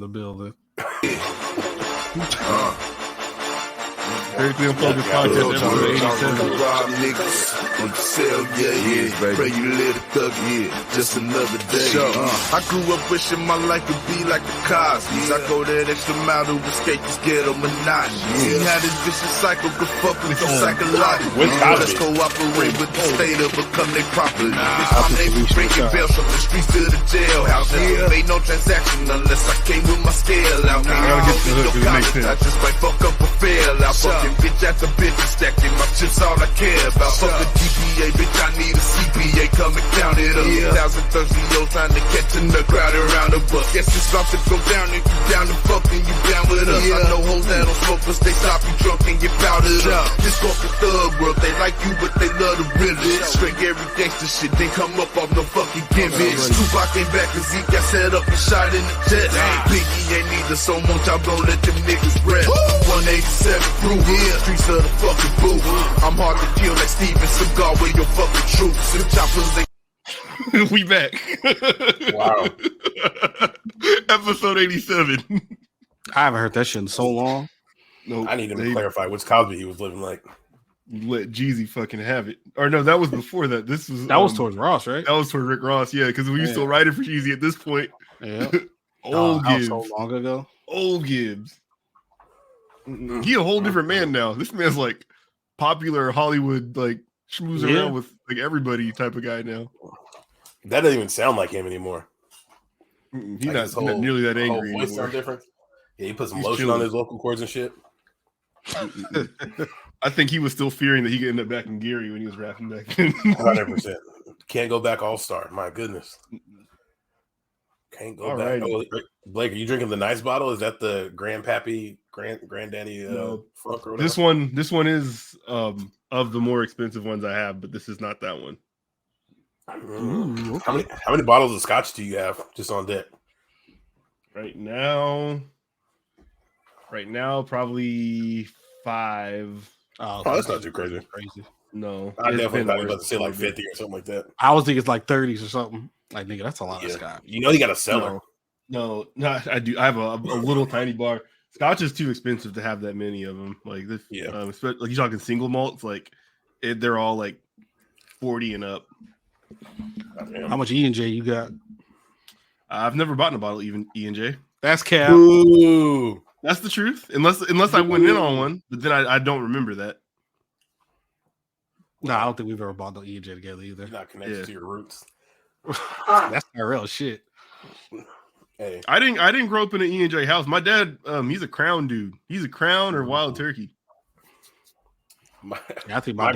the building. Strictly Unfocused Podcast, episode 87. Rob niggas on the cell, yeah. Pray you live a thug, just another day. I grew up wishing my life could be like the Cosby's. I go that extra mile to escape this ghetto monotony. See how this vicious cycle could fuck with you psychologically. Let's cooperate with the state to become their property. My name is bringing bells from the streets to the jailhouse. Never made no transaction unless I came with my scale out. I just might fuck up a fail out. Fucking bitch after bitch, stacking my chips, all I care about. Fuck the GPA, bitch, I need a CPA, come and count it up. 1,000 thirsty yo trying to catch in the crowd around the bus. Guess it's about to go down if you down to fuck and you down with us. I know hoes that don't smoke, but they stop you drunk and get powdered up. This fucking thug world, they like you, but they love the realest. Straight every gangster shit, they come up off no fucking gimmicks. Tupac came back cause he got set up and shot in the chest. Biggie ain't neither, so much I'm gon' let them niggas rest. 187 proof. Streets of the fucking booth. I'm hard to kill like Steven Seagal with your fucking troops. Them choppers, We back. Wow. Episode 87. I haven't heard that shit in so long. No, I need him to clarify which Cosby he was living like. Let Jeezy fucking have it. Or no, that was before that. This was That was towards Ross, right? That was toward Rick Ross, yeah, because we used to write it for Jeezy at this point. Yeah. Old that Gibbs. was so long ago. Old Gibbs. He a whole different man now. This man's like popular Hollywood, like schmoozing around with like everybody type of guy now. That doesn't even sound like him anymore. He's like not nearly that angry voice anymore. sound different. Yeah, he put some lotion on his vocal cords and shit. I think he was still fearing that he could end up back in Gary when he was rapping back then. 100%. Can't go back all-star. My goodness. Can't go All back. right. Oh, Blake, are you drinking the nice bottle? Is that the Granddaddy Funk or whatever? This one is of the more expensive ones I have, but this is not that one. Ooh, okay. How many bottles of scotch do you have just on deck? Right now, probably 5. Oh, that's not too crazy. No, I definitely thought you were about to say like 50 or something like that. I was thinking it's like 30s or something. Like, nigga, that's a lot of scotch. You know you got a cellar. No, I do. I have a little tiny bar. Scotch is too expensive to have that many of them. Like this, like you're talking single malts. Like they're all like 40 and up. How much E&J you got? I've never bought a bottle of E&J. That's cap. Ooh. That's the truth. Unless I went in on one, but then I don't remember that. No, I don't think we've ever bought no E&J together either. You're not connected to your roots. That's not real shit. Hey, I didn't grow up in an E&J house. My dad, he's a Crown dude. He's a Crown or Wild Turkey. I think my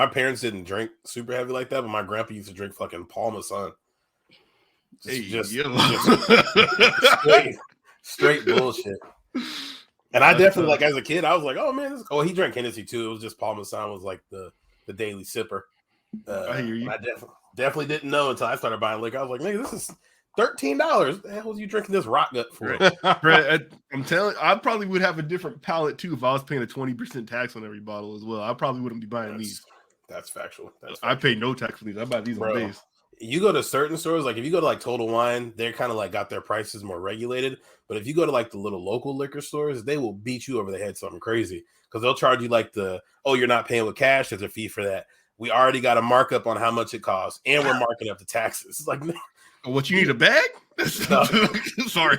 parents didn't drink super heavy like that, but my grandpa used to drink fucking Parmesan. Straight bullshit. And I definitely, like, as a kid, I was like, oh man, he drank Hennessy too. It was just Parmesan was like the daily sipper. I hear you. I definitely didn't know until I started buying liquor. I was like, nigga, this is $13. The hell was you drinking this rock gut for? Brett, I'm telling you, I probably would have a different palate too if I was paying a 20% tax on every bottle as well. I probably wouldn't be buying these. That's factual. I pay no tax for these. I buy these on base. You go to certain stores, like if you go to like Total Wine, they're kind of like got their prices more regulated. But if you go to like the little local liquor stores, they will beat you over the head something crazy because they'll charge you like you're not paying with cash. There's a fee for that. We already got a markup on how much it costs, and we're marking up the taxes. Like, what, you need a bag? No. Sorry,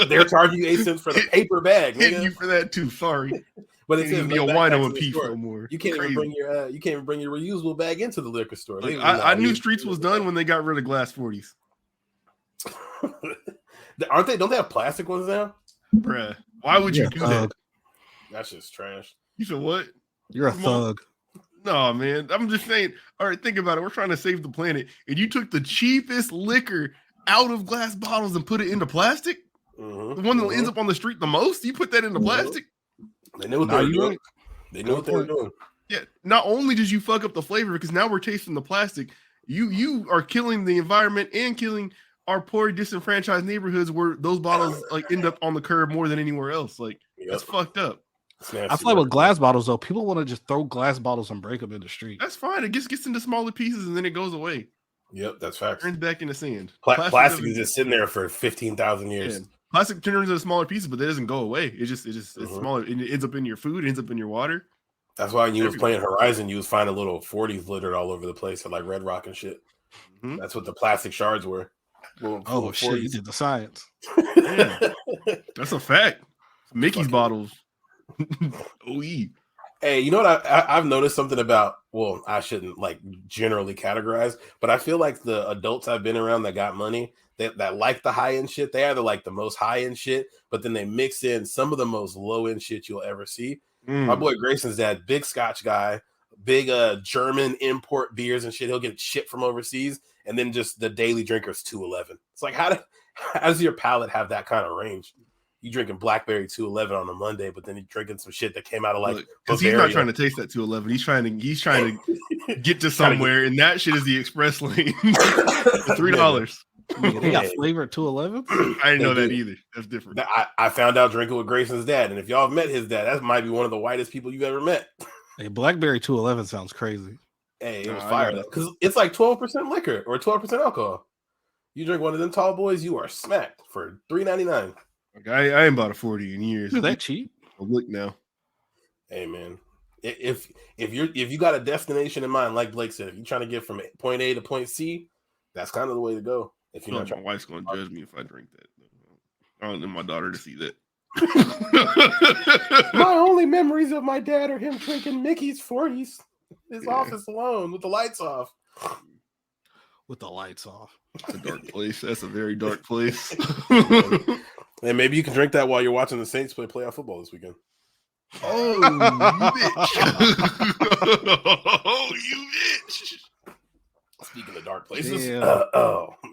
they're charging you 8 cents for the paper bag. Hitting you for that too. Sorry. But it's be a wino and peach no more. You can't even bring your reusable bag into the liquor store. Like, I knew Streets was done when they got rid of glass 40s. Aren't they? Don't they have plastic ones now? Bruh, why would you do that? That's just trash. You said what? You're a thug. No, man. I'm just saying. All right, think about it. We're trying to save the planet, and you took the cheapest liquor out of glass bottles and put it into plastic. The one that ends up on the street the most. You put that into plastic. They knew what they were doing. They knew what they were doing. Yeah. Not only did you fuck up the flavor, because now we're tasting the plastic, you are killing the environment and killing our poor disenfranchised neighborhoods where those bottles like end up on the curb more than anywhere else. Like that's fucked up. I feel like with glass bottles though, people want to just throw glass bottles and break them in the street. That's fine. It just gets into smaller pieces and then it goes away. Yep, that's facts. Turns back into sand. Plastic is just sitting there for 15,000 years. Yeah. Plastic turns into smaller pieces, but that doesn't go away. It's smaller. It ends up in your food, it ends up in your water. That's why when you was playing Horizon, you was finding little 40s littered all over the place at like Red Rock and shit. Mm-hmm. That's what the plastic shards were. Oh shit! You did the science. Yeah, that's a fact. Mickey's bottles. OE. Hey, you know what? I've noticed something about. Well, I shouldn't like generally categorize, but I feel like the adults I've been around that got money that like the high end shit. They either like the most high end shit, but then they mix in some of the most low end shit you'll ever see. My boy Grayson's dad, big Scotch guy, big German import beers and shit. He'll get shit from overseas, and then just the daily drinker's 211. It's like how does your palate have that kind of range? You drinking Blackberry 211 on a Monday, but then you drinking some shit that came out of like because he's not trying to taste that 211. He's trying to get to somewhere, and that shit is the express lane for $3. Yeah, they got flavor 211. I didn't know that either. That's different. I found out drinking with Grayson's dad, and if y'all have met his dad, that might be one of the whitest people you've ever met. Hey, Blackberry 211 sounds crazy. Hey, it was fire because it's like 12% liquor or 12% alcohol. You drink one of them tall boys, you are smacked for $3.99. Okay, I ain't bought a 40 in years. Is that cheap? Look now. Hey man, if you got a destination in mind, like Blake said, if you're trying to get from point A to point C, that's kind of the way to go. If you're not my wife's gonna judge me if I drink that. I don't want my daughter to see that. My only memories of my dad are him drinking Mickey's 40s, his office alone with the lights off. With the lights off. That's a dark place. That's a very dark place. And maybe you can drink that while you're watching the Saints play playoff football this weekend. Oh, you bitch. Oh, you bitch. Speaking of dark places. Yeah.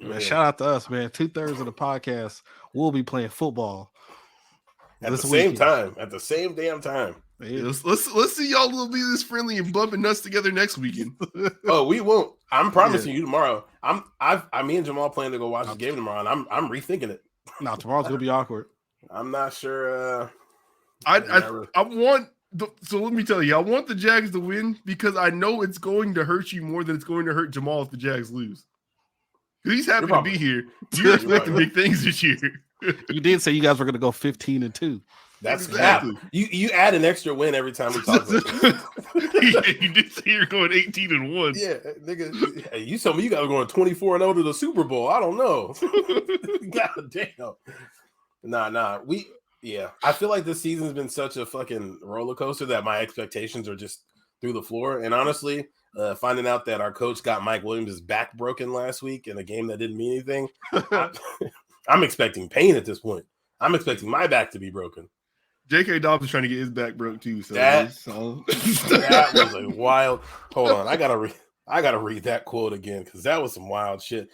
Man, shout out to us, man. 2/3 of the podcast will be playing football. At the same time. At the same damn time. Yeah, let's see y'all will be this friendly and bumping nuts together next weekend. Oh, we won't. I'm promising you tomorrow. Me and Jamal plan to go watch this game tomorrow, and I'm rethinking it. No, tomorrow's gonna be awkward. I'm not sure. I want. So let me tell you, I want the Jags to win because I know it's going to hurt you more than it's going to hurt Jamal if the Jags lose. He's happy to be here. You're expecting big things this year. You did say you guys were going to go 15-2. That's exactly. You add an extra win every time we talk about it. You did say you're going 18-1. Yeah, nigga. You told me you guys were going 24-0 to the Super Bowl. I don't know. God damn. Nah. I feel like this season's been such a fucking roller coaster that my expectations are just through the floor. And honestly, finding out that our coach got Mike Williams' back broken last week in a game that didn't mean anything, I'm expecting pain at this point. I'm expecting my back to be broken. J.K. Dobbins trying to get his back broke too. So that was a wild. Hold on, I gotta read that quote again because that was some wild shit.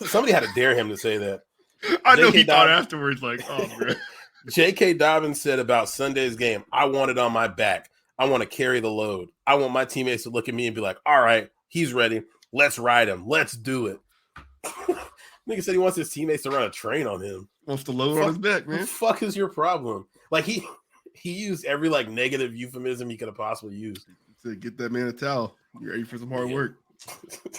Somebody had to dare him to say that. I know he thought afterwards, like, oh, bro. J.K. Dobbins said about Sunday's game, I want it on my back. I want to carry the load. I want my teammates to look at me and be like, all right, he's ready. Let's ride him. Let's do it. Nigga said he wants his teammates to run a train on him. Wants to load on his back, man. What the fuck is your problem? Like, he used every, like, negative euphemism he could have possibly used. To get that man a towel. You ready for some hard work?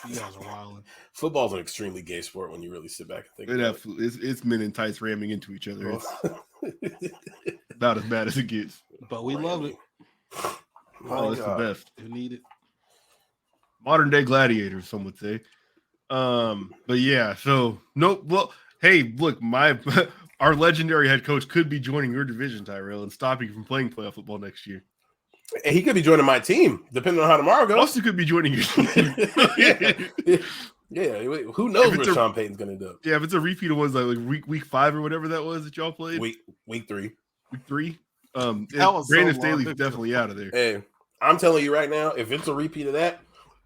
You guys are wilding. Football's an extremely gay sport when you really sit back and think about it. It's men in tights ramming into each other. It's about as bad as it gets. But we love it. Oh, it's the best. Who need it? Modern day gladiators, some would say. But yeah, so nope. Well, hey, look, our legendary head coach could be joining your division, Tyrell, and stopping you from playing playoff football next year. And he could be joining my team, depending on how tomorrow goes. Also could be joining your team. Yeah. Who knows what Sean Payton's going to do? Yeah, if it's a repeat of like week 5 or whatever that was that y'all played. Week 3. Week 3. Brandon Staley's definitely out of there. Hey, I'm telling you right now, if it's a repeat of that,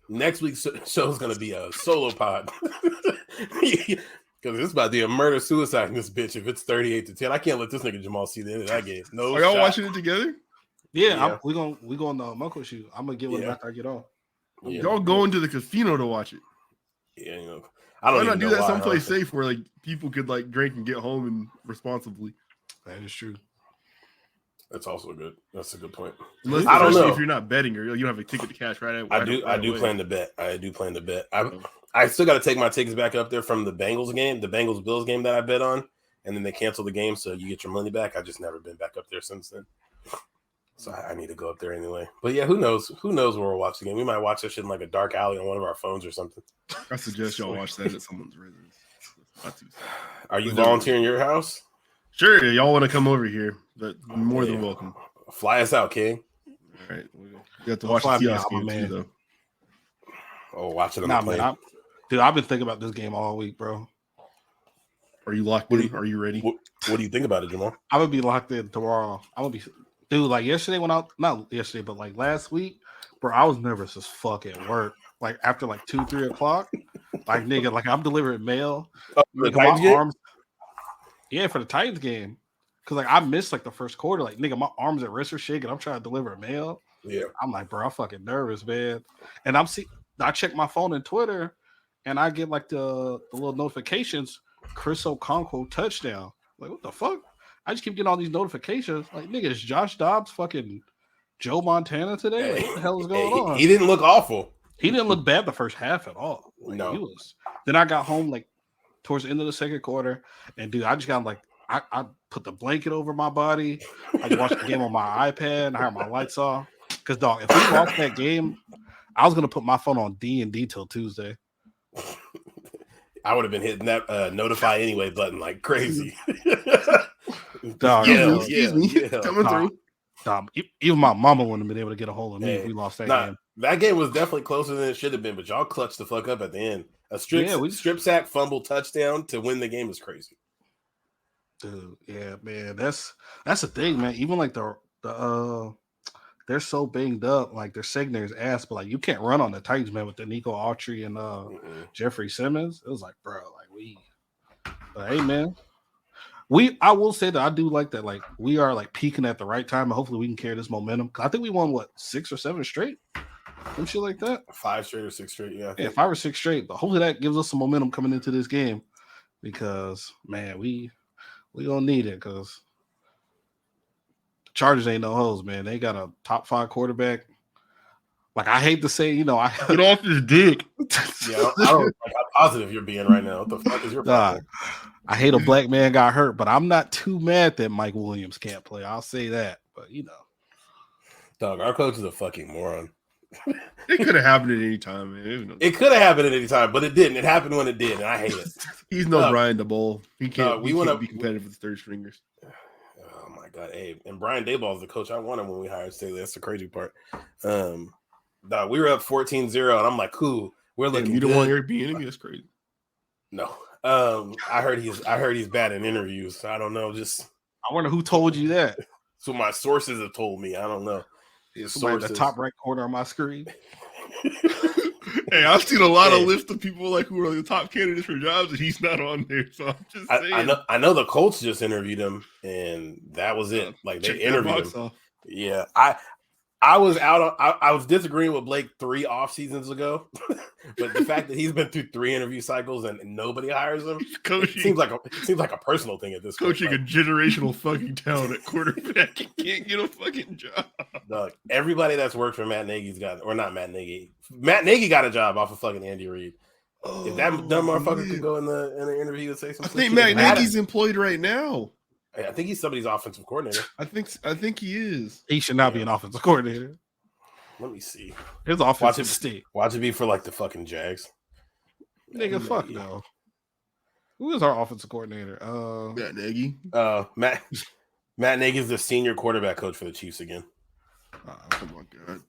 next week's show is going to be a solo pod. Because it's about to be a murder-suicide in this bitch if it's 38-10. I can't let this nigga Jamal see the end of that game. No, are y'all watching it together? Yeah. We going to Muckle shoot. I'm gonna get one after I get off. Yeah. Y'all going to the casino to watch it? Yeah, I don't. Why not do that someplace safe where like people could like drink and get home and responsibly? That is true. That's also good. That's a good point. Unless, I don't especially know if you're not betting or you don't have a ticket to cash right. I do away. plan to bet. I still got to take my tickets back up there from the Bengals game, the Bengals Bills game that I bet on, and then they canceled the game, so you get your money back. I just never been back up there since then. So I need to go up there anyway. But yeah, who knows? Who knows where we'll watch the game? We might watch that shit in like a dark alley on one of our phones or something. I suggest y'all watch that at someone's residence. Are you volunteering your house? Sure, y'all want to come over here, but more than welcome. Fly us out, King. All right, you have to watch the Seahawks game too, though. Oh, watch it on the plane. Man, dude, I've been thinking about this game all week, bro. Are you locked in? Are you ready? What do you think about it, Jamal? I'm gonna be locked in tomorrow. I'm gonna be, dude. Like yesterday, not yesterday, but like last week, bro. I was nervous as fuck at work. Like after like 2-3 o'clock, like nigga, like I'm delivering mail. The Titans game? Yeah, for the Titans game. Cause like I missed like the first quarter. Like nigga, my arms at wrist are shaking. I'm trying to deliver mail. Yeah. I'm like, bro, I'm fucking nervous, man. And I check my phone and Twitter, and I get like the little notifications. Chris Okonkwo touchdown. Like, what the fuck? I just keep getting all these notifications. Like, nigga, is Josh Dobbs fucking Joe Montana today? Like, what the hell is going on? He didn't look awful. He didn't look bad the first half at all. Like, No. He was. Then I got home like towards the end of the second quarter, and dude, I just got like I put the blanket over my body. I watched the game on my iPad. I had my lights off. Cause dog, if we lost that game, I was gonna put my phone on D&D till Tuesday. I would have been hitting that notify anyway button like crazy. Dog, Excuse me. Coming through. Even my mama wouldn't have been able to get a hold of me if we lost that game. That game was definitely closer than it should have been, but y'all clutched the fuck up at the end. A strip sack, fumble, touchdown to win the game is crazy. Dude, yeah, man, that's the thing, man. Even like they're so banged up, like their secondary's ass, but like you can't run on the Titans, man, with the Nico Autry and Jeffrey Simmons. It was like, bro, but hey, man. I will say that I do like that, like we are like peaking at the right time, and hopefully we can carry this momentum. I think we won 6 or 7 straight, some shit like that. 5 straight or 6 straight, yeah. 5 or 6 straight. But hopefully that gives us some momentum coming into this game, because man, we gonna need it, because the Chargers ain't no hoes, man. They got a top 5 quarterback. Like I hate to say, get off his dick. Yeah, I don't like how positive you're being right now. What the fuck is your problem? I hate a black man got hurt, but I'm not too mad that Mike Williams can't play. I'll say that. But dog, our coach is a fucking moron. It could have happened at any time, man. It could have happened at any time, but it didn't. It happened when it did, and I hate it. He's no Brian DeBoll. He can't. We want to be competitive with third stringers. Oh my god, Abe and Brian Daboll is the coach I wanted when we hired Staley. That's the crazy part. Dog, we were up 14-0, and I'm like, cool. We're looking. You don't good. want your enemy? That's crazy. No. I heard he's bad in interviews. So I don't know. I wonder who told you that. So my sources have told me. I don't know. Somebody in the top right corner on my screen. Hey, I've seen a lot of lists of people like who are the top candidates for jobs, and he's not on there. So I'm just saying. I know the Colts just interviewed him, and that was it. Like they interviewed him. Off. Yeah, I was I was disagreeing with Blake 3 off seasons ago, but the fact that he's been through 3 interview cycles and nobody hires him, seems like a personal thing at this point. Coaching a generational fucking talent at quarterback, he can't get a fucking job. Dog, everybody that's worked for Matt Nagy's got, or not Matt Nagy. Matt Nagy got a job off of fucking Andy Reid. If that dumb motherfucker could go in the interview and say something, I think Matt Nagy's employed right now. I think he's somebody's offensive coordinator. I think he is. He should not be an offensive coordinator. Let me see. His offensive state. Watch it be for like the fucking Jags. Nigga, fuck no. Who is our offensive coordinator? Matt Nagy. Matt Nagy is the senior quarterback coach for the Chiefs again. Oh my god.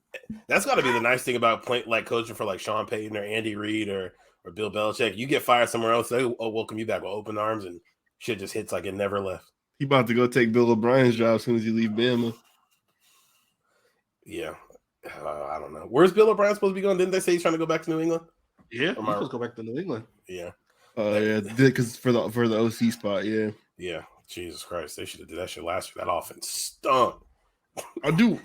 That's got to be the nice thing about coaching for like Sean Payton or Andy Reid or Bill Belichick. You get fired somewhere else, they welcome you back with open arms, and shit just hits like it never left. He about to go take Bill O'Brien's job as soon as he leave Bama. Yeah. I don't know. Where's Bill O'Brien supposed to be going? Didn't they say he's trying to go back to New England? Yeah, he's supposed to go back to New England. Yeah. Yeah, because for the OC spot, yeah. Yeah. Jesus Christ. They should have did that shit last year. That offense stunk. I do,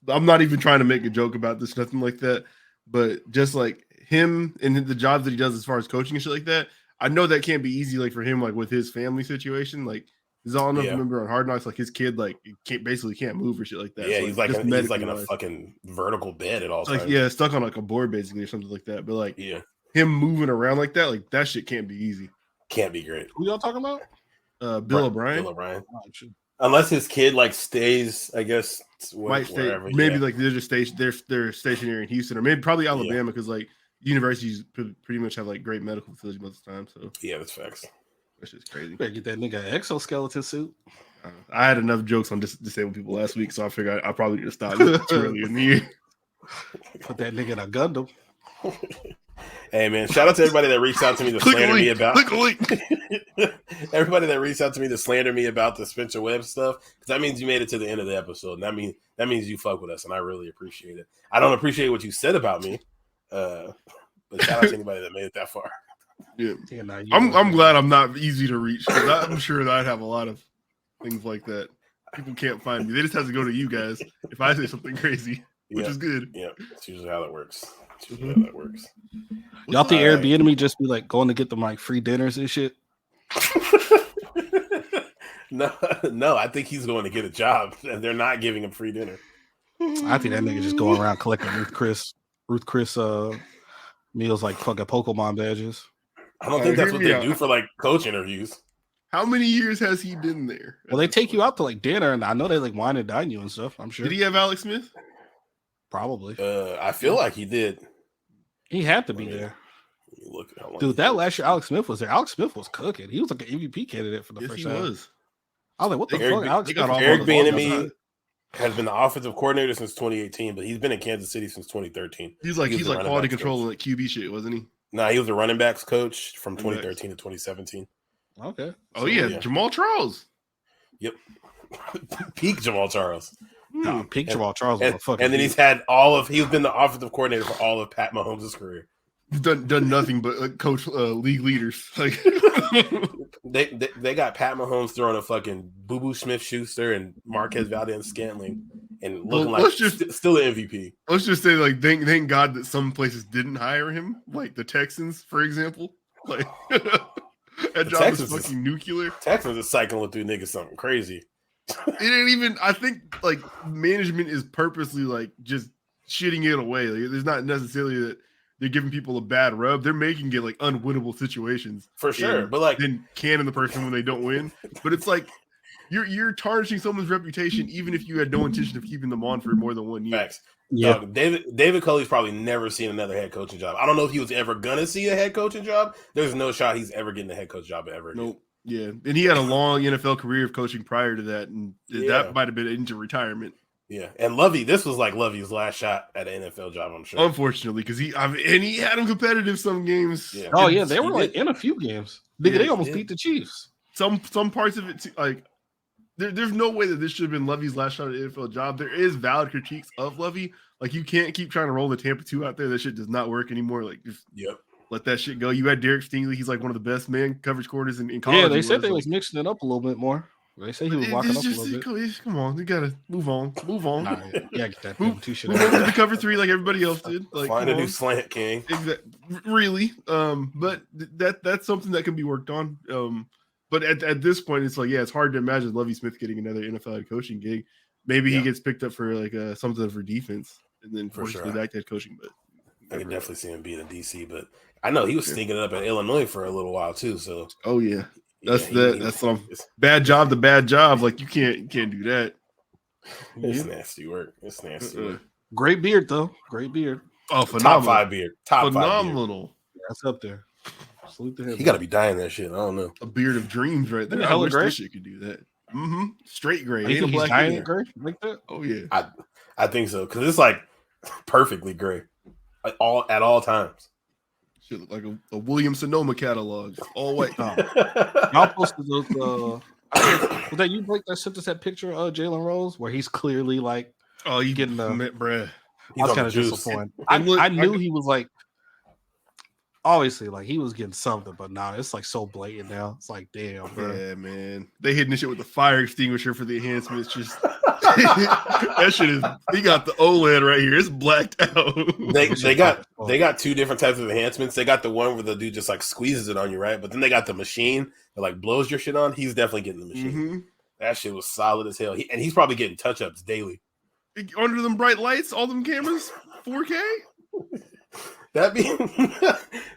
I'm not even trying to make a joke about this, nothing like that, but just like him and the jobs that he does as far as coaching and shit like that, I know that can't be easy, like for him, like with his family situation. Like Because I don't know if you Yeah. remember on Hard Knocks, like his kid like basically can't move or shit like that. Yeah, So, he's like just in a medically-wise. fucking vertical bed at all It's like times. stuck on like a board basically or something like that. But like Yeah, him moving around like that shit can't be easy. can't be great. Who y'all talking about? Bill O'Brien Bill O'Brien. Oh, shit. Unless his kid like stays, I guess might stay. wherever. Maybe yeah. like they're just they're stationary in Houston or maybe probably Alabama because like universities pretty much have like great medical facilities most of the time. So Yeah, that's facts. that's just crazy. Better get that nigga an exoskeleton suit. I had enough jokes on disabled people last week, so I figured I probably need to stop. It's early in the year. Put that nigga in a Gundam. Hey man, shout out to everybody that reached out to me to Click a slander me link. about Click a link. everybody that reached out to me to slander me about the Spencer Webb stuff, because that means you made it to the end of the episode. And that means you fuck with us, and I really appreciate it. I don't appreciate what you said about me, but shout out to anybody that made it that far. Yeah. Yeah, nah, I'm glad I'm not easy to reach because I'm sure that I'd have a lot of things like that. People can't find me. They just have to go to you guys if I say something crazy, which is good. Yeah, that's usually how that works. That's usually how that works. Y'all think All right. Airbnb just be like going to get them like free dinners and shit? No, I think he's going to get a job, and they're not giving him free dinner. I think that nigga just going around collecting Ruth Chris meals like fucking Pokemon badges. I don't think that's what hear they me do out. for like coach interviews. How many years has he been there? Well, they take you out to like dinner, and I know they like wine and dine you and stuff. I'm sure. Did he have Alex Smith? Probably. I feel like he did. He had to be Let me- there. Let me look at how long Dude, he that was. last year Alex Smith was there. Alex Smith was cooking. He was like an MVP candidate for the Yes, first he time. was. I was like, what the Eric fuck? B- Alex they got Smith off Eric on the Bieniemy ball. has been the offensive coordinator since 2018, but he's been in Kansas City since 2013. He's He like was the running quality backs control coach. and like QB shit, wasn't he? Nah, he was the running backs coach from Running backs. 2013 to 2017. Okay. Oh yeah, yeah. Jamal Charles. Peak Jamal Charles. No, Pink And- Jamal Charles was And, a fucking and then he's had he's been the offensive coordinator for all of Pat Mahomes' career. He's done nothing but coach league leaders. Like They got Pat Mahomes throwing a fucking Boo Boo Smith Schuster and Marquez Valdez Scantling and looking Well, like let's still the MVP. let's just say, like, thank God that some places didn't hire him, like the Texans, for example. Like that job Texans is is- fucking nuclear. Texans is cycling through niggas something crazy. It ain't even. I think like management is purposely like just shitting it away. Like, there's not necessarily that they're giving people a bad rub. They're making it like unwinnable situations. For sure. and But like then canning the person when they don't win. But it's like you're tarnishing someone's reputation even if you had no intention of keeping them on for more than 1 year. facts. yeah. Dog, David Culley's probably never seen another head coaching job. I don't know if he was ever gonna see a head coaching job. There's no shot he's ever getting a head coach job ever again. Nope. Yeah, and he had a long NFL career of coaching prior to that, and Yeah. that might have been into retirement. Yeah. And Lovey, this was like Lovey's last shot at an NFL job, I'm sure. Unfortunately, because he had him competitive some games. Yeah. Oh And yeah, they he were like did. in a few games. Nigga, Yeah, they almost yeah. beat the Chiefs. some parts of it too, like there's no way that this should have been Lovey's last shot at an NFL job. There is valid critiques of Lovey. Like you can't keep trying to roll the Tampa 2 out there. That shit does not work anymore. Like just Yep. let that shit go. You had Derek Stingley. He's like one of the best man coverage quarters in college. Yeah, they He said they like- was mixing it up a little bit more. They say he was walking It's up a just- little bit. Come on, you gotta move on. Nah, yeah, get that Move- damn two shit Move on out. to the cover 3 like everybody else did. Like Find come a new on. slant, King. Really. But that's something that can be worked on. But at this point, it's like, yeah, it's hard to imagine Lovie Smith getting another NFL head coaching gig. Maybe Yeah. he gets picked up for like something for defense, and then For forced to sure. go back to head coaching. But I can definitely see him being in DC, but I know he was sneaking it up at Illinois for a little while too. So oh yeah, yeah, that's some bad job to bad job. Like you can't do that. It's nasty work. It's nasty work. Great beard though. Great beard. Oh, Top phenomenal! 5 beard. Top 5 beard. Phenomenal. That's up there. Salute to him. He got to be dying that shit. I don't know. A beard of dreams, right there. Isn't it I hella wish gray? this shit could do that. Mm-hmm. Straight gray. You Ain't a think he's black dying in in there. gray like that? Oh yeah. I think so because it's like perfectly gray, like at all times. Shit look like a Williams Sonoma catalog, all white. Y'all posted those. Was that you, Blake, that sent us that picture of Jalen Rose where he's clearly like Oh, you getting the. bruh. He's I was on kind the of juice. disappointed. And look, I knew he was like, obviously, like he was getting something, but now it's like so blatant now. It's like, damn, bro. Yeah, man. They hitting this shit with the fire extinguisher for the enhancements. Just That shit is. He got the OLED right here. It's blacked out. They got two different types of enhancements. They got the one where the dude just like squeezes it on you, right? But then they got the machine that like blows your shit on. He's definitely getting the machine. Mm-hmm. That shit was solid as hell. He's probably getting touch ups daily. Under them bright lights, all them cameras, 4K.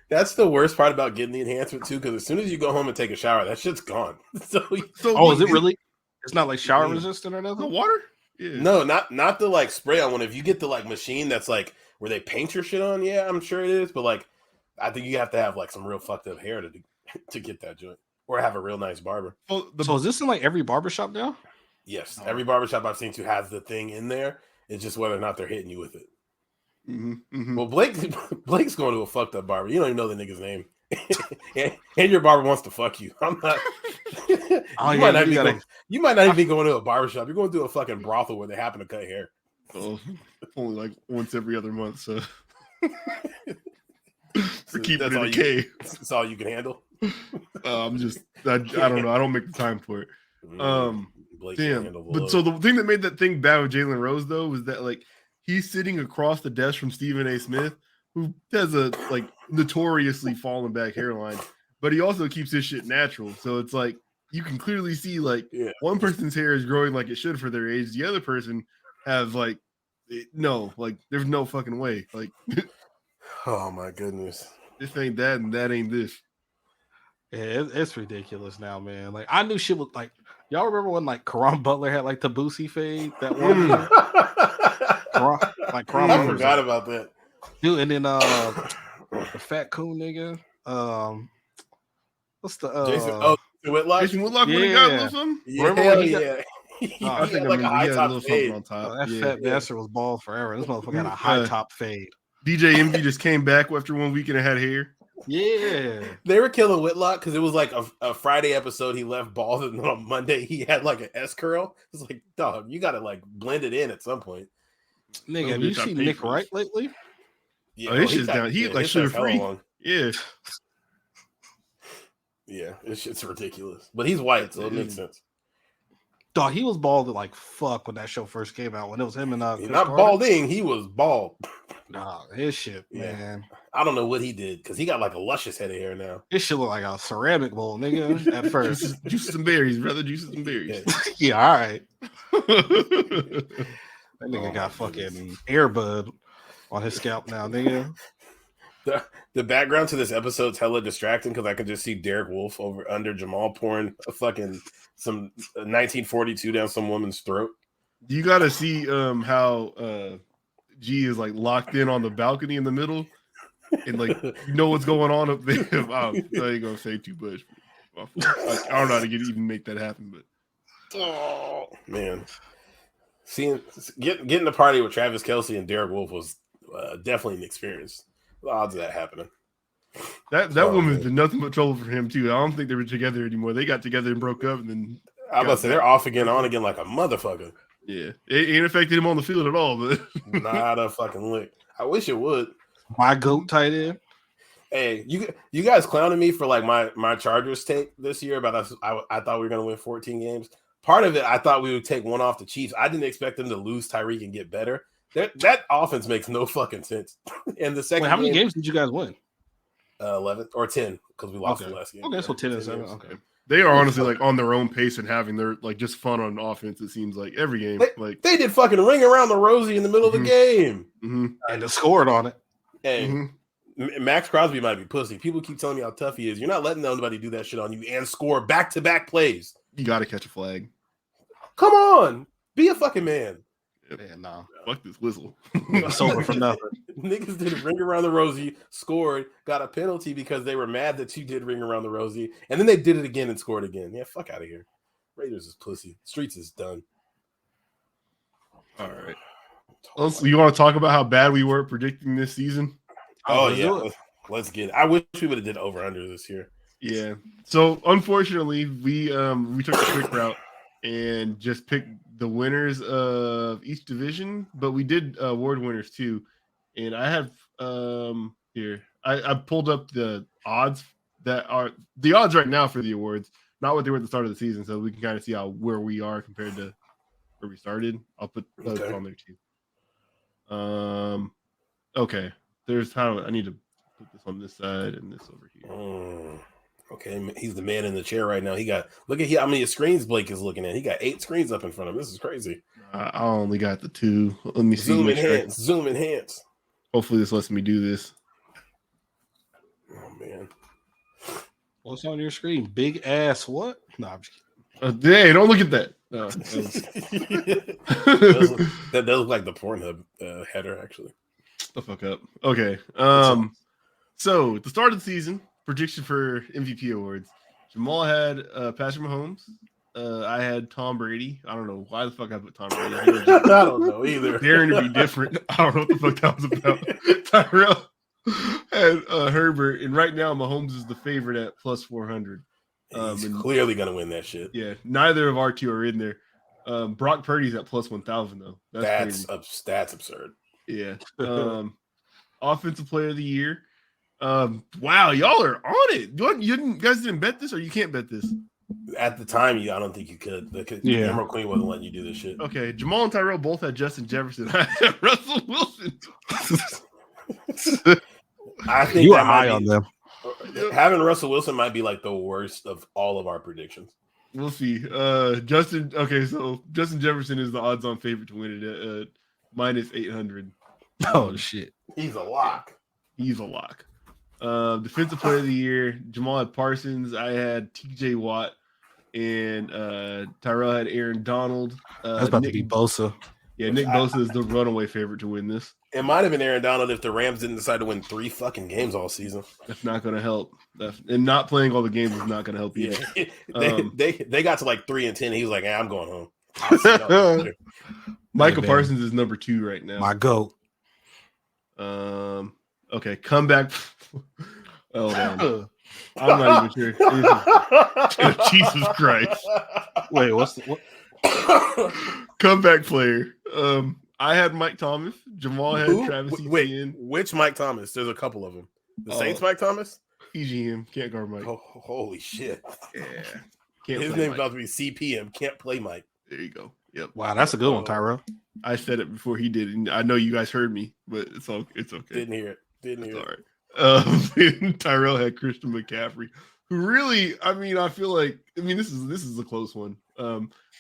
That's the worst part about getting the enhancement too, because as soon as you go home and take a shower, that shit's gone. So is it really? It's not like shower resistant or nothing. The water? Yeah. No, not the like spray on one. If you get the like machine that's like where they paint your shit on, yeah, I'm sure it is. But like, I think you have to have like some real fucked up hair to get that joint, or have a real nice barber. Well, So is this in like every barbershop now? Yes, every barbershop I've seen to has the thing in there. It's just whether or not they're hitting you with it. Mm-hmm, mm-hmm. Well, Blake's going to a fucked up barber. You don't even know the nigga's name, and your barber wants to fuck you. I'm not. You might not even be going to a barbershop. You're going to a fucking brothel where they happen to cut hair. Oh, only like once every other month. So for keeping it all in K. That's all you can handle. I don't know. I don't make the time for it. Blake Damn. But so the thing that made that thing bad with Jalen Rose though was that like he's sitting across the desk from Stephen A. Smith, who has a like notoriously fallen back hairline, but he also keeps his shit natural. So it's like you can clearly see like one person's hair is growing like it should for their age. The other person has like there's no fucking way. Like, oh my goodness, this ain't that and that ain't this. Yeah, it's ridiculous now, man. Like I knew shit was like y'all remember when like Karan Butler had like the Boosie fade that one year? Karan I forgot about that. Dude, and then the fat coon nigga. What's the Jason Whitlock? Jason Whitlock when he got a little something? I think like a high top fade on top. That fat bastard was bald forever. This motherfucker had a high top fade. DJ Envy just came back after 1 week and had hair. Yeah, they were killing Whitlock because it was like a Friday episode. He left bald, and then on Monday he had like an S curl. It's like, dog, you got to like blend it in at some point. Nigga, have you seen Nick Wright lately? Yeah, his shit's down. He like sugar free. Yeah, yeah, it's ridiculous. But he's white, so it makes sense. Dog, he was bald at like fuck when that show first came out. When it was him and he's not balding, he was bald. Nah, his shit, man. I don't know what he did because he got like a luscious head of hair now. This shit look like a ceramic bowl, nigga. At first, juices and berries, brother. Juices and berries. Yeah, all right. That nigga got fucking Airbud on his scalp now, nigga. The background to this episode's hella distracting because I can just see Derek Wolf under Jamal pouring a fucking some 1942 down some woman's throat. You got to see how G is like locked in on the balcony in the middle and like you know what's going on up there. I ain't gonna say too much. I don't know how to even make that happen, but oh man, getting the party with Travis Kelce and Derek Wolf was definitely an experience. The odds of that happening. That woman's been nothing but trouble for him too. I don't think they were together anymore. They got together and broke up, and then I was about to say they're off again, on again like a motherfucker. Yeah, it ain't affected him on the field at all, but not a fucking lick. I wish it would. My goat tight end. Hey, you guys clowning me for like my Chargers take this year about us. I thought we were gonna win 14 games. Part of it, I thought we would take one off the Chiefs. I didn't expect them to lose Tyreek and get better. That offense makes no fucking sense. And the second, how many games did you guys win? 11 or 10 because we lost the last game. Okay, so 10 and 7. Okay, they are honestly like on their own pace and having their like just fun on offense. It seems like every game, they did fucking ring around the Rosie in the middle of the game, and they scored on it. Hey, Max Crosby might be pussy. People keep telling me how tough he is. You're not letting nobody do that shit on you and score back-to-back plays. You got to catch a flag. Come on, be a fucking man. Yeah, nah. Fuck this whistle. It's over for nothing. Niggas did ring around the Rosie, scored, got a penalty because they were mad that you did ring around the Rosie, and then they did it again and scored again. Yeah, fuck out of here. Raiders is pussy. Streets is done. All right. Also, you want to talk about how bad we were predicting this season? Oh yeah, let's get it. I wish we would have did over under this year. Yeah. So unfortunately, we took the quick route and just picked the winners of each division, but we did award winners too. And I have here I pulled up the odds that are the odds right now for the awards, not what they were at the start of the season, so we can kind of see where we are compared to where we started. I'll put those Okay. on there too. Okay. There's how I need to put this on this side and this over here. Okay, he's the man in the chair right now. Look at how many screens Blake is looking at. He got 8 screens up in front of him. This is crazy. I only got the 2. Let me see. Zoom enhance. Hopefully this lets me do this. Oh man. What's on your screen? Big ass what? No, I'm just kidding. Hey, don't look at that. No, that does look like the Pornhub header, actually. the fuck up. Okay. So at the start of the season, prediction for MVP awards. Jamal had Patrick Mahomes. I had Tom Brady. I don't know why the fuck I put Tom Brady. I don't know either. Daring to be different. I don't know what the fuck that was about. Tyrell had Herbert, and right now Mahomes is the favorite at plus 400. He's clearly gonna win that shit. Yeah, neither of our two are in there. Brock Purdy's at plus 1,000 though. That's absurd. Yeah. Offensive Player of the Year. Wow, y'all are on it. You guys didn't bet this, or you can't bet this? At the time, I don't think you could. Yeah. Emerald Queen wasn't letting you do this shit. Okay, Jamal and Tyrell both had Justin Jefferson. I had Russell Wilson. I think you are high on them. Having Russell Wilson might be like the worst of all of our predictions. We'll see. Justin. Okay, so Justin Jefferson is the odds-on favorite to win it at minus 800. Oh shit, He's a lock. He's a lock. Defensive Player of the Year. Jamal had Parsons. I had T.J. Watt, and Tyrell had Aaron Donald. that's about to be Bosa. Yeah, Nick Bosa is the runaway favorite to win this. It might have been Aaron Donald if the Rams didn't decide to win 3 fucking games all season. That's not going to help. And not playing all the games is not going to help either. They got to like 3 and 10. He was like, I'm going home. I'll see y'all later. Michael Parsons is number 2 right now. My goat. Okay, comeback. Hold on. I'm not even sure. Jesus Christ. Wait, what's the what? Comeback player. I had Mike Thomas. Jamal had Travis Etienne. Which Mike Thomas? There's a couple of them. The Saints Mike Thomas? EGM. Can't guard Mike. Oh, holy shit. Yeah. His name's about to be CPM. Can't play Mike. There you go. Yep. Wow, that's a good one, Tyrell. I said it before he did, and I know you guys heard me, but it's okay. Didn't hear it. All right. Tyrell had Christian McCaffrey, who really, I feel like, this is a close one.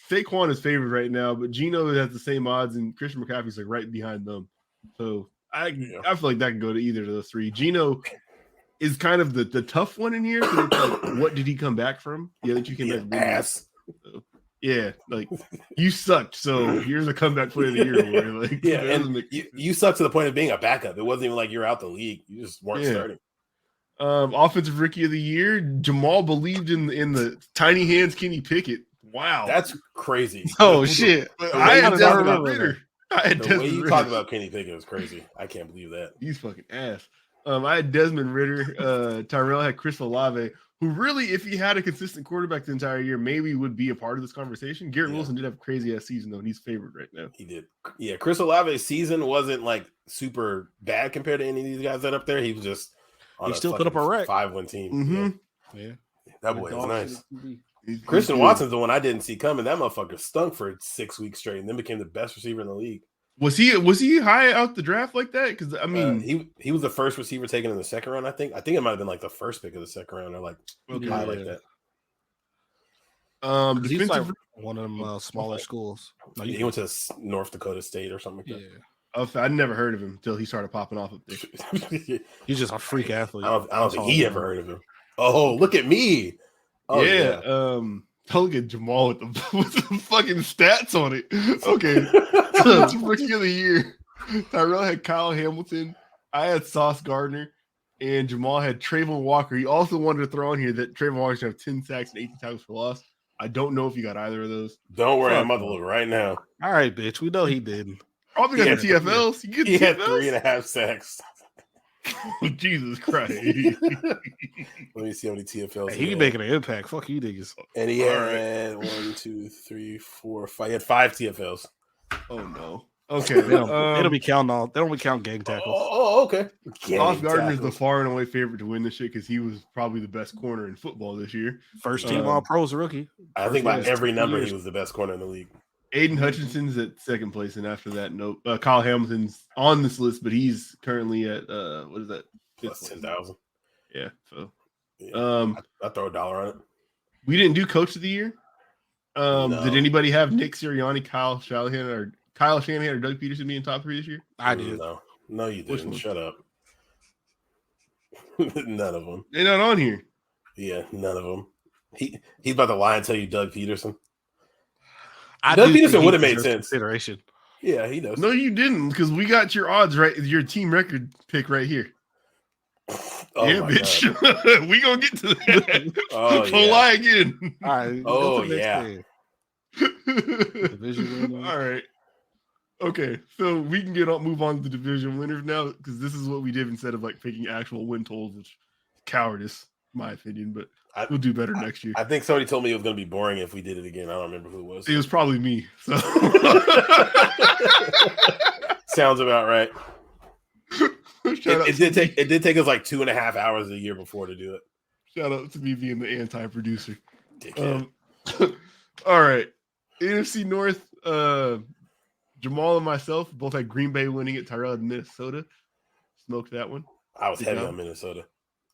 Saquon is favored right now, but Geno has the same odds, and Christian McCaffrey's like right behind them. So I feel like that can go to either of those 3. Geno is kind of the tough one in here. Like, what did he come back from? Yeah, that you can ass. So, yeah, like you sucked. So here's a comeback player of the year. Where, like, yeah, and you sucked to the point of being a backup. It wasn't even like you're out the league. You just weren't starting. Offensive Rookie of the Year. Jamal believed in the tiny hands Kenny Pickett. Wow, that's crazy. Oh shit! I had Desmond Ritter. The way you talk about Kenny Pickett was crazy. I can't believe that. He's fucking ass. I had Desmond Ritter. Tyrell had Chris Olave, who really, if he had a consistent quarterback the entire year, maybe would be a part of this conversation. Garrett Wilson did have a crazy ass season though, and he's favored right now. He did. Yeah, Chris Olave's season wasn't like super bad compared to any of these guys that up there. He was just he still put up a wreck. 5-win team. Mm-hmm. Yeah, that boy is nice. Christian Watson's the one I didn't see coming. That motherfucker stunk for 6 weeks straight, and then became the best receiver in the league. Was he high out the draft like that? Because he was the first receiver taken in the second round. I think it might have been like the first pick of the second round, or like high like that. He's like one of them smaller schools. No, he went to North Dakota State or something like that. I'd never heard of him until he started popping off up there. He's just a freak athlete. I don't think he ever heard of him. Oh, look at me. Oh, yeah. Look at Jamal with the fucking stats on it. Okay. Rookie of the Year. Tyrell had Kyle Hamilton. I had Sauce Gardner. And Jamal had Trayvon Walker. He also wanted to throw in here that Trayvon Walker should have 10 sacks and 18 tackles for loss. I don't know if you got either of those. Don't worry, I'm about to look right now. All right, bitch. We know he didn't. Probably got the TFLs. He had 3.5 sacks. Oh, Jesus Christ. Let me see how many TFLs he be making an impact. Fuck you niggas. And he had 1, 2, 3, 4, 5. He had 5 TFLs. Oh no. Okay. They don't be counting they don't be counting gang tackles. Oh, okay. Sauce Gardner's the far and away favorite to win this shit because he was probably the best corner in football this year. First team all pros rookie. I think by every number he was the best corner in the league. Aiden Hutchinson's at second place, and after that, no. Kyle Hamilton's on this list, but he's currently at what is that? Plus 10,000. Yeah. So, yeah, I throw $1 on it. We didn't do Coach of the Year. No. Did anybody have Nick Sirianni, Kyle Shanahan, or Doug Peterson being top 3 this year? I did. No, you didn't. Shut up. None of them. They're not on here. Yeah, none of them. He's about to lie and tell you Doug Peterson. Doug Peterson would have made sense. Consideration. Yeah, he does. No, you didn't, because we got your odds right, your team record pick right here. Oh yeah, bitch. We gonna get to that. Oh, Don't lie again. All right. Oh, yeah. Division winner. All right. Okay, so we can move on to the division winners now, because this is what we did instead of like picking actual win totals, which is cowardice, in my opinion. But we'll do better next year. I think somebody told me it was going to be boring if we did it again. I don't remember who it was. It was probably me. So sounds about right. It did take us like 2.5 hours a year before to do it. Shout out to me being the anti-producer. Dickhead. All right, NFC North. Jamal and myself both had Green Bay winning it. Tyrell had Minnesota. Smoked that one. I was heavy on Minnesota.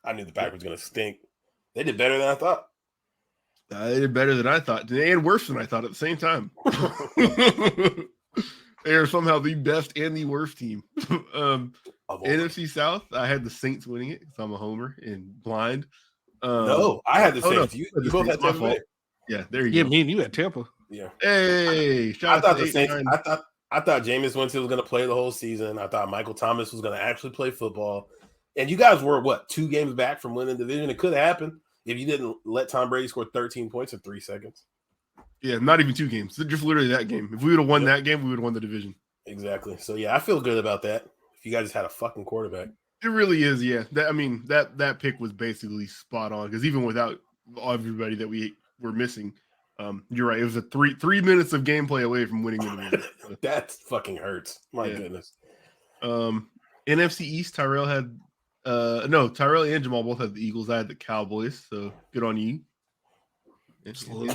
I knew the Packers was going to stink. They did better than I thought. They did better than I thought, and worse than I thought at the same time. They are somehow the best and the worst team. NFC South, I had the Saints winning it because I'm a homer and blind. No, I had the Saints. No, you both had Tampa Bay. Yeah, there you go. Me and you had Tampa. Yeah. Hey, I thought the Saints. I thought Jameis Winston was going to play the whole season. I thought Michael Thomas was going to actually play football. And you guys were, 2 games back from winning the division? It could have happened if you didn't let Tom Brady score 13 points in 3 seconds. Yeah, not even 2 games. Just literally that game. If we would have won that game, we would have won the division. Exactly. So, yeah, I feel good about that. If you guys just had a fucking quarterback. It really is, yeah. That pick was basically spot on because even without everybody that we were missing, you're right. It was a 3 minutes of gameplay away from winning the division. That fucking hurts. My goodness. NFC East, Tyrell and Jamal both had the Eagles. I had the Cowboys, so good on you.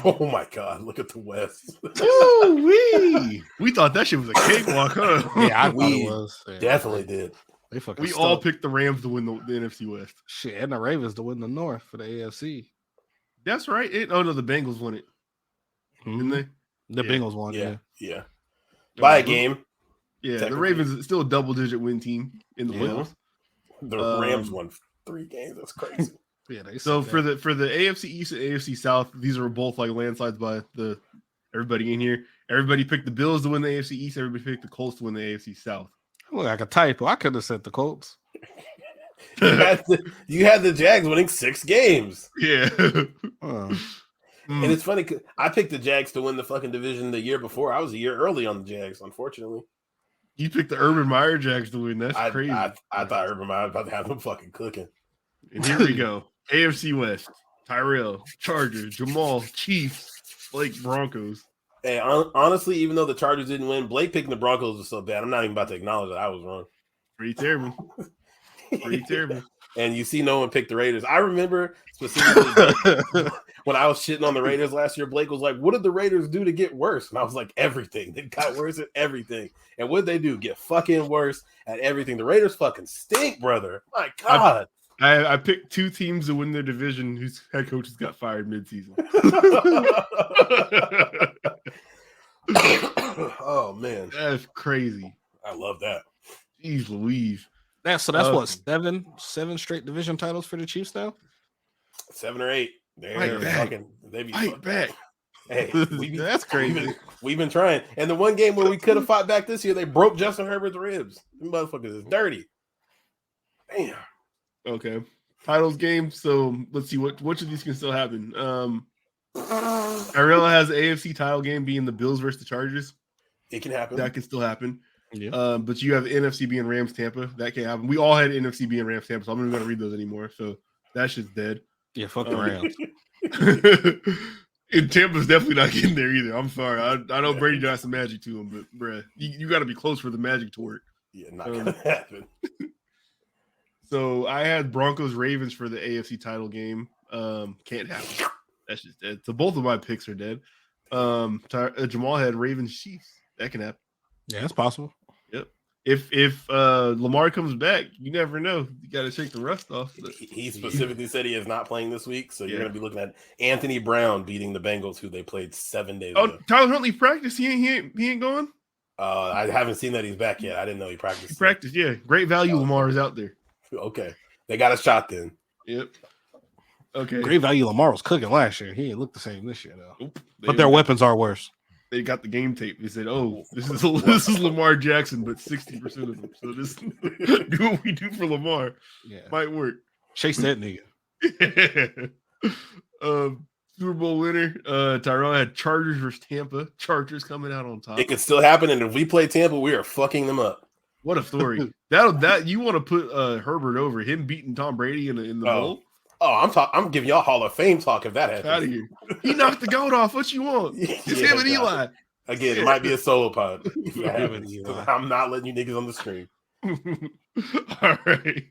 Oh my God! Look at the West. We thought that shit was a cakewalk, huh? Yeah, we was. Yeah. Definitely did. We all picked the Rams to win the NFC West. Shit, and the Ravens to win the North for the AFC. That's right. The Bengals won it. Didn't they? The Bengals won. Yeah. By a game. Yeah, the Ravens is still a double-digit win team in the playoffs. The Rams won 3 games. That's crazy. So for the AFC East and AFC South, these are both like landslides by everybody in here. Everybody picked the Bills to win the AFC East. Everybody picked the Colts to win the AFC South. Look like a typo. I could have said the Colts. You had the Jags winning 6 games. Yeah. And it's funny because I picked the Jags to win the fucking division the year before. I was a year early on the Jags, unfortunately. You picked the Urban Meyer Jags to win. That's crazy. I thought Urban Meyer was about to have them fucking cooking. And here we go. AFC West. Tyrell, Chargers, Jamal, Chiefs, Blake, Broncos. Hey, honestly, even though the Chargers didn't win, Blake picking the Broncos was so bad. I'm not even about to acknowledge that I was wrong. Pretty terrible. And you see no one picked the Raiders. I remember specifically when I was shitting on the Raiders last year, Blake was like, what did the Raiders do to get worse? And I was like, everything. They got worse at everything. And what did they do? Get fucking worse at everything. The Raiders fucking stink, brother. My God. I picked 2 teams to win their division whose head coaches got fired midseason. Oh, man. That's crazy. I love that. Jeez Louise. So that's what, 7 straight division titles for the Chiefs now? 7 or 8. They be Fight back. Hey, that's crazy. We've been trying. And the one game where we could have fought back this year, they broke Justin Herbert's ribs. Them motherfuckers is dirty. Damn. Okay. Titles game. So let's see which of these can still happen. Ariella has the AFC title game being the Bills versus the Chargers. It can happen. That can still happen. Yeah. But you have the NFC being Rams Tampa. That can happen. We all had NFC being Rams Tampa, so I'm not going to read those anymore. So that shit's dead. Yeah, fuck the Rams. And Tampa's definitely not getting there either. I'm sorry. I know Brady got some magic to him, but bruh, you got to be close for the magic to work. Yeah, not going to happen. So I had Broncos Ravens for the AFC title game. Can't happen. That's just dead. So both of my picks are dead. Jamal had Ravens Chiefs. That can happen. Yeah, that's possible. Yep. If Lamar comes back, you never know. You got to shake the rust off. He specifically said he is not playing this week, so you're Yeah. going to be looking at Anthony Brown beating the Bengals, who they played 7 days Oh, ago. Tyler Huntley practiced. He ain't going. I haven't seen that he's back yet. I didn't know he He practiced. practiced. Yeah, great value. Lamar is out there. Okay, they got a shot then. Yep. Okay. Great value. Lamar was cooking last year. He didn't look the same this year though. Nope. But their weapons are worse. They got the game tape. They said, "Oh, this is Lamar Jackson, but 60% of them." So this do what we do for Lamar. Yeah, Might work. chase that nigga. Super Bowl winner. Tyrell had Chargers versus Tampa. Chargers coming out on top. It could still happen, and if we play Tampa, we are fucking them up. What a story! that you want to put Herbert over him beating Tom Brady in the bowl? Oh, I'm giving y'all Hall of Fame talk if that happens. Out of here! He knocked the goat off. What you want? It's him and Eli. Again, it might be a solo pod. If that Him and happens. Eli. I'm not letting you niggas on the screen. All right.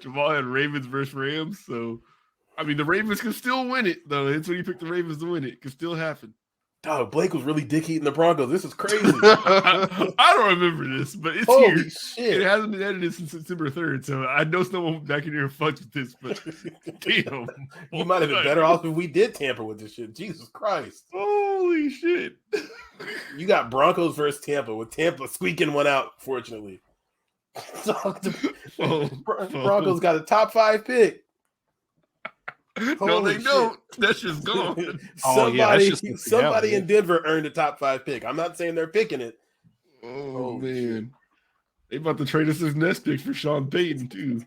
Jamal had Ravens versus Rams. So, I mean, the Ravens can still win it, though. That's when he picked the Ravens to win it. Could still happen. Dog, Blake was really dick eating the Broncos. This is crazy. I don't remember this, but it's Holy here. It shit. hasn't been edited since September 3rd, so I know someone back in here fucked with this, but damn. You might have been better off if we did tamper with this shit. Jesus Christ. Holy shit. You got Broncos versus Tampa, with Tampa squeaking one out, fortunately. Broncos got a top 5 pick. No, Holy they shit. don't. That's just gone. Oh, yeah, that's just somebody reality. in Denver earned a top 5 pick. I'm not saying they're picking it. Oh, Holy man. They about to trade us this next pick for Sean Payton, too.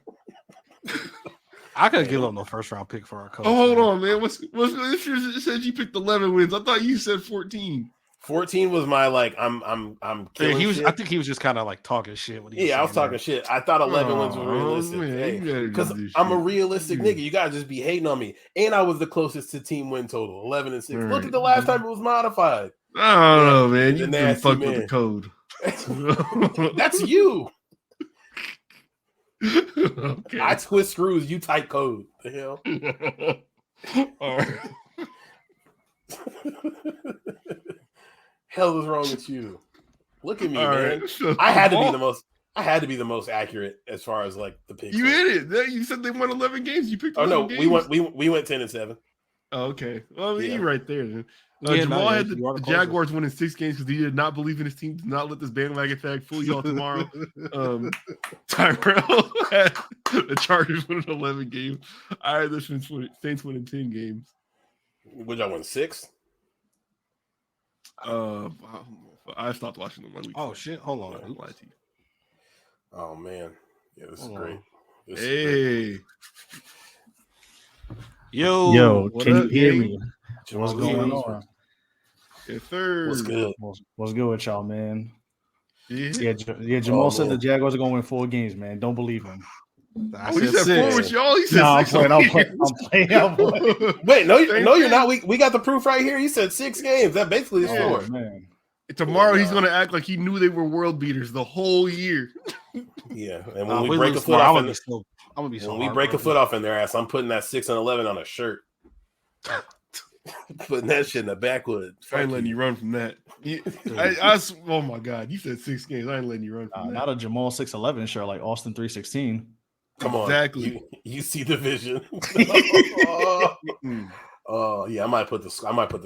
I couldn't give up no first round pick for our coach. Oh, hold man. on, man. What's this year? It said you picked 11 wins. I thought you said 14. 14 was my I'm Yeah, killing he was. shit. I think he was just kind of like talking shit. When he Yeah, I was saying talking shit. I thought 11 wins was Oh, realistic. man, you gotta do Because this I'm a shit. realistic nigga. You gotta just be hating on me. And I was the closest to team win total, 11 and 6. Look Right. at the last time it was modified. I don't know, man. The You can nasty fuck with man. the code. That's you. Okay. I twist screws. You type code. The hell. All right. Hell is wrong with you? Look at me, All man. right. So, I had to be the most accurate as far as like the picks. You went. hit it. You said they won 11 games. You picked Oh 11 no, games. we went 10 and 7. Oh, okay. Well, I mean, Yeah. you're right there. Then. Yeah, Jamal no, had you are the the closest. Jaguars winning 6 games because he did not believe in his team. Did not let this bandwagon fag fool y'all tomorrow. Tyrell had the Chargers winning 11 games. I had the Saints winning 10 games. Would y'all win 6? I stopped watching them 1 week. Oh shit! Hold on. I won't lie to you. Oh man, yeah, this is Hold great. on. This is great. Hey, Yo, what Can up, you hear gang? me? What's Jamal going Williams. on? Yes, sir. What's good? What's good with y'all, man? Yeah. Yeah, Jamal Oh, said the man. Jaguars are going to win 4 games, man. Don't believe him. I Oh, he said said 4 6. with y'all. He said No, I'm 6. playing. on I'm playing. I'm playing. Wait, no, Same you're thing. not. We got the proof right here. He said 6 games. That basically is Yeah. 4. Man. Tomorrow he's Yeah. gonna act like he knew they were world beaters the whole year. Yeah, and when we we break a lose foot tomorrow, off, I'm gonna be so. when we break a foot off in their ass, I'm putting that 6 and 11 on a shirt. Putting that shit in the backwood. I ain't letting you run from that. Oh my god, you said 6 games. I ain't letting you run from that. Not a Jamal 6'11" shirt like Austin 316. Come on, Exactly. You see the vision. Mm. Oh yeah, I might put the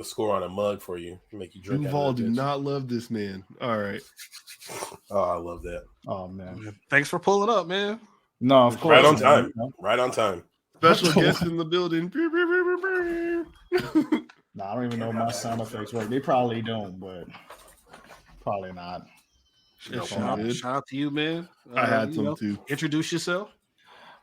score on a mug for you. Make you drink. out of Duval that do bitch. not love this man. All right. Oh, I love that. Oh man. Thanks for pulling up, man. No, of course. Right on man. time. Right on time. Special guest in the building. Nah, I don't even know my sound effects work. They probably don't, but probably not. No, shout good. out to you, man. I had you some know, too. Introduce yourself.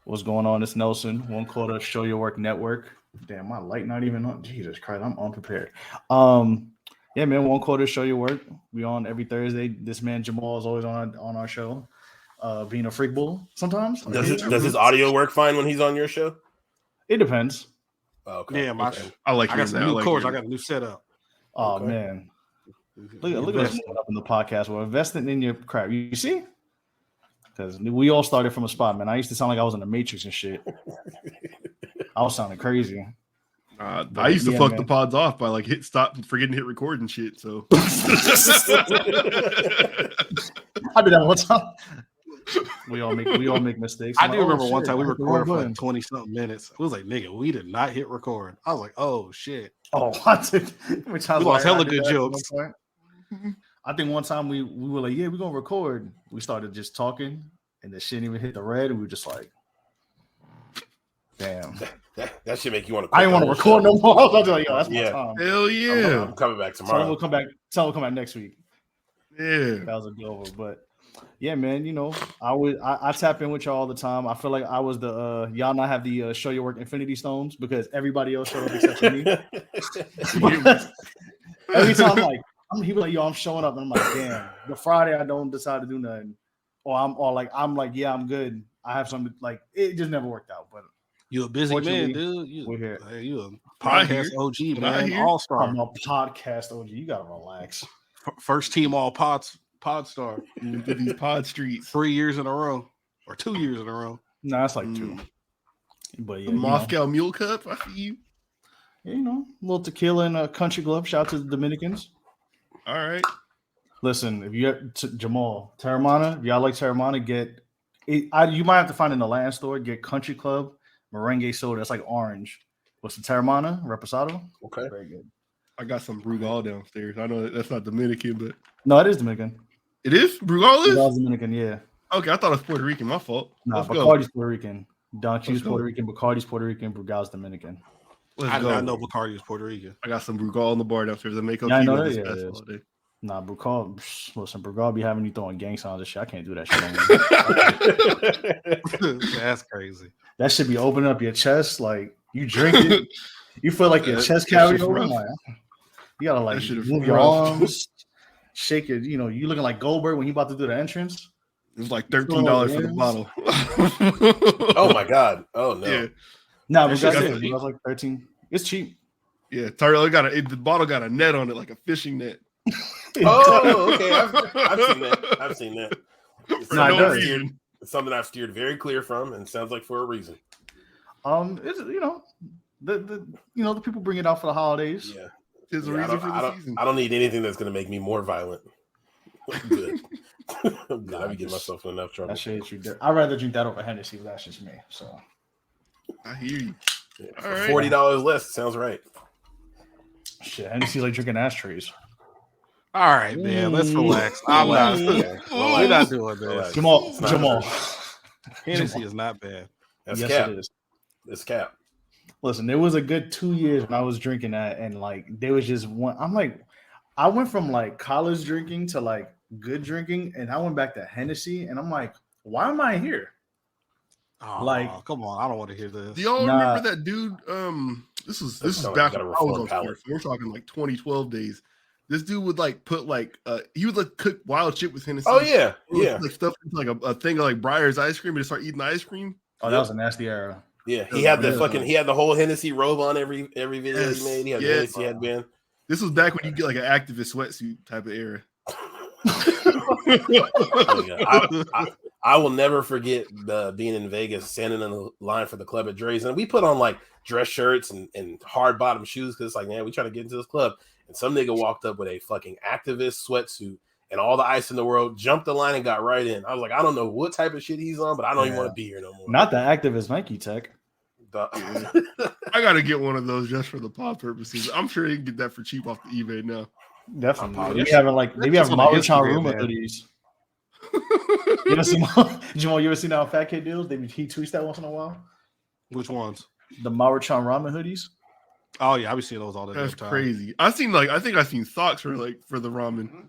What's going on? It's Nelson, 1 quarter Show Your Work Network. Damn, my light not even on. Jesus Christ, I'm unprepared. Yeah, man, 1 quarter Show Your Work. We on every Thursday. This man Jamal is always on our show. Being a freak bull sometimes. Does his audio work fine when he's on your show? It depends. Oh, okay. Yeah, my. Okay. I like I got yours some now. new I like chords. I yours. got a new setup. Oh Okay. man. Look at us moving up in the podcast. We're investing in your crap. You see? Because we all started from a spot, man. I used to sound like I was in the Matrix and shit. I was sounding crazy. I used to fuck the pods off by like hit stop and forgetting to hit record and shit. So I did that one time. We all make mistakes. I do remember one time we recorded for like 20 something minutes. It was like, nigga, we did not hit record. I was like, oh shit. Oh, I did. We lost hella good jokes. I think one time we were like, yeah, we're gonna record. We started just talking, and the shit didn't even hit the red, and we were just like, damn. That should make you want to. I didn't want to record no more. I was like, yo, that's my time. Hell yeah. I'm coming back tomorrow. We'll come back next week. Yeah. That was a good one. But yeah, man, you know, I tap in with y'all all the time. I feel like I was the y'all not have the show your work infinity stones because everybody else showed up except for me. Every time he was like, yo, I'm showing up, and I'm like, damn, the Friday I don't decide to do nothing. Or I'm like, yeah, I'm good. I have something like it just never worked out. But you a busy man, dude. You a podcast OG, man. All-star. I'm a podcast OG. You gotta relax. First team all pod star. These pod streets 3 years in a row or 2 years in a row. No, that's like 2. But yeah, Moscow Mule Cup. I see you. You know, a little tequila and a country club. Shout out to the Dominicans. All right. Listen, if you Jamal Terramana, if y'all like Terramana, get it. You might have to find it in the land store. Get Country Club merengue soda. It's like orange. What's the Terramana Reposado? Okay, very good. I got some Brugal downstairs. I know that's not Dominican, but no, it is Dominican. It is Brugal. Is Dominican, yeah. Okay, I thought it was Puerto Rican. My fault. Nah, Bacardi's Puerto Rican. Don Q's Puerto Rican. Bacardi's Puerto Rican. Brugal's Dominican. I know Bacardi is Puerto Rican. I got some Brugal on the bar downstairs. I make I know that. Nah, Brugal. Listen, Brugal be having you throwing gang signs and shit. I can't do that shit. That's crazy. That should be opening up your chest. Like you drink it, you feel like your chest cavity open. Like, you gotta like move your arms, shake it. You know, you looking like Goldberg when he about to do the entrance. It was like $13 for the bottle. Oh my god! Oh no! Yeah. No, but it was like 13. It's cheap. Yeah, Tyrell the bottle got a net on it, like a fishing net. Oh, okay. I've seen that. It's something I've steered very clear from, and sounds like for a reason. It's the people bring it out for the holidays. Yeah, there's a reason for the season. I don't need anything that's going to make me more violent. I'm good. I'm good. I get myself in enough trouble. I'd rather drink that over Hennessy, but that's just me. So I hear you. Yeah, all right. $40 less sounds right. Shit, Hennessy's like drinking ashtrays. All right, man. Let's relax. We're not doing this. Jamal. Hennessy is not bad. That's cap. It is. It's cap. Listen, there was a good 2 years when I was drinking that, and like there was just one. I'm like, I went from like college drinking to like good drinking, and I went back to Hennessy, and I'm like, why am I here? Oh, like, come on, I don't want to hear this. Do y'all remember that dude? This is back when I was on sports. We're talking like 2012 days. This dude would like put like he would like cook wild shit with Hennessy. Oh yeah, like stuff into like a thing of like Breyer's ice cream and just start eating the ice cream. Oh, that was a nasty era. Yeah, he had he had the whole Hennessy robe on every video he made. He had the Hennessy headband. This was back when you get like an activist sweatsuit type of era. I will never forget being in Vegas, standing in the line for the club at Dre's, and we put on like dress shirts and hard bottom shoes because it's like, man, we trying to get into this club. And some nigga walked up with a fucking activist sweatsuit and all the ice in the world, jumped the line and got right in. I was like, I don't know what type of shit he's on, but I don't even want to be here no more. Not the activist Nike tech. I gotta get one of those just for the pod purposes. I'm sure you can get that for cheap off the eBay now. Definitely. Maybe have Maruchan Ruma hoodies. You ever seen Jamal? You ever seen our Fat Kid deals? He tweets that once in a while. Which ones? The Maruchan Ramen hoodies. Oh yeah, I be seeing those all the time. That's crazy. I seen socks for the ramen.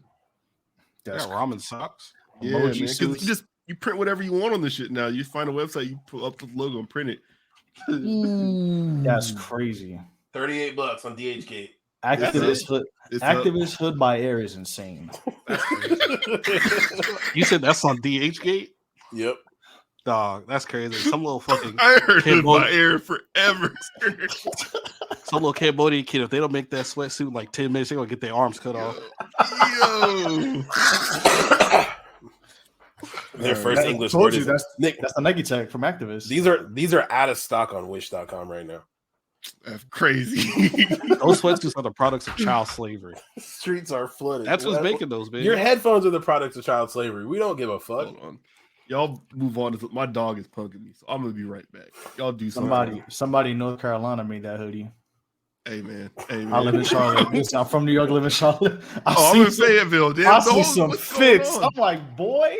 That's ramen socks. Yeah, because you print whatever you want on this shit now. You find a website, you put up the logo and print it. That's crazy. $38 on DHgate. Activist Hood by Air is insane. You said that's on DHgate? Yep. Dog, that's crazy. Some little fucking I heard Hood by Air forever. Some little Cambodian kid, if they don't make that sweatsuit in like 10 minutes, they're gonna get their arms cut off. Yo. Their first English word is that's the Nike tag from Activist. These are out of stock on Wish.com right now. That's crazy. Those sweatsuits are the products of child slavery. Streets are flooded. That's what's making those, man. Your headphones are the products of child slavery. We don't give a fuck. Hold on. Y'all move on. My dog is punking me, so I'm gonna be right back. Y'all do something. Somebody in North Carolina made that hoodie. Hey man. Hey man. I live in Charlotte. Listen, I'm from New York. Live in Charlotte. I'm in Fayetteville. Damn, I see some fits. I'm like, boy.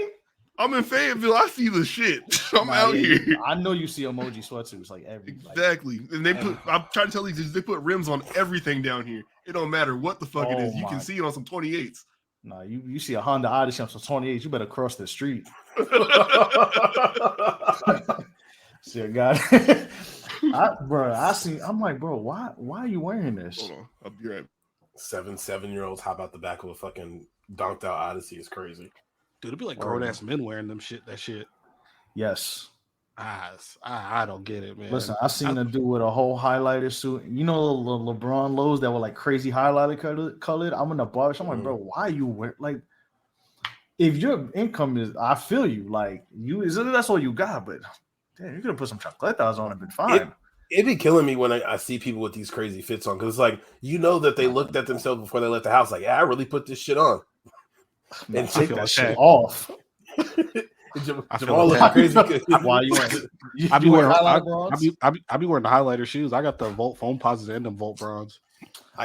I'm in Fayetteville. I see the shit. I'm out here. I know you see emoji sweatsuits like exactly. And they put. I'm trying to tell you, they put rims on everything down here. It don't matter what the fuck it is. You can see it on some 28s. No, you see a Honda Odyssey on some 28s. You better cross the street. See a guy. I'm like, bro, why are you wearing this? Hold on, I'll be right. 7-7-year-olds hop out the back of a fucking donked out Odyssey is crazy. Dude, it'd be like grown ass men wearing them shit. That shit. Yes. I don't get it, man. Listen, I seen a dude with a whole highlighter suit. You know the LeBron lows that were like crazy highlighter colored. I'm in the barbershop. I'm like, bro, why you wear like? If your income is, I feel you. Like that's all you got. But damn, you could have put some chocolatas on and been fine. It'd be killing me when I see people with these crazy fits on, because it's like, you know that they looked at themselves before they left the house. Like, yeah, I really put this shit on. And take that shit off. Jamal looking crazy. Why you? I be wearing the highlighter shoes. I got the Volt foam posits and them Volt bronze.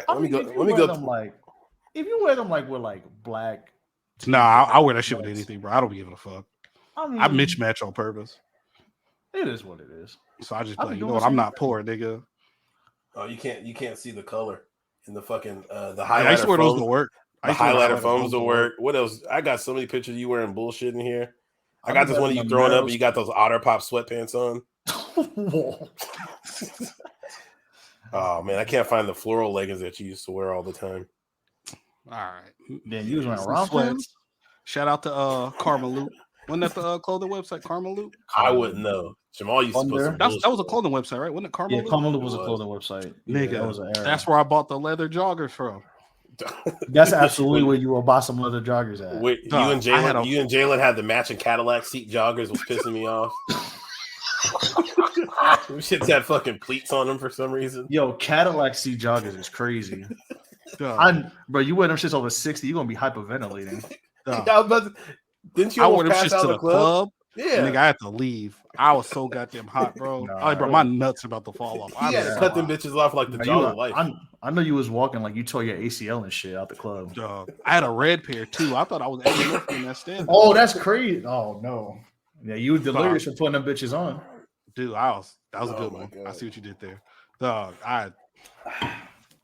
Let me go. Them like, if you wear them like with like black. Nah, I wear that shit with anything, bro. I don't be giving a fuck. I mismatch on purpose. It is what it is. So I just be like, you know what? I'm not poor, nigga. Oh, you can't see the color in the fucking the highlighter. I used to wear those to work. The highlighter foams to work. What else? I got so many pictures of you wearing bullshit in here. I got this one of you throwing up, and you got those Otter Pop sweatpants on. Oh man, I can't find the floral leggings that you used to wear all the time. All right, then you was wearing sweats. Shout out to Karma Loop. Wasn't that the clothing website, Karma Loop? I wouldn't know. Jamal used to put some that was a clothing website, right? Wasn't it Karma Loop? Yeah, Karma Loop was a clothing website. Nigga, that was an era. That's where I bought the leather joggers from. That's absolutely where you will buy some leather joggers at. Wait, you and Jalen had the matching Cadillac seat joggers, was pissing me off. Shit's had fucking pleats on them for some reason. Yo, Cadillac seat joggers is crazy. Bro, you wear them shits over 60, you're gonna be hyperventilating. Didn't you I wore them shits out to the club? Yeah, nigga, I had to leave. I was so goddamn hot, bro. Bro, my nuts are about to fall off. I had to cut them bitches off like the jaw of life. I know you was walking like you tore your ACL and shit out the club. I had a red pair too. I thought I was in that stand. Oh, that's crazy. Oh no. Yeah, you was delirious for putting them bitches on. Dude, that was a good one. God. I see what you did there. Dog,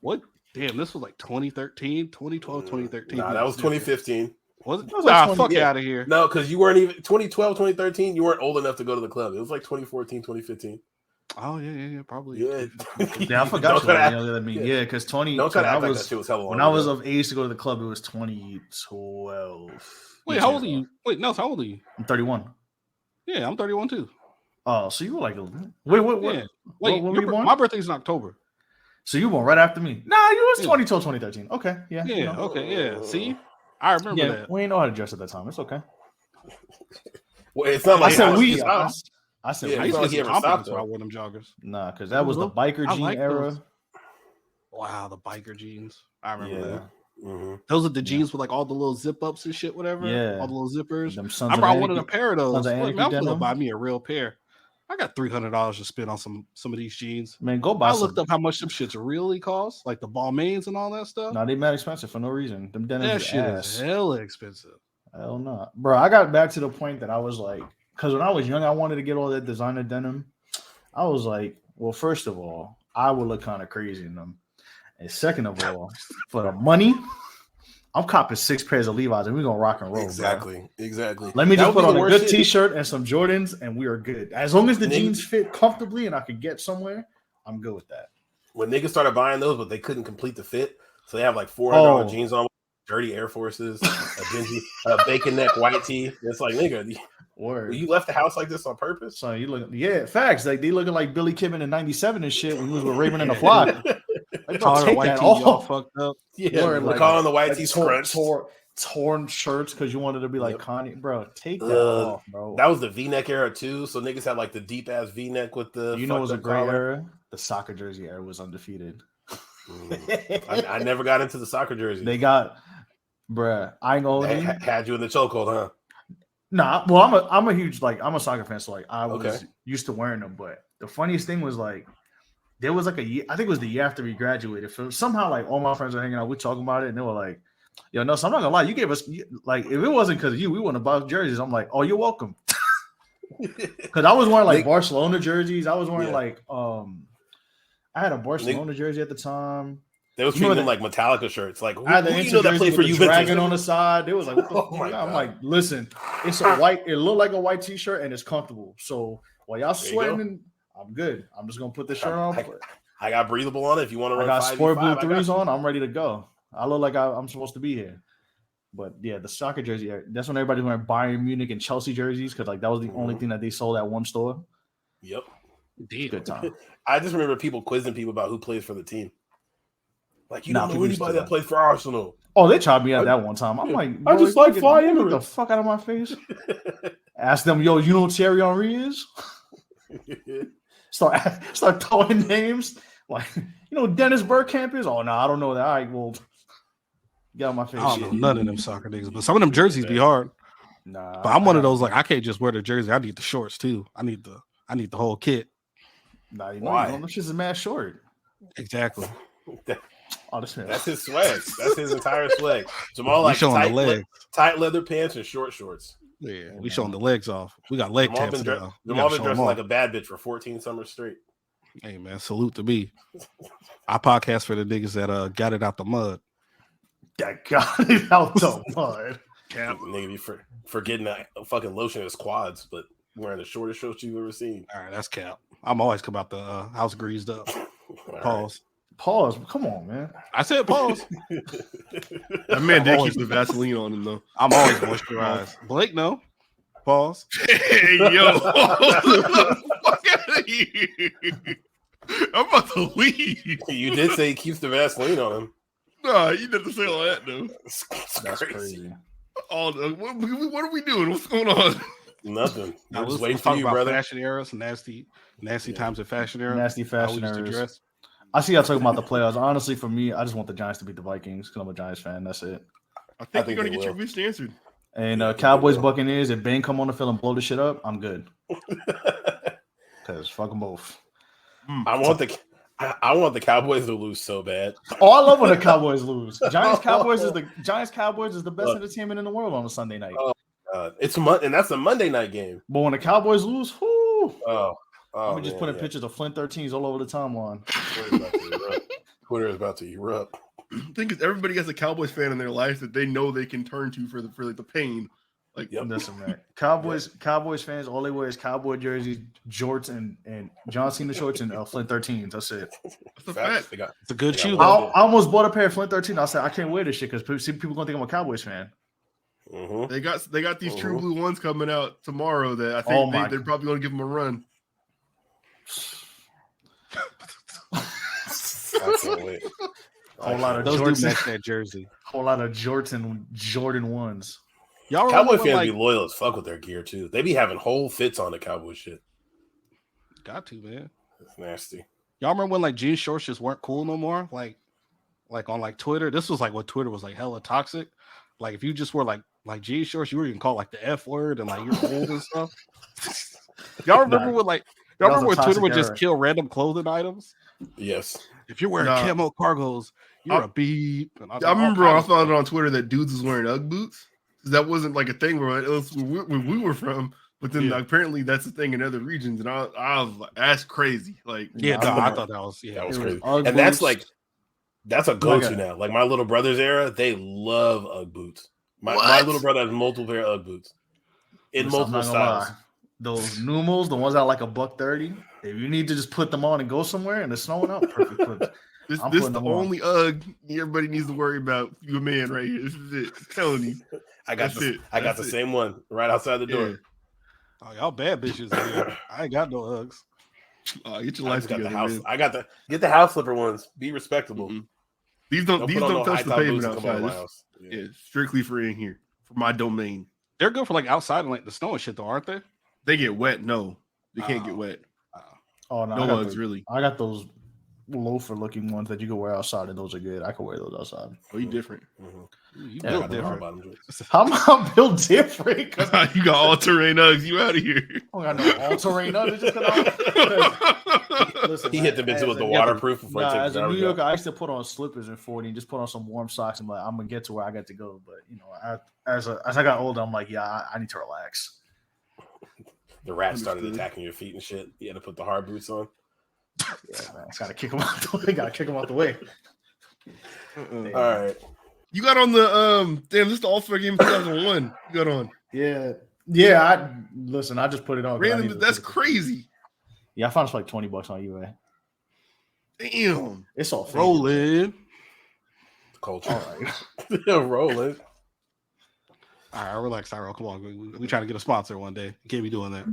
what? Damn, this was like 2013, 2012, 2013. Nah, that was 2015. Was it? Nah, fuck out of here. No, because you weren't even 2012, 2013. You weren't old enough to go to the club. It was like 2014, 2015. Oh yeah, probably. Yeah, I forgot you younger than me. Yeah, because 20. Don't try to act like that shit was hella long. When I was of age to go to the club, it was 2012. Wait, how old are you? Wait, no, how old are you? I'm 31. Yeah, I'm 31 too. Oh, so you were like, wait, yeah. Wait, when were you born? My birthday's in October. So you were born right after me? Nah, you was 2012, 2013. Okay, yeah. Yeah, you know. Okay, yeah. See, I remember that. We ain't know how to dress at that time. It's okay. Well, it's not like I said we. I said I used to get confidence when I wore them joggers. Nah, because that was the biker jean era. Those. Wow, the biker jeans. I remember that. Mm-hmm. Those are the jeans with like all the little zip ups and shit, whatever. Yeah, all the little zippers. I wanted a pair of those. I'm gonna buy me a real pair. I got $300 to spend on some of these jeans. Man, go buy. I looked up how much them shits really cost, like the Balmains and all that stuff. No, they mad expensive for no reason. Them denims that shit is hella expensive. Hell no, bro. I got back to the point that I was like, because when I was young, I wanted to get all that designer denim. I was like, well, first of all, I would look kind of crazy in them, and second of all, for the money, I'm copping 6 pairs of Levi's and we're gonna rock and roll. Exactly. Let me just put on a good t-shirt and some Jordans and we are good. As long as the jeans fit comfortably and I could get somewhere, I'm good with that. When niggas started buying those, but they couldn't complete the fit, so they have like $400 jeans on, dirty Air Forces, a bacon neck white tee. It's like, nigga, you left the house like this on purpose? So you look, facts. Like they looking like Billy Kidman in '97 and shit when he was with Raven and the Flock. Calling the white tee all fucked up. Yeah, we're calling the white tee scrunch. torn shirts because you wanted to be like Yep. Kanye, bro. Take that off, bro. That was the V-neck era too. So niggas had like the deep ass V-neck with the. You know, it was a fucked up great collar. era. The soccer jersey era was undefeated. I never got into the soccer jersey. They got, bruh. I ain't gonna hold you. Had you in the chokehold, huh? Nah, well, I'm a huge I'm a soccer fan, so like I was Okay. used to wearing them. But the funniest thing was like there was like a year, I think it was the year after we graduated. So somehow like all my friends were hanging out, we talking about it, and they were like, "Yo, no, so I'm not gonna lie, you gave us like if it wasn't because of you, we wouldn't have bought jerseys." I'm like, "Oh, you're welcome," because I was wearing like Barcelona jerseys. I was wearing like I had a Barcelona jersey at the time. They was treating them like Metallica shirts. Like, I had the who you know that played for the Juventus? dragon on the side. It was like, what the Oh fuck? my I'm God. like, listen, it's a white. It looked like a white t-shirt and it's comfortable. So while y'all There you sweating, go. and I'm good. I'm just gonna put this shirt on. I got breathable on it. If you want to I run, got 5v5, sport blue I got threes you. on. I'm ready to go. I look like I'm supposed to be here. But yeah, the soccer jersey. That's when everybody's wearing Bayern Munich and Chelsea jerseys because like that was the only thing that they sold at one store. Yep. Good time. I just remember people quizzing people about who plays for the team. Like, you Nah, don't know people used anybody to- that plays for Arsenal. Oh, they tried me out that one time. I'm like, I just like get Fly the Emirates. fuck out of my face. Ask them, yo, you know who Thierry Henry is? Start throwing names like you know Dennis Bergkamp is. Oh no, I don't know that. All right, well, get out of my face. I don't know none of them soccer niggas, but some of them jerseys be hard. Nah, But I'm one of those like I can't just wear the jersey. I need the shorts too. I need the whole kit. Nah, you Why? know, this shit's a mad short. Exactly. Oh, this man. That's his swag. That's his entire swag. Jamal We like showing the legs. tight leather pants and short shorts. Yeah, we showing the legs off. We got leg Jamal taps been, now. Jamal been dressing like a bad bitch for 14 summers straight. Hey man, salute to me. I podcast for the niggas that got it out the mud. That got it out the mud. Nigga be forgetting that fucking lotion in his quads, but wearing the shortest shorts you've ever seen. All right, that's cap. I'm always come out the house greased up. Pause. Pause. Come on, man. I said pause. That man did keep the Vaseline on him though. I'm always moisturized. Blake, no. Pause. Hey yo, fuck out of here! I'm about to leave. You did say he keeps the Vaseline on him. Nah, you didn't say all that though. That's crazy. What are we doing? What's going on? Nothing. Now, I'm just let's waiting talk for you, about brother. fashion eras, nasty times in fashion era. Nasty How fashion we used to eras. dress. I see y'all talking about the playoffs. Honestly, for me, I just want the Giants to beat the Vikings because I'm a Giants fan. That's it. I think think you're gonna they get your will. wish answered. And Cowboys, Buccaneers, if Bane come on the field and blow this shit up, I'm good. Because fuck them both. I want the Cowboys to lose so bad. Oh, I love when the Cowboys lose. Giants Cowboys is the best entertainment in the world on a Sunday night. It's and that's a Monday night game. But when the Cowboys lose, whoo, I'm just man, putting yeah. pictures of Flint 13s all over the timeline. Twitter is about to erupt. The thing is, everybody has a Cowboys fan in their life that they know they can turn to for the pain. Like, Yep. Listen, man. Cowboys fans, all they wear is cowboy jerseys, jorts, and John Cena shorts and Flint 13s. That's it. that's a Facts. fact. It's a good They shoe. got though. I almost bought a pair of Flint 13. I said I can't wear this shit because people gonna think I'm a Cowboys fan. Mm-hmm. They got these true blue ones coming out tomorrow that I Oh think my they're probably gonna give them a run. I can't wait. Whole lot of Those do jorts, match that jersey. whole lot of jorts and Jordan ones. Y'all Cowboy remember fans when, be loyal as fuck with their gear too. They be having whole fits on the Cowboy shit. got to, man. It's nasty. Y'all remember when like jean shorts just weren't cool no more? Like on like Twitter. This was like what Twitter was like hella toxic. Like if you just wore like jean shorts, you were even called like the F word and like you're old and stuff. Y'all remember when like y'all That was remember a when Twitter would toxic just era. kill random clothing items? Yes. If you're wearing Nah. camo cargos, you're I- a beep. And I remember I found it on Twitter that dudes was wearing UGG boots. That wasn't like a thing where it was where we were from, but then Yeah. apparently that's a thing in other regions, and I was like, that's crazy. Like, Yeah, Nah, I thought that was That was It was crazy. Ugg And that's boots. like that's a go-to God. now. Like my little brother's era, they love UGG boots. My little brother has multiple pair of UGG boots in Listen, I'm multiple not gonna styles. lie. Those Numos, the ones that are like $130. If you need to just put them on and go somewhere and it's snowing out, perfect clips. this I'm this putting the them on. only UGG everybody needs to worry about. You a man right here. This is it. I'm telling you. I got That's the it. I got That's the it. same one right outside the door. Yeah. Oh, y'all bad bitches. Man. I ain't got no Uggs. Get your I life just got together, the house. man. I got the get the house slipper ones. Be respectable. Mhm. These don't put on no touch the high-top pavement boots and come over outside. my This house. Yeah. is strictly for in here, for my domain. They're good for like outside and like the snow and shit, though, aren't they? They get wet. No, they can't get Oh. wet. Oh no, No bugs really. I got those loafer looking ones that you can wear outside, and those are good. I can wear those outside. Oh, you different. You Yeah, built I different. How am I built different? Because You got all terrain Uggs. You out of here. I don't got no all-terrain Uggs. Just listen, He hit them into with the waterproof before he took as the a New garbage Yorker, out. I used to put on slippers in 40 and just put on some warm socks. I'm like, I'm gonna get to where I got to go. But you know, as I got older, I'm like, yeah, I need to relax. The rats started Understood. attacking your feet and shit. You had to put the hard boots on. Yeah, man, gotta kick them out the way. Gotta kick them out the way. All right. You got on the damn. This is the All-Star game 2001. You got on Yeah. Listen, I just put it on. 'cause I random. needed to That's put it- crazy. Yeah, I found it for like $20 on eBay. Damn. It's all fake. Rolling. Culture. All right. Rolling. All right, relax, Tyro. Come on. We trying to get a sponsor one day. You can't be doing that.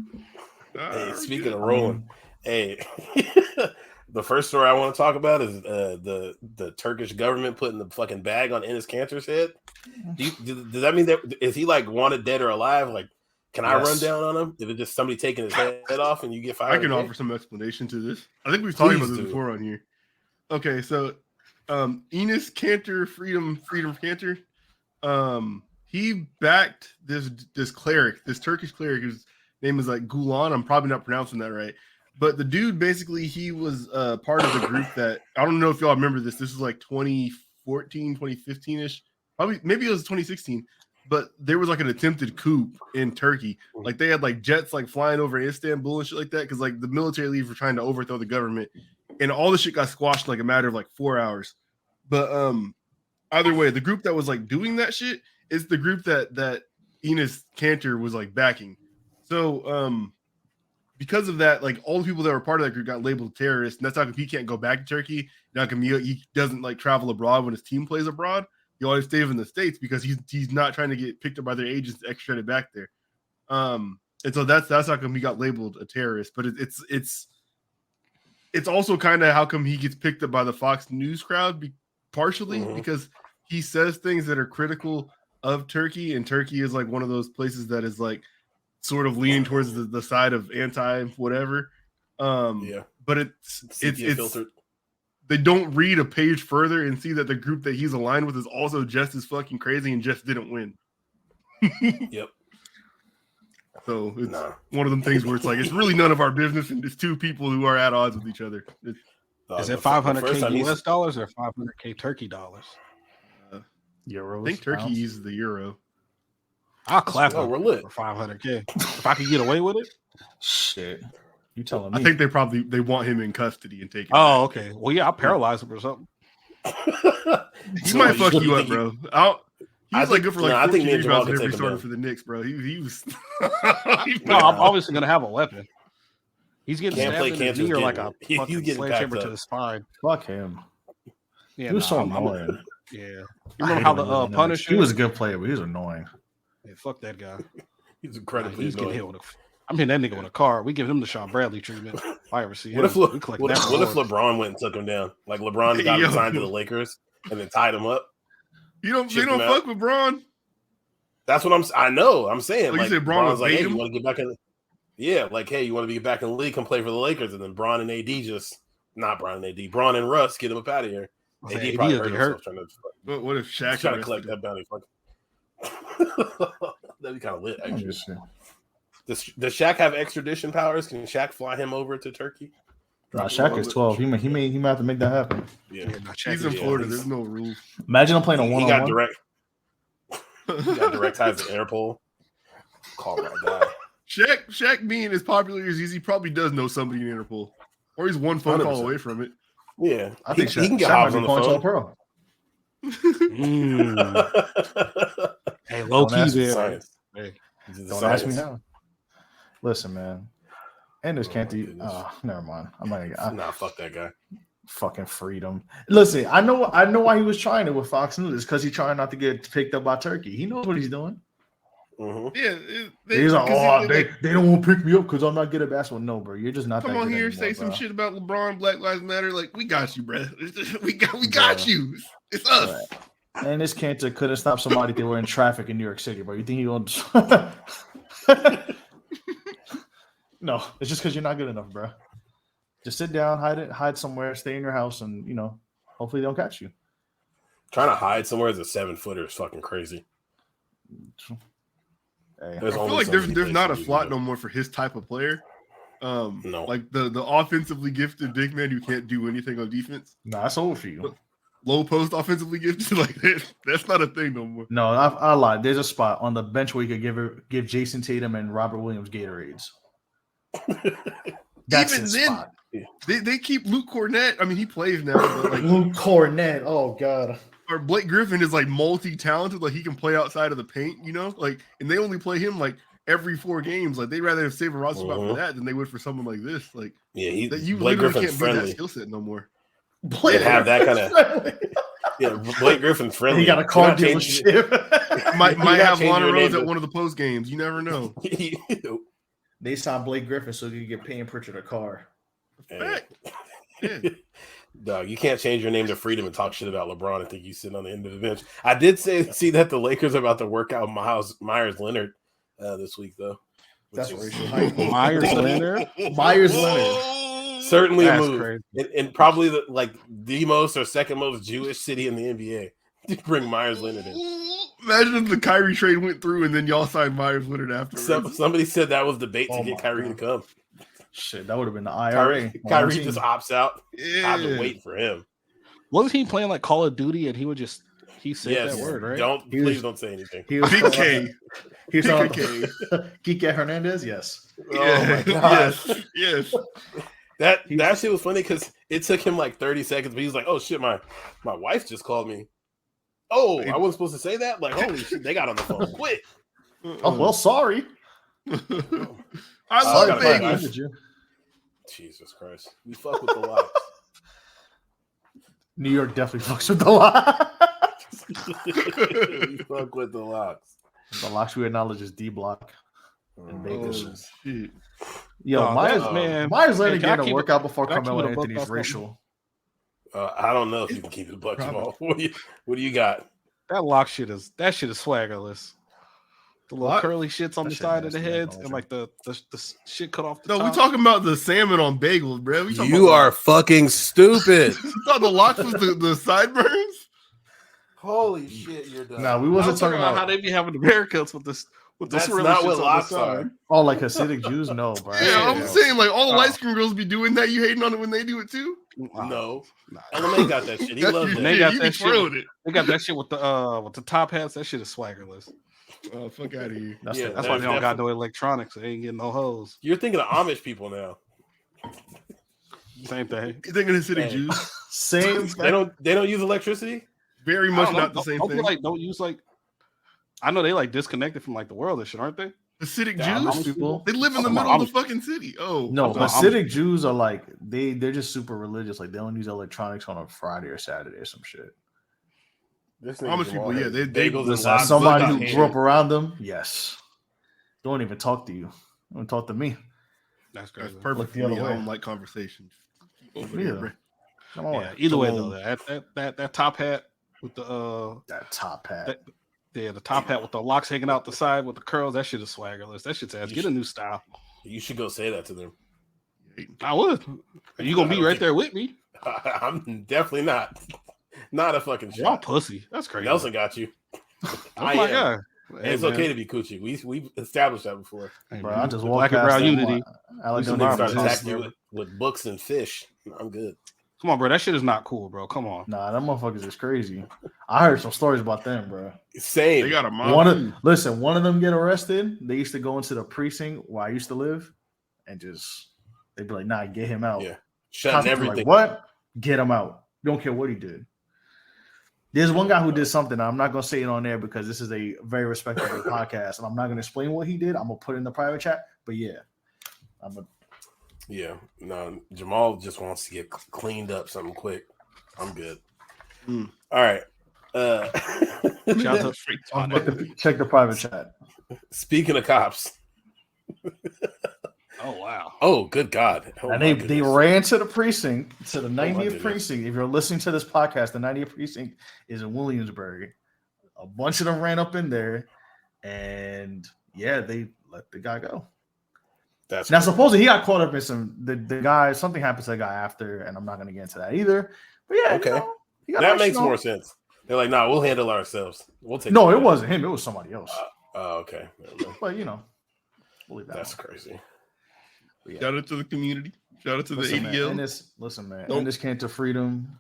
Hey, speaking of rolling, hey, the first story I want to talk about is the Turkish government putting the fucking bag on Enes Kanter's head. Does that mean that is he like wanted dead or alive? Like, can I run down on him? If it's just somebody taking his head off and you get fired? I can offer some explanation to this. I think we've talked about this before on here. Okay, so Enes Kanter, Freedom Kanter, he backed this cleric, this Turkish cleric whose name is like Gulan. I'm probably not pronouncing that right. But the dude, basically, he was part of the group that, I don't know if y'all remember this. This was like 2014, 2015-ish. Probably, maybe it was 2016. But there was like an attempted coup in Turkey. Like they had like jets like flying over Istanbul and shit like that. Because like the military leaders were trying to overthrow the government. And all the shit got squashed in like a matter of like 4 hours. But either way, the group that was like doing that shit is the group that Enes Kanter was like backing. So because of that, like all the people that were part of that group got labeled terrorists, and that's how come he can't go back to Turkey. Now he doesn't like travel abroad when his team plays abroad. He always stays in the States because he's not trying to get picked up by their agents extradited back there. And so that's how come he got labeled a terrorist. But it's also kind of how come he gets picked up by the Fox News crowd, partially because he says things that are critical of Turkey, and Turkey is like one of those places that is like sort of leaning towards the side of anti whatever. But it's filtered. They don't read a page further and see that the group that he's aligned with is also just as fucking crazy and just didn't win. Yep. So it's one of them things where it's like it's really none of our business, and it's two people who are at odds with each other. Is it 500K US dollars or 500K Turkey dollars? Euros. I think Turkey uses the euro. I'll clap we're lit for 500K if I could get away with it. Shit. You telling me? I think they want him in custody and take him. Oh, okay. Well, yeah, I'll paralyze him or something. He might fuck you up, bro. He was like good for like I think 14 me and Jamal rebounds can every take him starter down. for the Knicks, bro. He was. No, I'm obviously gonna have a weapon. He's getting Can't play stabbed in his knee Kanter's or like a getting- he's fucking getting sledgehammer packed to up. the spine. Fuck him. Yeah, He was so I'm annoying. yeah. You I remember hate how him the when he was Punisher? He was a good player, but he was annoying. Yeah, fuck that guy. He's incredibly He's getting annoying. hit with I'm hitting that nigga with a car. We give him the Sean Bradley treatment. If I ever see him, What if we collect what that if reward. LeBron went and took him down? Like LeBron got him signed to the Lakers and then tied him up. They don't Shipped him out. fuck with Braun. That's what I know. I'm saying. Oh, you like, said Braun Bron's would like, bait hey, him? you want to get back in? Yeah, like, hey, you want to be back in the league? Come play for the Lakers, and then Braun and AD just not Braun and AD, Braun and Russ get him up out of here. AD AD probably will hurt get himself hurt. trying to What if Shaq trying to arrested collect him? that bounty. That'd be kind of lit, actually. Does Shaq have extradition powers? Can Shaq fly him over to Turkey? Nah, Shaq is 12. He may have to make that happen. Yeah, He's in Florida. There's no rules. Imagine I'm playing a he got one-on-one. direct. He got direct ties to Interpol. Call my guy. Shaq being as popular as he probably does know somebody in Interpol, or he's one phone call 100%. away from it. Yeah, I think he can get Shaq Hobbs might on be the Poncho phone. Pro. Hey, low Don't key ask me there. Science. Hey, Don't ask me how. Listen, man. Anders Oh, can't my do. goodness. Never mind. I'm not gonna. Nah, fuck that guy. Fucking freedom. Listen, I know why he was trying it with Fox News. It's because he's trying not to get picked up by Turkey. He knows what he's doing. Mhm. Yeah, He's like, because they don't want to pick me up because I'm not good at basketball. No, bro, you're just not. come that on good here, anymore, say bro. some shit about LeBron, Black Lives Matter. Like, we got you, bro. We got you. It's us. Right. And this cancer couldn't stop somebody if they were in traffic in New York City, bro. You think he gonna? No, it's just because you're not good enough, bro. Just sit down, hide somewhere, stay in your house, and hopefully they don't catch you. Trying to hide somewhere as a 7-footer is fucking crazy. Hey. I feel like there's not a slot no more for his type of player. No. Like the offensively gifted big man who can't do anything on defense. Nah, that's over for you. Low post offensively gifted, like that's not a thing no more. No, I lied. There's a spot on the bench where you could give Jason Tatum and Robert Williams Gatorades. That's Even his then, spot. they keep Luke Cornett. I mean, he plays now, but like Luke Cornett. Oh god. Or Blake Griffin is like multi-talented, like he can play outside of the paint, like, and they only play him like every 4 games. Like they rather save a roster spot for that than they would for someone like this. Like, yeah, you Blake literally Griffin's can't friendly. be that skill set no more. Blake have that kind of. Yeah, Blake Griffin's friendly. He got a car dealership. might have change Lana your Rose name at to- one of the post games. You never know. They signed Blake Griffin so he could get Payton Pritchard a car. Fact. Yeah. Dog, you can't change your name to Freedom and talk shit about LeBron and think you sitting on the end of the bench. I did see that the Lakers are about to work out Myers Leonard this week, though. That's Which is racial. Myers Leonard. Myers Leonard. certainly a That's move, crazy. and probably the most or second most Jewish city in the NBA to bring Myers Leonard in. Imagine if the Kyrie trade went through and then y'all signed Myers Leonard afterwards. Somebody said that was the bait to Oh get my Kyrie God. to come. Shit, that would have been the IRA. Kyrie just opts out. Yeah. I've been waiting for him. Wasn't he playing like Call of Duty and he said Yes, that word, right? Please don't say anything. He was Big K. He was on K. Kike Hernandez. Yes. Oh my god, Yes. that shit was funny because it took him like 30 seconds, but he was like, "Oh shit, my wife just called me." Oh, I wasn't supposed to say that. Like, holy shit, they got on the phone quick. Oh well, sorry. I Oh, love gotta find Vegas. out. Jesus Christ, we fuck with the locks. New York definitely fucks with the lot. We fuck with the locks. The locks we acknowledge is D Block and Oh, Vegas. shit. Yo, Oh, Myers, man. Myers Hey, Leonard can I getting a keep workout before can I Carmelo keep it a buck Anthony's off something? racial. I don't know if you can keep it buck Jamal. What do you got? That lock shit is swaggerless. The little What? curly shits on That the shit side of the nasty, heads man, and like the shit cut off the No, top. we talking about the salmon on bagels, bro. We talking You about are fucking stupid. You thought the locks was the sideburns? Holy shit, you're done. Nah, we I wasn't was talking how about. they be having the haircuts with the That's swirly not shits what on the locks side. are. Oh, like Hasidic Jews? No, bro. Yeah, I'm saying like all the Oh. light skin girls be doing that. You hating on it when they do it too? No, Nah. LMA got that shit. He That's loves your it. They shit. got You that be shit. twirling it. They got that shit with the top hats. That shit is swaggerless. Oh, fuck out of here. That's Yeah, the- That's why they don't got no electronics. They ain't getting no hose. You're thinking of Amish people now. Same thing. You thinking of Hasidic Hey. Jews? same. They don't use electricity. Very I much don't know. not the same Don't they, thing. like don't use like. I know they like disconnected from like the world and shit, aren't they? Hasidic The Jews? Amish people. They live in the I'm middle of the Amish. fucking city. Oh. No, I'm- Hasidic Jews are like they're just super religious. Like they don't use electronics on a Friday or Saturday or some shit. This Amish people, yeah, they- bagels and Listen, lox. as somebody Look who out grew up here. around them, yes. Don't even talk to you. Don't talk to me. That's That's crazy. perfect Look for the me. other I way. don't like conversation. Keep over Me there, either. bro. Come on. Yeah, either way Come though, that top hat with the That top hat. that, yeah, the top hat with the locks hanging out the side with the curls, that shit is swaggerless. That shit's ass. Get a new style. You should go say that to them. I would. Are you gonna be right there with me? I'm definitely not. Not a fucking Y'all shot. pussy. That's crazy. Nelson got you. oh I my am. god. And it's okay to be coochie. We've established that before. Bro, I just Black walked and past brown that unity. one. Alex We don't should even Start Bro, exist. attacking you with books and fish. I'm good. Come on, bro. That shit is not cool, bro. Come on. Nah, that motherfuckers is crazy. I heard some stories about them, bro. Same. They got a mom. One of them get arrested. They used to go into the precinct where I used to live, and just they'd be like, "Nah, get him out." Yeah. Shutting Cops would be everything. like, what? Get him out. Don't care what he did. There's one guy who did something. I'm not gonna say it on there because this is a very respectable podcast, and I'm not gonna explain what he did. I'm gonna put it in the private chat. But yeah, Yeah. No, Jamal just wants to get cleaned up something quick. I'm good. Mm. All right. Shout out to check the private chat. Speaking of cops. Oh wow. Oh, good God. Oh, And my they goodness. ran to the precinct, to the my 90th goodness. precinct. If you're listening to this podcast, the 90th precinct is in Williamsburg. A bunch of them ran up in there, and yeah, they let the guy go. That's Now, crazy. supposedly he got caught up in the guy. Something happened to the guy after, and I'm not going to get into that either. But yeah, Okay. you know, he got That nice, makes you know. more sense. They're like, nah, we'll handle ourselves. We'll take No, care it of wasn't him. It was somebody else. Oh, okay. Never mind. But you know, we'll leave that That's alone. crazy. But, yeah. Shout out to the community. Shout out to the Listen, man, ADL. and listen, man. Nope. And this came to freedom.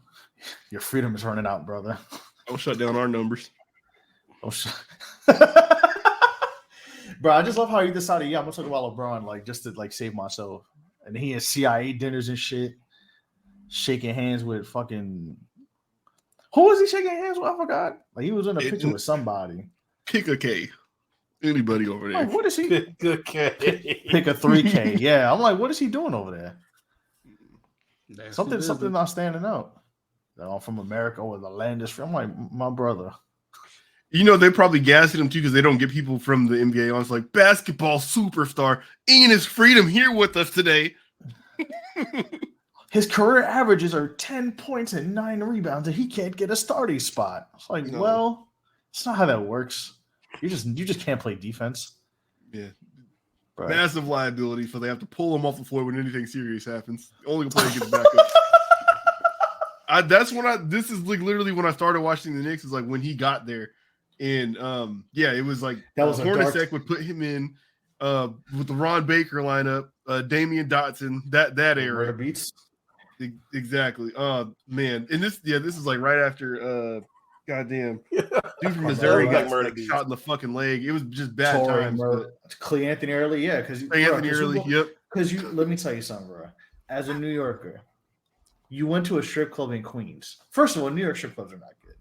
Your freedom is running out, brother. Don't shut down our numbers. Oh, bro, I just love how he decided, yeah, I'm gonna talk about LeBron, like just to like save myself. And he has CIA dinners and shit, shaking hands with fucking. Who was he shaking hands with? I forgot. Like he was in a picture with somebody. Pick a K. Anybody over there? Like, what is he? Okay. Pick a 3K. Yeah, I'm like, what is he doing over there? That's Something not standing out. I'm from America or the land is free. I'm like, my brother. You know, they probably gassing him too because they don't get people from the NBA on. It's like basketball superstar Ian is freedom here with us today. His career averages are 10 points and 9 rebounds, and he can't get a starting spot. It's like, No. well, it's not how that works. You just can't play defense. Yeah. Bro. Massive liability, so they have to pull him off the floor when anything serious happens. Only player gets back up. This is like literally when I started watching the Knicks, is like when he got there. And yeah, it was like That was a Hornacek dark- would put him in with the Ron Baker lineup, Damian Dotson, that Murder era. beats. Exactly. Man. And this is like right after goddamn dude from Missouri Like got like, shot in the fucking leg. It was just bad Torrey times. Murray. Clay Anthony Early, yeah, because Anthony Early, yep. Because let me tell you something, bro. As a New Yorker, you went to a strip club in Queens. First of all, New York strip clubs are not good.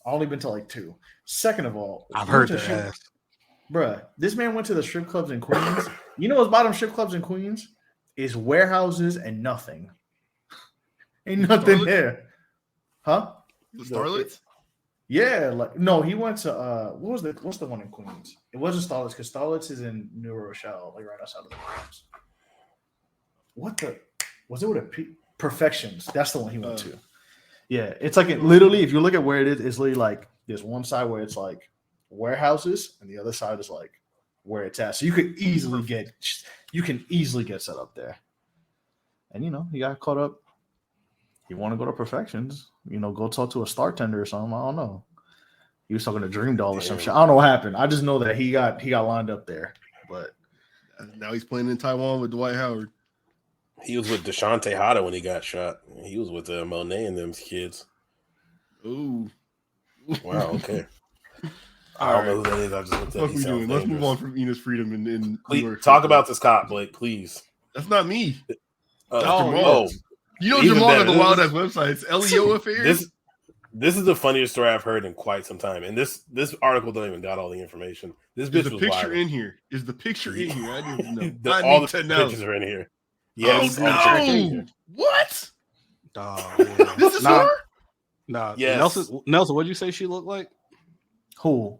I've only been to like 2. Second of all, I've you heard went to that. strip- Bruh, this man went to the strip clubs in Queens. You know what's bottom strip clubs in Queens? Is warehouses and nothing. Ain't nothing Starlets? there. Huh? The Starlets? Yeah, like no, he went to what's the one in Queens? It wasn't Starlets because Starlets is in New Rochelle, like right outside of the Bronx. What the was it with a P? Perfections? That's the one he went to. Yeah, it's like literally, if you look at where it is, it's literally like there's one side where it's like warehouses, and the other side is like where it's at. So you could easily get set up there. And you know, he got caught up. You want to go to Perfections, you know, go talk to a star tender or something. I don't know. He was talking to Dream Doll or some shit. I don't know what happened. I just know that he got lined up there. But Now he's playing in Taiwan with Dwight Howard. He was with Deshaun Tejada when he got shot. He was with Monet and them kids. Ooh. Wow, okay. I don't know who that is. I just looked at What it. we He doing? sounds Let's move dangerous. on from Enos Freedom in New Please, York. talk about this cop, Blake, please. That's not me. Oh, You know Even Jamal better. got the wild ass website. It's LEO affairs. This is the funniest story I've heard in quite some time. And this article don't even got all the information. This Is bitch the was picture wild. in here? Is the picture in here? I didn't know. All I the need to know. pictures are in here. Yes, Oh, all the pictures are in no. here. What? Yeah. This is Nah. her? Nah, Yes. Nelson, what'd you say she looked like? who?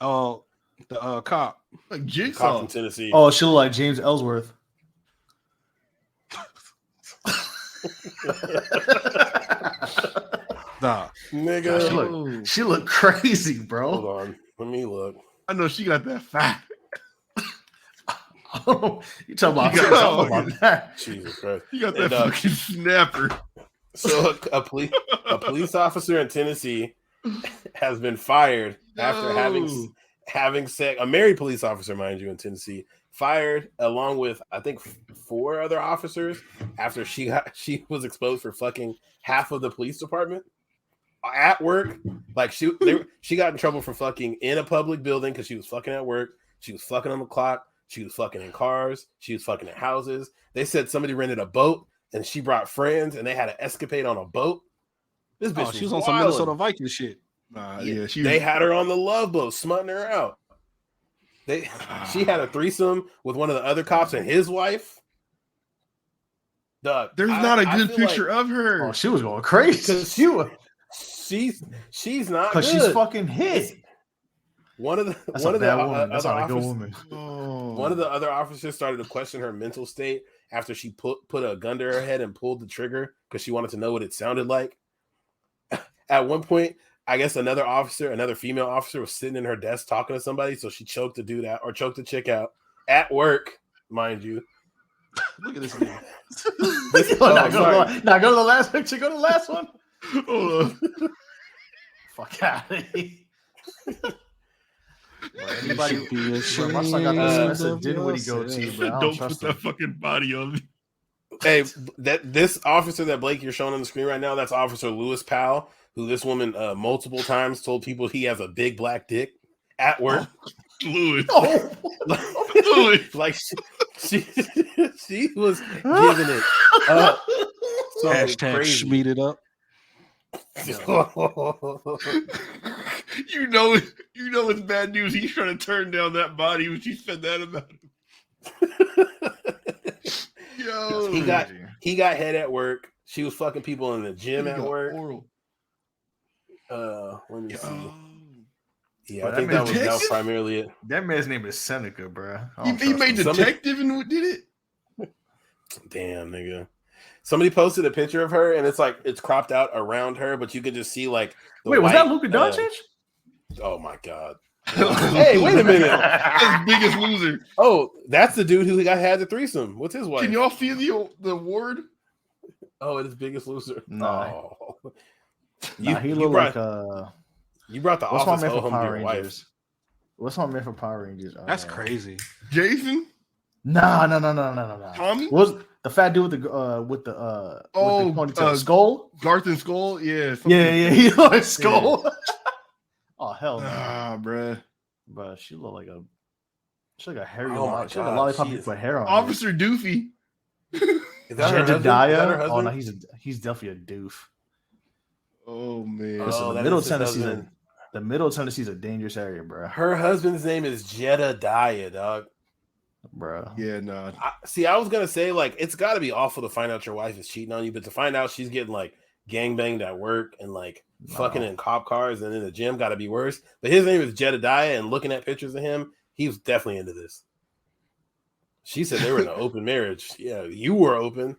Oh, the cop. Like Cop Jigsaw. from Tennessee. Oh, she look like James Ellsworth. Nah, Nigga. She look crazy, bro. Hold on. Let me look. I know she got that fat. You talking about, You I'm got- talking about that? Jesus Christ. You got that And, fucking snapper. So a police officer in Tennessee has been fired after having sex. A married police officer, mind you, in Tennessee, fired along with I think 4 other officers after she was exposed for fucking half of the police department at work. Like she got in trouble for fucking in a public building because she was fucking at work. She was fucking on the clock. She was fucking in cars. She was fucking in houses. They said somebody rented a boat and she brought friends and they had an escapade on a boat. This bitch she was on some wildin'. Minnesota Viking shit. They Had her on the love boat, smutting her out. She had a threesome with one of the other cops and his wife. Doug, There's not a good feel picture like, of her. Oh, she was going crazy. she's not Because good. she's fucking hit. One of the That's one a of the bad woman. That's other not a good officers, woman. Oh. one of the other officers started to question her mental state after she put a gun to her head and pulled the trigger because she wanted to know what it sounded like. At one point, I guess another female officer, was sitting in her desk talking to somebody, so she choked the dude out or choked the chick out at work, mind you. Look at this nigga. Go to the last picture. Go to the last one. Hold on. Fuck out of here. Anybody? Be Bro, my son got the Spencer ashamed of Dinwiddie yourself. goatee, bro. I Don't don't put trust that him. fucking body on me. Hey, this officer that Blake you're showing on the screen right now, that's Officer Lewis Powell, who this woman multiple times told people he has a big black dick at work. Louis. Oh, Louis. Like she was giving it up. So Hashtag crazy. schmeed it up. You know it's bad news. He's trying to turn down that body when she said that about him. Yo, he got head at work. She was fucking people in the gym he at got work. oral. Let me see. Yo. Yeah, Bro, I think that was primarily it. that man's name is Seneca, bro. He made detective and did it. Damn, nigga. Somebody posted a picture of her, and it's cropped out around her, but you could just see like. Wait, was that Luka Doncic? Oh my god! Hey, wait a minute! That's Biggest Loser. Oh, that's the dude who had the threesome. What's his wife? Can y'all see the award? Oh, it is Biggest Loser. No. Oh. He looked like You brought the what's my office man for home to Power your wife. Rangers? What's my man for Power Rangers? That's crazy. Jason? No. Tommy? Was the fat dude with the ponytail? Skull? Garth and Skull? Yeah. Yeah, he looked like Skull. Oh hell no. Bruh. But she looked like a hairy Oh my she had a God, lollipop she you is- put hair on. Officer Doofy. Is that her husband? Is that her Jedediah. Oh husband? no, he's definitely a doof. Oh man. Listen, Oh, the that middle is his Tennessee's husband. the middle Tennessee's a dangerous area, bro. Her husband's name is Jedediah, dog. Bro. Yeah, nah. I was gonna say like it's got to be awful to find out your wife is cheating on you, but to find out she's getting like gangbanged at work and like fucking in cop cars and in the gym got to be worse. But his name is Jedediah, and looking at pictures of him, he was definitely into this. She said they were in an open marriage. Yeah, you were open.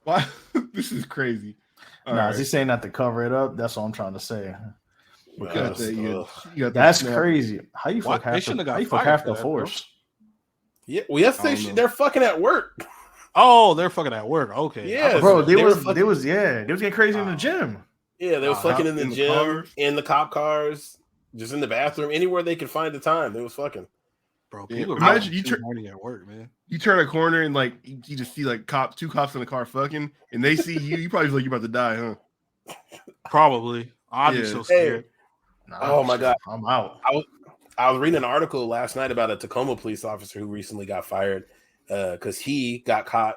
Why? This is crazy. All Nah, right. is he saying that to cover it up? That's what I'm trying to say. You got that, Ugh. you got that That's snap. crazy. How you Why- fuck they half shouldn't have the, got how you fuck fired half for the that, force? Yeah, well, yesterday I don't know. they're fucking at work. Oh, they're fucking at work. Okay. Yeah, Bro, they They were was fucking- getting crazy in the gym. Yeah, they was fucking in the in the gym, cars? in the cop cars, just in the bathroom, anywhere they could find the time. They was fucking. Bro, Yeah, people imagine are you too turn- horny at work, man. You turn a corner and like you just see like two cops in the car fucking, and they see you. You probably feel like you're about to die, huh? Probably. I'd be Yeah. so scared. Nah, Oh my God. I'm out. I was reading an article last night about a Tacoma police officer who recently got fired because he got caught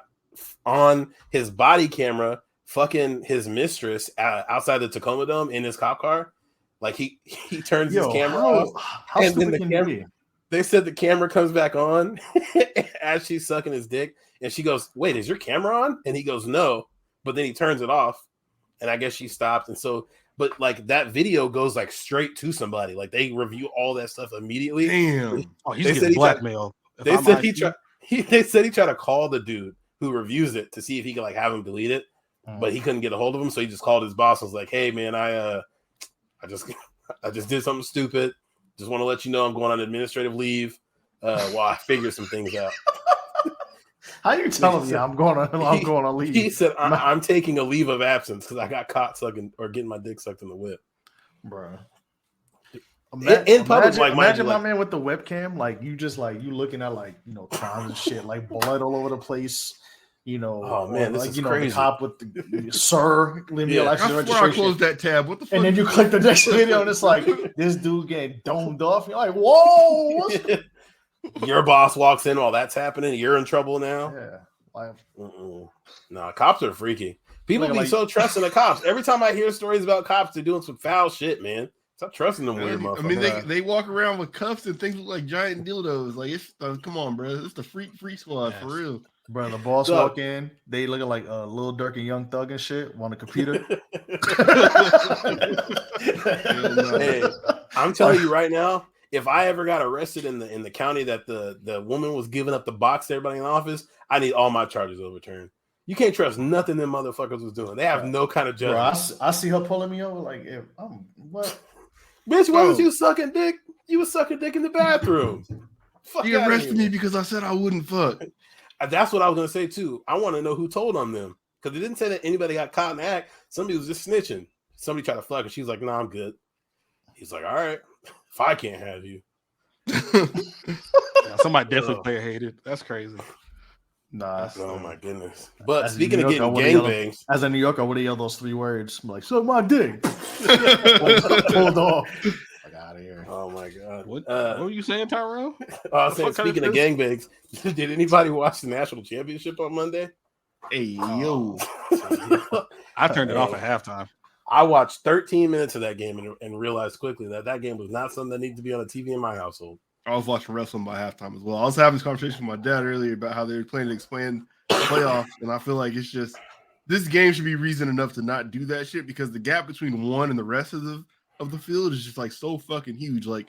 on his body camera fucking his mistress outside the Tacoma Dome in his cop car. Like he turns his camera off. How and then stupid the can you camera- be? They said the camera comes back on as she's sucking his dick, and she goes, "Wait, is your camera on?" And he goes, "No," but then he turns it off, and I guess she stopped. And so, but like that video goes like straight to somebody. Like they review all that stuff immediately. Damn. Oh, he's They said getting he tried- blackmailed. If They I'm said IT, they said he tried to call the dude who reviews it to see if he could like have him delete it, Mm. but he couldn't get a hold of him. So he just called his boss and was like, "Hey man, I just did something stupid. Just want to let you know I'm going on administrative leave while I figure some things out." How you telling me I'm going on leave? He said, I'm taking a leave of absence because I got caught sucking or getting my dick sucked in the whip. Bro. In public, like, mind you, imagine my like- man with the webcam, like you looking at like crimes and shit, like blood all over the place. Oh, man, this like is the crazy. cop with the sir, leave me Yeah. a license I and swear I registration. closed that tab. What the fuck? And then you click the next video and it's like this dude getting domed off. You're like, whoa, what's Your boss walks in while that's happening. You're in trouble now. yeah, like Nah, cops are freaky. People Look, be like- so trusting of cops. Every time I hear stories about cops, they're doing some foul shit, man. Stop trusting them weird I motherfuckers. mean, they walk around with cuffs and things look like giant dildos. Like it's come on, bro. It's the freak squad for Yes. real. bro, the boss Dog. walk in, they looking like Lil Durk and Young Thug and shit on the computer. Hell no. Hey, I'm telling you right now, if I ever got arrested in the county that the woman was giving up the box to everybody in the office, I need all my charges overturned. You can't trust nothing them motherfuckers was doing. They have no kind of Bro, judgment. I see her pulling me over like, what? Bitch, why was you sucking dick? You was sucking dick in the bathroom. Fuck He arrested me because I said I wouldn't fuck. That's what I was gonna say too. I want to know who told on them because it didn't say that anybody got caught in the act. Somebody was just snitching. Somebody tried to fuck her. She's like, "No, I'm good." He's like, "All right, if I can't have you." Yeah, somebody definitely player hated. That's crazy. Nah. Oh my goodness. But As a speaking of New getting Yorker, gangbangs, as a New Yorker, I would have yelled those 3 words. I'm like, suck my dick. Pulled off. Like, out of here. oh my god. What were you saying, Tyrell? I was saying, fuck kind speaking of of gangbangs, did anybody watch the national championship on Monday? Hey, yo. I turned it off at halftime. I watched 13 minutes of that game and realized quickly that game was not something that needed to be on the TV in my household. I was watching wrestling by halftime as well. I was having this conversation with my dad earlier about how they were playing to explain playoffs, and I feel like it's just this game should be reason enough to not do that shit because the gap between one and the rest of the field is just like so fucking huge. Like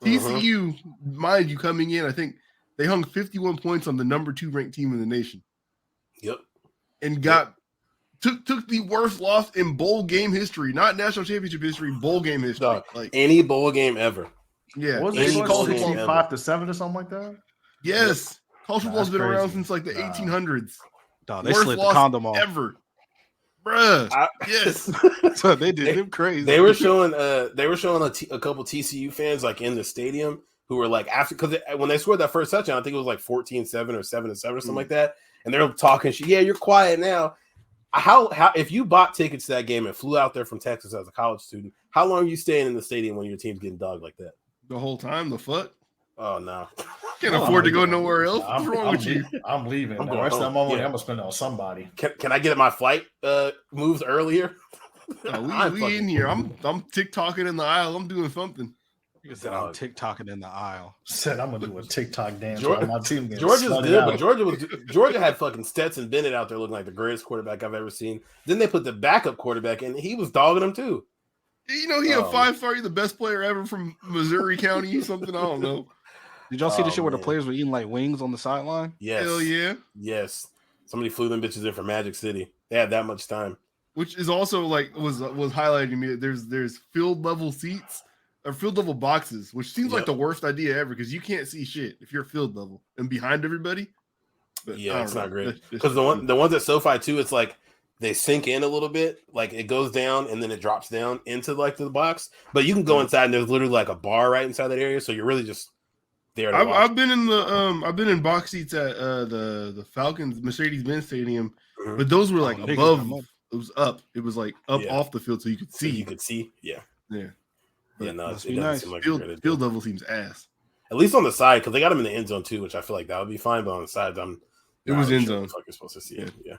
TCU, mind you, coming in, I think they hung 51 points on the number 2 ranked team in the nation. Yep. And took the worst loss in bowl game history, not national championship history, bowl game history. Dog, like any bowl game ever. Yeah. What was Any it? college 65-7 or something like that? Yes. College football's been around crazy. since like the 1800s. Dog, they Worst slid the loss condom off. ever. Bruh. Yes. So they did them crazy. They were showing a couple TCU fans like in the stadium who were like after because when they scored that first touchdown, I think it was like 14-7 or 7-7 or something like that, and they're talking shit. Yeah, you're quiet now. How if you bought tickets to that game and flew out there from Texas as a college student, how long are you staying in the stadium when your team's getting dogged like that? The whole time, the fuck? Oh no, Can't afford to go nowhere else. What's wrong with you? I'm leaving. I'm The going rest of home. my money, Yeah. I'm gonna spend it on somebody. can I get my flight moves earlier? We in here. I'm TikToking in the aisle. I'm doing something. You said I'm TikToking in the aisle. Said I'm gonna do a TikTok dance Georgia- while my team gets Georgia's slutted good, out. but Georgia had fucking Stetson Bennett out there looking like the greatest quarterback I've ever seen. Then they put the backup quarterback in, he was dogging him too. You know, he a 5-star, the best player ever from Missouri County, something. I don't know. Did y'all see the Oh, shit where the man. players were eating like wings on the sideline? Yes. Hell yeah. Yes. Somebody flew them bitches in from Magic City. They had that much time. Which is also like was highlighting me. There's field level seats or field level boxes, which seems like Yep. the worst idea ever because you can't see shit if you're field level and behind everybody. But I Yeah, don't it's know. not great. That's Because the ones at SoFi too, it's like they sink in a little bit, like it goes down and then it drops down into like the box. But you can go inside and there's literally like a bar right inside that area, so you're really just there to watch. I've been in the I've been in box seats at the Falcons Mercedes-Benz Stadium, Mhm. but those were like niggas above. got money. It was up. It was like up Yeah. off the field, so you could So see. you could see, yeah. Yeah. Yeah, no, Must it be doesn't nice. seem like a Field, great idea. field level seems ass. At least on the side, because they got them in the end zone too, which I feel like that would be fine. But on the sides, It was really end sure zone. the fuck you're supposed to see it. Yeah,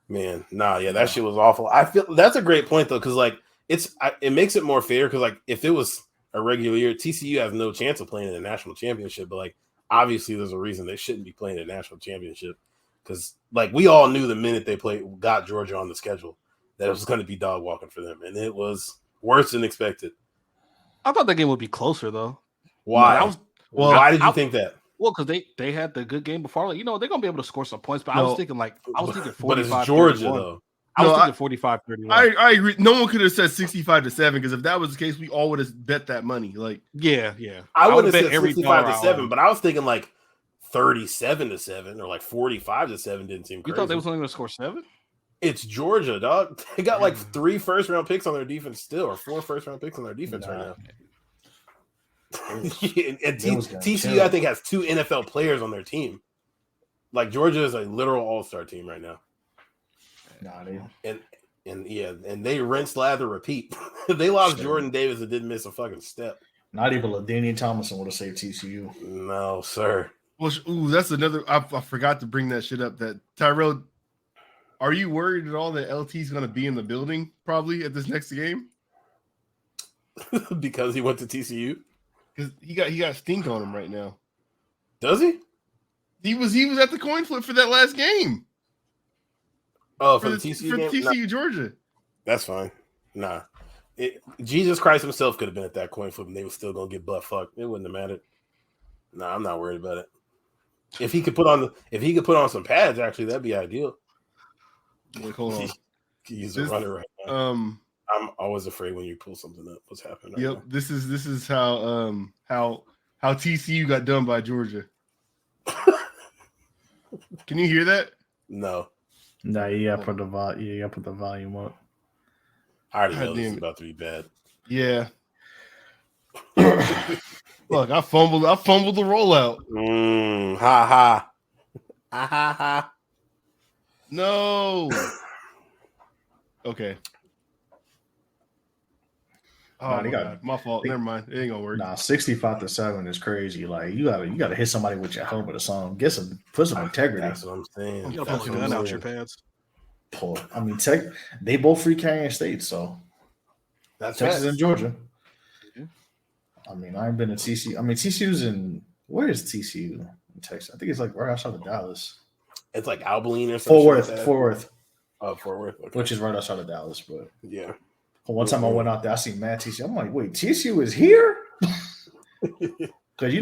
man, that shit was awful. I feel that's a great point though, because like it makes it more fair. Because like if it was a regular year, TCU has no chance of playing in the national championship. But like obviously, there's a reason they shouldn't be playing in the national championship. Because like we all knew the minute they got Georgia on the schedule that it was going to be dog walking for them, and it was worse than expected. I thought that game would be closer though. Why? Why did you I- think that? Well, because they had the good game before. Like, they're gonna be able to score some points. But I No. was thinking 45. But it's Georgia though. I was No, thinking 45-31. I agree. No one could have said 65-7 because if that was the case, we all would have bet that money. Like yeah. I would would've have bet said every 65-7, dollar but I was thinking like 37-7 or like 45-7 didn't seem You crazy. thought they was only gonna score 7? It's Georgia, dog. They got like 3 first-round picks on their defense still, or 4 first-round picks on their defense right now. and TCU, I think, has 2 NFL players on their team. Like Georgia is a literal all-star team right now. Nah, they And they rinse, lather, repeat. They lost Jordan Davis and didn't miss a fucking step. not even LaDainian Tomlinson would have saved TCU. No, sir. well, that's another. I forgot to bring that shit up. That Tyrell, are you worried at all that LT's going to be in the building probably at this next game? Because he went to TCU. Because he got stink on him right now. Does he? He was at the coin flip for that last game Oh, for the TCU for game? TCU Georgia. That's fine. Nah. Jesus Christ himself could have been at that coin flip, and they were still gonna get butt fucked. It wouldn't have mattered. Nah, I'm not worried about it. If he could put on some pads, actually, that'd be ideal. Wait, hold on. He's a runner right now. I'm always afraid when you pull something up. What's happening? Right now. This is how TCU got done by Georgia. Can you hear that? No. Nah, you gotta put the volume up. I already know this is about to be bad. Yeah. Look, I fumbled the rollout. Ha ha. Ha ha ha. No. Okay. Oh, Nah, God. My fault. Never mind. It ain't gonna work. Nah, 65-7 is crazy. Like you gotta hit somebody with your helmet or something. Put some integrity. That's what I'm saying. You gotta pull a gun out your pants. I mean, they both free carrying states, so That's Texas facts. and Georgia. Yeah. I mean, I ain't been to TCU. I mean, TCU's in where is TCU in Texas? I think it's like right outside of Dallas. It's like Abilene or something. Fort Worth. Oh, Fort Worth. Okay. Which is right outside of Dallas. But Yeah. one time I went out there, I seen mad TCU. I'm like, wait, TCU is here? Because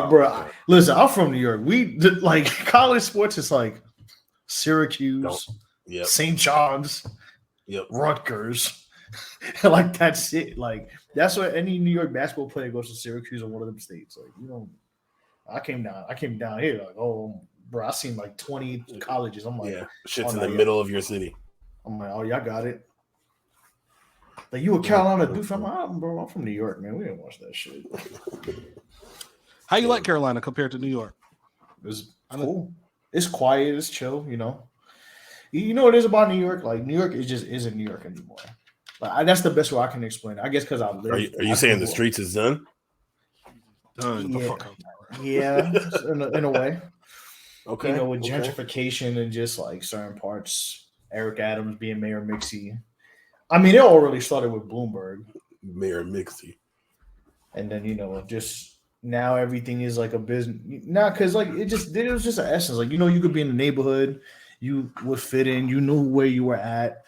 bro, listen, I'm from New York. We like college sports is like Syracuse, St. John's, Rutgers. Like that's it. Like that's what any New York basketball player goes to Syracuse or one of them states. Like, I came down here like, oh, bro, I seen like 20 colleges. I'm like, shit's in the middle of your city. I'm like, oh, y'all got it. Like you a Carolina dude? I'm like, bro, I'm from New York, man. We didn't watch that shit. How you like Carolina compared to New York? It's cool. It's quiet. It's chill. You know what it is about New York? Like New York, it just isn't New York anymore. Like that's the best way I can explain it. I guess because I live. Are you saying the streets is done? The fuck out. Yeah, in a way. Okay. With gentrification and just like certain parts, Eric Adams being Mayor Mixie. I mean, it all really started with Bloomberg. Mayor Mixie. And then, just now everything is like a business. Now, because like it was just an essence. Like, you could be in the neighborhood, you would fit in, you knew where you were at.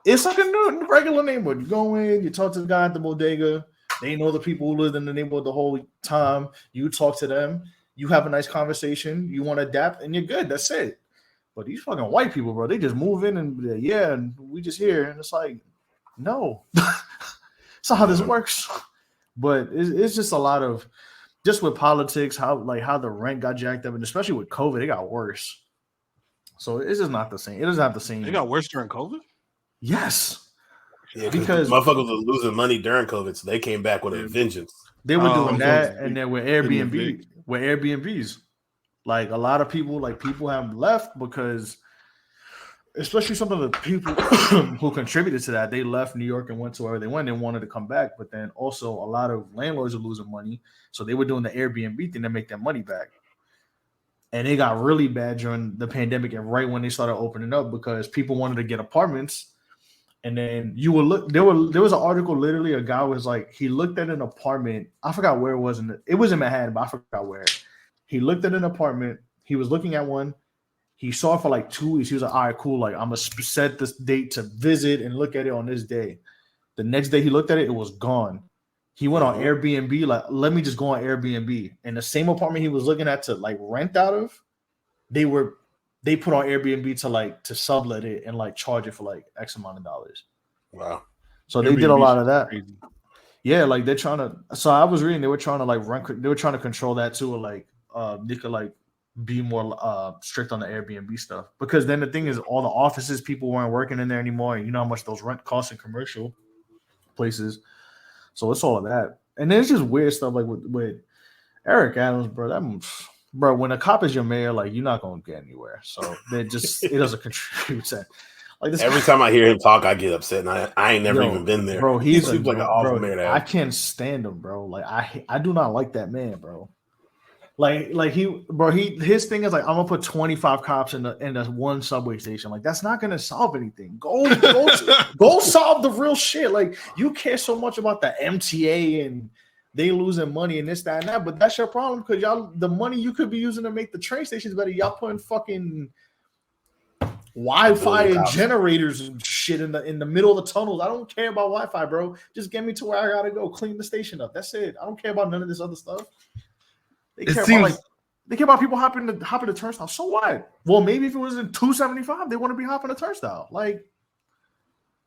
It's like a regular neighborhood. You go in, you talk to the guy at the bodega. They know the people who lived in the neighborhood the whole time. You talk to them. You have a nice conversation. You want to adapt, and you're good. That's it. But these fucking white people, bro, they just move in and and we just here. And it's like, no. That's not how this works. But it's just a lot of, just with politics, how the rent got jacked up, and especially with COVID, it got worse. So it's just not the same. It doesn't have the same. It got worse during COVID? Yes. Yeah, because motherfuckers were losing money during COVID, so they came back with a vengeance. They were doing that, and then with Airbnbs, like a lot of people, have left because, especially some of the people who contributed to that, they left New York and went to wherever they went and wanted to come back. But then also a lot of landlords are losing money, so they were doing the Airbnb thing to make their money back. And it got really bad during the pandemic and right when they started opening up because people wanted to get apartments. And then you will look. There was an article. Literally, a guy was like, he looked at an apartment. I forgot where it was. It was in Manhattan, but I forgot where. He looked at an apartment. He was looking at one. He saw it for like 2 weeks. He was like, all right, cool. Like, I'm gonna set this date to visit and look at it on this day. The next day he looked at it, it was gone. He went on Airbnb. Like, let me just go on Airbnb. And the same apartment he was looking at to like rent out of, they put on Airbnb to sublet it and like charge it for like X amount of dollars. Wow. So they did a lot of that. Crazy. Yeah, like they're trying to. So I was reading they were trying to like rent. They were trying to control that too. Or like they could like be more strict on the Airbnb stuff because then the thing is all the offices people weren't working in there anymore. And you know how much those rent costs in commercial places. So it's all of that. And there's just weird stuff like with Eric Adams, bro. Bro, when a cop is your mayor, like you're not gonna get anywhere. So it doesn't contribute to like this. Every time I hear him talk, I get upset, and I ain't never even been there. Bro, he seems like an awful mayor. I can't stand him, bro. Like I do not like that man, bro. His thing is like I'm gonna put 25 cops in the one subway station. Like that's not gonna solve anything. Go solve the real shit. Like you care so much about the MTA and they losing money and this, that, and that, but that's your problem because the money you could be using to make the train stations better, y'all putting fucking Wi-Fi and Cops. generators and shit in the middle of the tunnels. I don't care about Wi-Fi, bro. Just get me to where I gotta go. Clean the station up. That's it. I don't care about none of this other stuff. They care about people hopping the turnstile. So what? Well, maybe if it was in 275, they want to be hopping the turnstile. Like,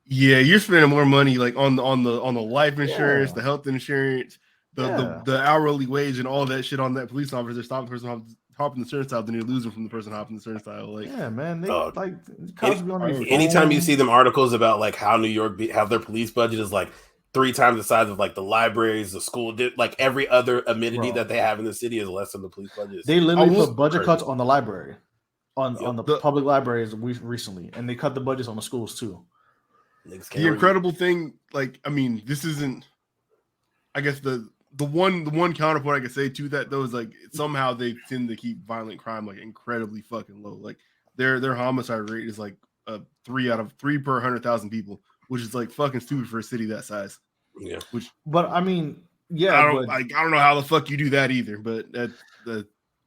yeah, you're spending more money like on the life insurance, the health insurance, the hourly wage, and all that shit on that police officer stopping the person hopping the turnstile, then you're losing from the person hopping the turnstile. Like, yeah, man. They anytime you see them articles about like how New York have their police budget is like 3 times the size of like the libraries, the school, like every other amenity that they have in the city is less than the police budget. They literally put budget cuts on the library, on the public libraries recently, and they cut the budgets on the schools too. The incredible thing, like, I mean, this isn't. I guess the one counterpoint I could say to that though is like somehow they tend to keep violent crime like incredibly fucking low. Like their homicide rate is like 3 out of 3 per 100,000 people, which is like fucking stupid for a city that size. Yeah. But I mean, yeah, I don't know how the fuck you do that either. But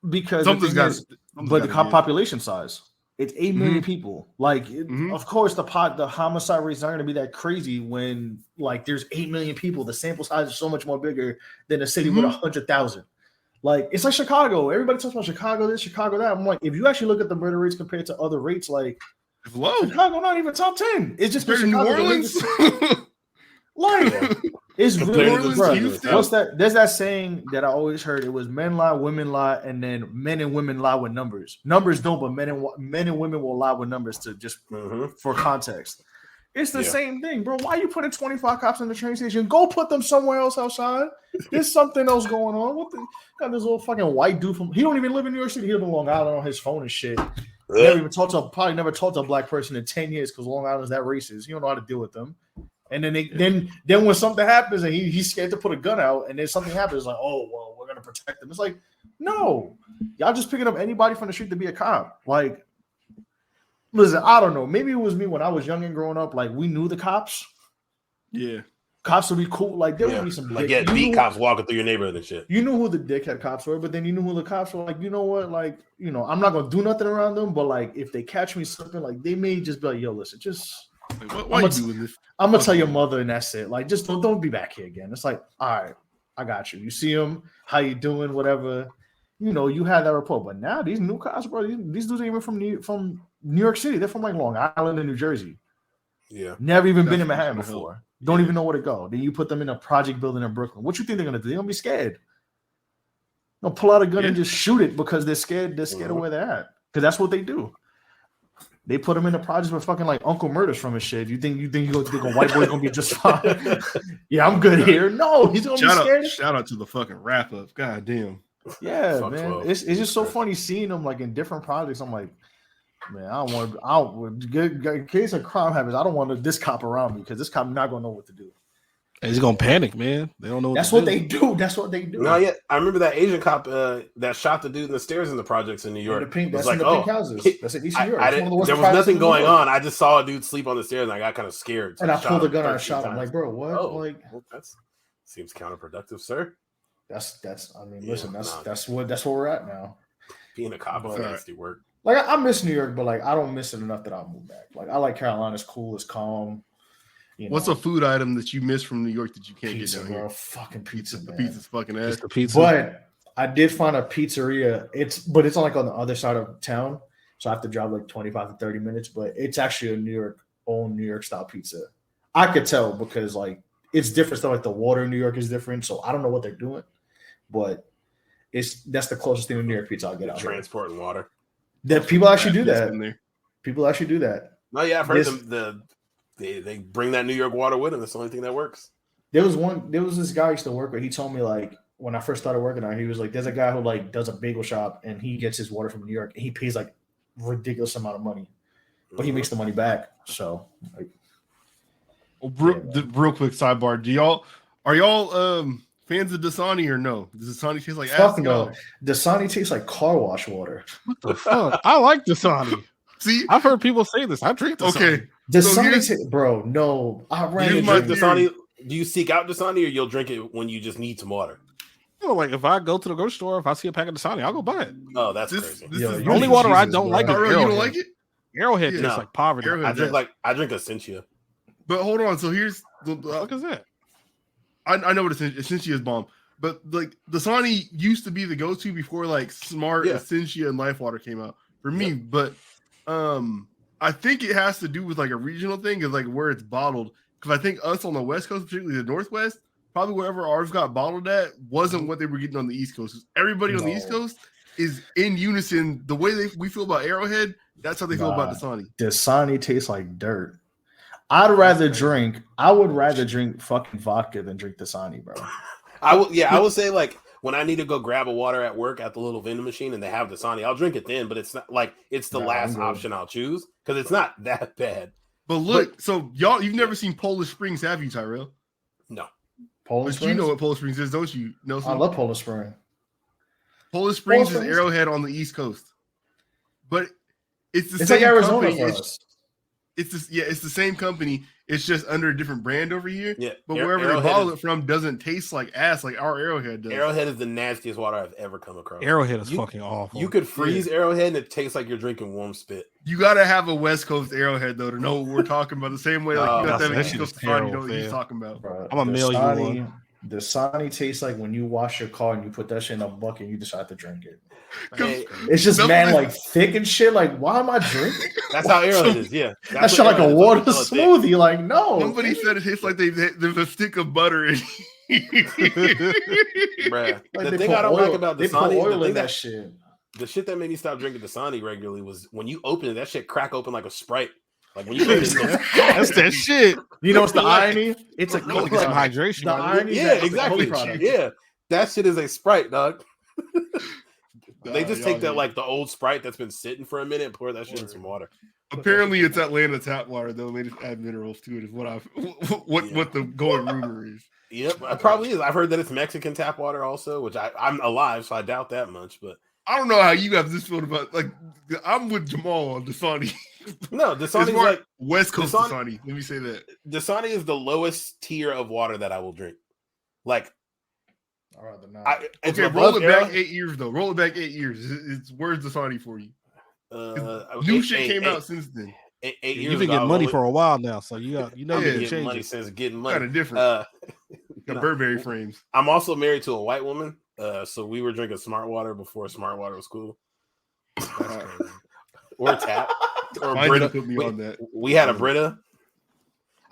because the population size. It's 8 million people. Like, of course, the homicide rates aren't going to be that crazy when like there's 8 million people. The sample size is so much more bigger than a city with 100,000. Like, it's like Chicago. Everybody talks about Chicago this, Chicago that. I'm like, if you actually look at the murder rates compared to other rates, like, it's low. Chicago not even top 10. It's just New Orleans. Like, it's really, bro, Houston. what's that? There's that saying that I always heard. It was men lie, women lie, and then men and women lie with numbers. Numbers don't, but men and women will lie with numbers to just for context. It's the same thing, bro. Why are you putting 25 cops in the train station? Go put them somewhere else outside. There's something else going on. What the? Got this little fucking white dude from. He don't even live in New York City. He live in Long Island on his phone and shit. Probably never talked to a black person in 10 years because Long Island's that racist. He don't know how to deal with them. And then then when something happens and he's scared to put a gun out, and then something happens, it's like, oh well, we're gonna protect them. It's like, no, y'all just picking up anybody from the street to be a cop. Like, listen, I don't know. Maybe it was me when I was young and growing up. Like, we knew the cops. Yeah, cops would be cool. Like, there would be some beat cops walking through your neighborhood and shit. You knew who the dickhead cops were, but then you knew who the cops were. Like, you know what? Like, you know, I'm not gonna do nothing around them, but like, if they catch me slipping, like, they may just be like, yo, listen, just. Like, why are you doing this? I'm gonna tell your mother, and that's it. Like, just don't be back here again. It's like, all right, I got you. You see him, how you doing, whatever. You know, you had that report. But now these new cops, bro, these dudes ain't even from New York City. They're from like Long Island and New Jersey. Yeah, never even been in Manhattan before. Don't even know where to go. Then you put them in a project building in Brooklyn. What you think they're gonna do? They're gonna be scared. They'll pull out a gun and just shoot it because they're scared. They're scared of where they're at because that's what they do. They put him in the projects with fucking like Uncle Murders from his shit. You think a white boy's gonna be just fine? Yeah, I'm good here. No, he's gonna be scared. Shout out to the fucking wrap up. God damn. Yeah, man. It's just so funny seeing them like in different projects. I'm like, man, in case a crime happens, I don't want this cop around me because this cop not gonna know what to do. He's gonna panic, man. They don't know. That's what they do. That's what they do. No, yeah, I remember that Asian cop that shot the dude in the stairs in the projects in New York. Pink houses. That's in Eastern Europe. There was nothing going on. I just saw a dude sleep on the stairs, and I got kind of scared. So and I pulled the gun out and shot him. Like, bro, what? Oh, like, well, that seems counterproductive, sir. That's. I mean, listen, that's where we're at now. Being a cop is nasty work. Like, I miss New York, but like, I don't miss it enough that I'll move back. Like, I like Carolina. It's cool. It's calm. You know, what's a food item that you miss from New York that you can't get down here? Fucking pizza, man. The pizza's fucking ass. The pizza. But I did find a pizzeria. It's like on the other side of town, so I have to drive like 25 to 30 minutes. But it's actually a New York style pizza. I could tell because like it's different stuff. Like the water in New York is different, so I don't know what they're doing, but that's the closest thing to New York pizza I'll get out. Transporting water. That people actually do that. People actually do that. No, yeah, I've heard them. They bring that New York water with them. That's the only thing that works. There was this guy I used to work with. He told me like when I first started working there, he was like, "There's a guy who like does a bagel shop and he gets his water from New York and he pays like ridiculous amount of money, but he makes the money back." So, like, real quick sidebar: are y'all fans of Dasani or no? Does Dasani taste like ass? No, Dasani tastes like car wash water. What the fuck? I like Dasani. See, I've heard people say this. I drink Dasani. Okay. Dasani, bro, no. I ran Dasani. Do you seek out Dasani or you'll drink it when you just need some water? Like if I go to the grocery store, if I see a pack of Dasani, I'll go buy it. Oh, that's crazy. The only water I don't like is you don't like it? Arrowhead Yeah. tastes No. like poverty. Arrowhead. I drink Essentia. But hold on. So here's What the fuck is that? I know what Essentia is bomb. But like Dasani used to be the go-to before like Smart, Yeah. Essentia, and Life Water came out for me. But I think it has to do with like a regional thing, is like where it's bottled. Because I think us on the West Coast, particularly the Northwest, probably wherever ours got bottled at wasn't what they were getting on the East Coast. 'Cause everybody on the East Coast is in unison. The way we feel about Arrowhead, that's how they feel about Dasani. Dasani tastes like dirt. I would rather drink fucking vodka than drink Dasani, bro. I will say like when I need to go grab a water at work at the little vending machine and they have Dasani, I'll drink it then, but it's not like it's the last option I'll choose because it's not that bad. But look, so y'all, you've never seen Polish Springs, have you, Tyrell? No. Polish But you know what Polish Springs is, don't you? Nelson? I love Polish Spring. Polish Springs is Springs? Arrowhead on the East Coast. But it's the It's same like Arizona company. for us. It's the same company. It's just under a different brand over here. Yeah. But wherever they bottle it from doesn't taste like ass like our Arrowhead does. Arrowhead is the nastiest water I've ever come across. Arrowhead is fucking awful. You could freeze Arrowhead and it tastes like you're drinking warm spit. You gotta have a West Coast Arrowhead though to know what we're talking about. The same way like you got to have that an shit East is Coast Dasani, you know terrible, what he's fam. talking about. Bro, I'm a million. Dasani tastes like when you wash your car and you put that shit in a bucket and you decide to drink it. Hey, It's just Something- like thick and shit. Like, why am I drinking? that's how Arrowhead is. Yeah. That shit like a water smoothie. Like, no. Somebody said it tastes like there's a stick of butter in Bruh. Like, The they thing put I don't oil- like about they put Dasani, oil in that shit. the shit that made me stop drinking Dasani regularly was when you open it, that shit crack open like a Sprite. Like when you open it, That's that shit. You know what's the irony? It's a You want Coke to get some product. hydration. The right? irony is yeah, that it's a exactly. Coke product. Yeah, that shit is a Sprite, dog. They Nah, just y'all take that need- like the old Sprite that's been sitting for a minute and pour that shit in some water. Apparently, it's Atlanta tap water though. They just add minerals to it. Is what what the going rumor is. Yep, it probably is. I've heard that it's Mexican tap water also, which I'm alive, so I doubt that much. But I don't know how you guys this feel about. Like, I'm with Jamal on Dasani. no, It's Dasani's more like West Coast Dasani- Dasani. Let me say that. Dasani is the lowest tier of water that I will drink. Like, I'd rather not. it's Okay, above roll it back Arrow- 8 years though. Roll it back 8 years. It's where's Dasani for you? New eight- shit eight- came eight- out since then. eight years You've been ago, getting money I've for a while now, so you know only you been can getting change money it. since getting money. Kind of different. The no. Burberry frames. I'm also married to a white woman, so we were drinking Smart Water before Smart Water was cool. Or tap, or Mine Brita. didn't put me on that. We had a Brita.